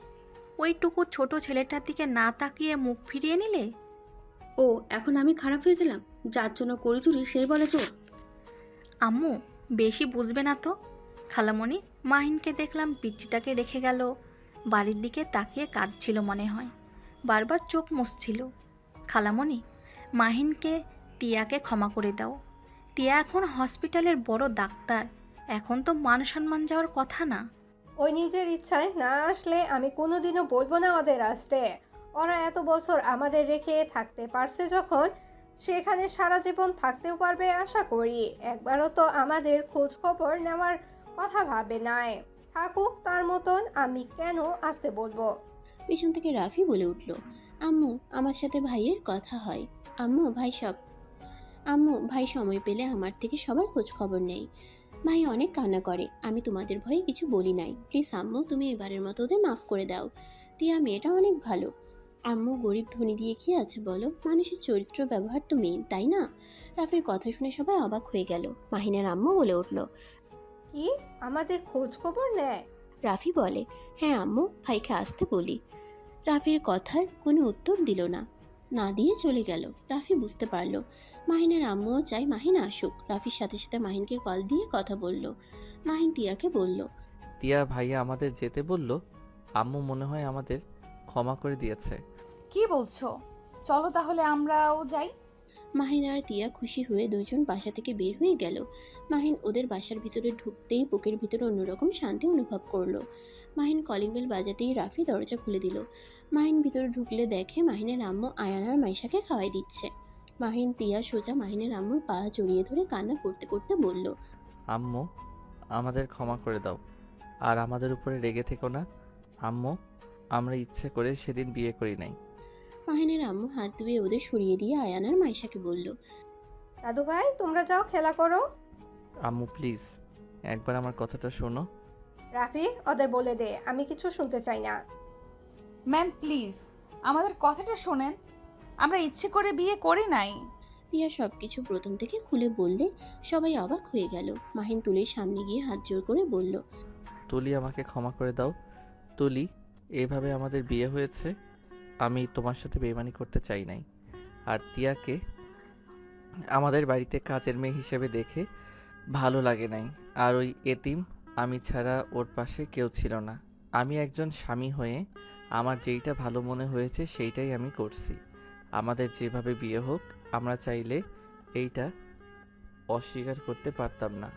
Speaker 6: ওইটুকু ছোট ছেলেটার দিকে না তাকিয়ে মুখ ফিরিয়ে নিলে?
Speaker 7: ও এখন আমি খারাপ হয়ে গেলাম? যার জন্য করি চুরি সেই বলে চোর?
Speaker 6: আম্মু, বেশি বুঝবে না তো। খালামণি, মাহিনকে দেখলাম পিচ্চিটাকে রেখে গেল, বাড়ির দিকে তাকিয়ে কাঁদছিল মনে হয়, বারবার চোখ মুছছিল। খালামণি, মাহিনকে টিয়াকে ক্ষমা করে দাও। টিয়া এখন হসপিটালের বড় ডাক্তার, এখন তো মান সম্মান যাওয়ার কথা না।
Speaker 5: ওই নিজের ইচ্ছায় না আসলে আমি কোনোদিনও বলবো না ওদের আসতে। ওরা এত বছর আমাদের রেখে থাকতে পারছে যখন, সেখানে সারা জীবন থাকতেও পারবে আশা করি। একবারও তো আমাদের খোঁজ খবর নেওয়ার কথা ভাবে নাই। থাকুক তার মতন, আমি কেন আসতে বলবো?
Speaker 3: পিছন থেকে রাফি বলে উঠল, আম্মু, আমার সাথে ভাইয়ের কথা হয়। আম্মু, ভাই সময় পেলে আমার থেকে সবার খোঁজ খবর নেই। ভাই অনেক কান্না করে, আমি তোমাদের ভয়ে কিছু বলি নাই। প্লিজ আম্মু, তুমি এবারের মতো ওদের মাফ করে দাও। টিয়া মেয়েটা অনেক ভালো। আম্মু, গরিব ধনী দিয়ে কি আছে বলো, মানুষের চরিত্র ব্যবহার তো মেইন, তাই না? রাফির কথা শুনে সবাই অবাক হয়ে গেল। মাহিনের আম্মু বলে উঠল,
Speaker 5: কি আমাদের খোঁজ খবর নেয়?
Speaker 3: রাফি বলে, হ্যাঁ আম্মু, ভাইকে আসতে বলি। রাফির কথার কোনো উত্তর দিল না, না দিয়ে চলে গেল। রাফি বুঝতে পারল মাহিনের আম্মুও চাই মাহিন আসুক। রাফির সাথে সাথে মাহিনকে কল দিয়ে কথা বলল। মাহিন টিয়াকে বলল,
Speaker 2: টিয়া ভাইয়া আমাদের যেতে বলল, আম্মু মনে হয় আমাদের ক্ষমা করে দিয়েছে।
Speaker 1: কি বলছো? চলো তাহলে আমরাও যাই।
Speaker 3: মাহিন আর টিয়া খুশি হয়ে দুজন বাসা থেকে বের হয়ে গেল। মাহিন ওদের বাসার ভিতরে ঢুকতেই বুকের ভিতরে অন্যরকম শান্তি অনুভব করলো। মাহিন কলিং বেল বাজাতেই রাফি দরজা খুলে দিল। মাহিন ভিতরে ঢুকলে দেখে মাহিনের আম্মু আয়ান আর মাইশাকে খাওয়াই দিচ্ছে। মাহিন টিয়া সোজা মাহিনের আম্মুর পা জড়িয়ে ধরে কান্না করতে করতে বলল,
Speaker 2: আম্মু, আমাদের ক্ষমা করে দাও, আর আমাদের উপরে রেগে থেকো না। আম্মু, আমরা ইচ্ছে করে সেদিন বিয়ে করি নাই।
Speaker 3: মাহিনের আম্মু হাত ধুয়ে ওদের সরিয়ে দিয়ে আয়ান আর মাইশাকে বলল,
Speaker 5: দাদু ভাই, তোমরা যাও খেলা করো।
Speaker 2: আম্মু প্লিজ একবার আমার কথাটা শোনো।
Speaker 5: রাফি, ওদের বলে দে আমি কিছু শুনতে চাই না।
Speaker 1: ম্যাম প্লিজ আমাদের কথাটা শোনেন, আমরা ইচ্ছে করে বিয়ে করি নাই।
Speaker 3: টিয়া সবকিছু প্রথম থেকে খুলে বললে সবাই অবাক হয়ে গেল। মাহিন তুলির সামনে গিয়ে হাত জোর করে বলল,
Speaker 2: তুলি, আমাকে ক্ষমা করে দাও। তুলি, এভাবে আমাদের বিয়ে হয়েছে, আমি তোমার সাথে বেইমানি করতে চাই নাই। আর টিয়াকে আমাদের বাড়িতে কাজের মেয়ে হিসেবে দেখে ভালো লাগে নাই। আর ওই এতিম আমি ছাড়া ওর পাশে কেউ ছিল না। আমি একজন স্বামী হয়ে আমার যেইটা ভালো মনে হয়েছে সেইটাই আমি করছি। আমাদের যেভাবে বিয়ে হোক, আমরা চাইলে এইটা অস্বীকার করতে পারতাম না।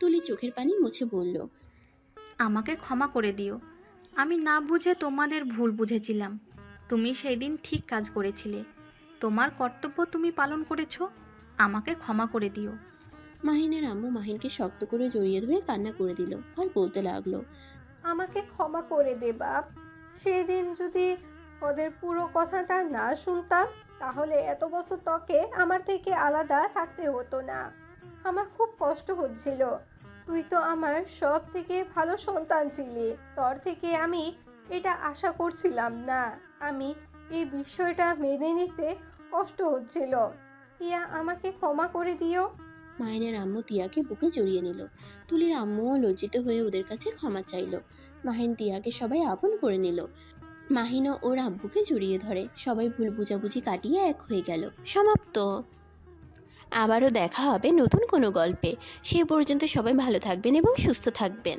Speaker 3: তুলি চোখের পানি মুছে বলল,
Speaker 6: আমাকে ক্ষমা করে দিও, আমি না বুঝে তোমাদের ভুল বুঝেছিলাম। তুমি সেই দিন ঠিক কাজ করেছিলে, তোমার কর্তব্য তুমি পালন করেছো, আমাকে ক্ষমা করে দিও।
Speaker 3: মাহিনের আম্মু মাহিনকে শক্ত করে জড়িয়ে ধরে কান্না করে দিল আর বলতে লাগলো,
Speaker 5: আমাকে ক্ষমা করে দে বাপ। সেদিন যদি ওদের পুরো কথাটা না শুনতাম, তাহলে এত বছর তোকে আমার থেকে আলাদা থাকতে হতো না। আমার খুব কষ্ট হচ্ছিল। তুই তো আমার সব থেকে ভালো সন্তান ছিলি, তোর থেকে আমি এটা আশা করছিলাম না। আমি এই বিষয়টা মেনে নিতে কষ্ট হচ্ছিল। টিয়া, আমাকে ক্ষমা করে দিও।
Speaker 3: মাহিনের আম্মু তিয়াকে বুকে জড়িয়ে নিল। তুলির আম্মুও লজ্জিত হয়ে ওদের কাছে ক্ষমা চাইল। মাহিন তিয়াকে সবাই আপন করে নিল। মাহিনও ওর আব্বুকে জড়িয়ে ধরে। সবাই ভুল বুঝাবুঝি কাটিয়ে এক হয়ে গেল। সমাপ্ত। আবারও দেখা হবে নতুন কোনো গল্পে। সেই পর্যন্ত সবাই ভালো থাকবেন এবং সুস্থ থাকবেন,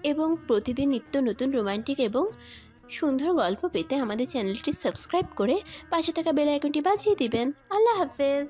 Speaker 3: এবং প্রতিদিন নিত্য নতুন রোমান্টিক এবং সুন্দর গল্প পেতে আমাদের চ্যানেলটি সাবস্ক্রাইব করে পাশে থাকা বেল আইকনটি বাজিয়ে দিবেন। আল্লাহ হাফেজ।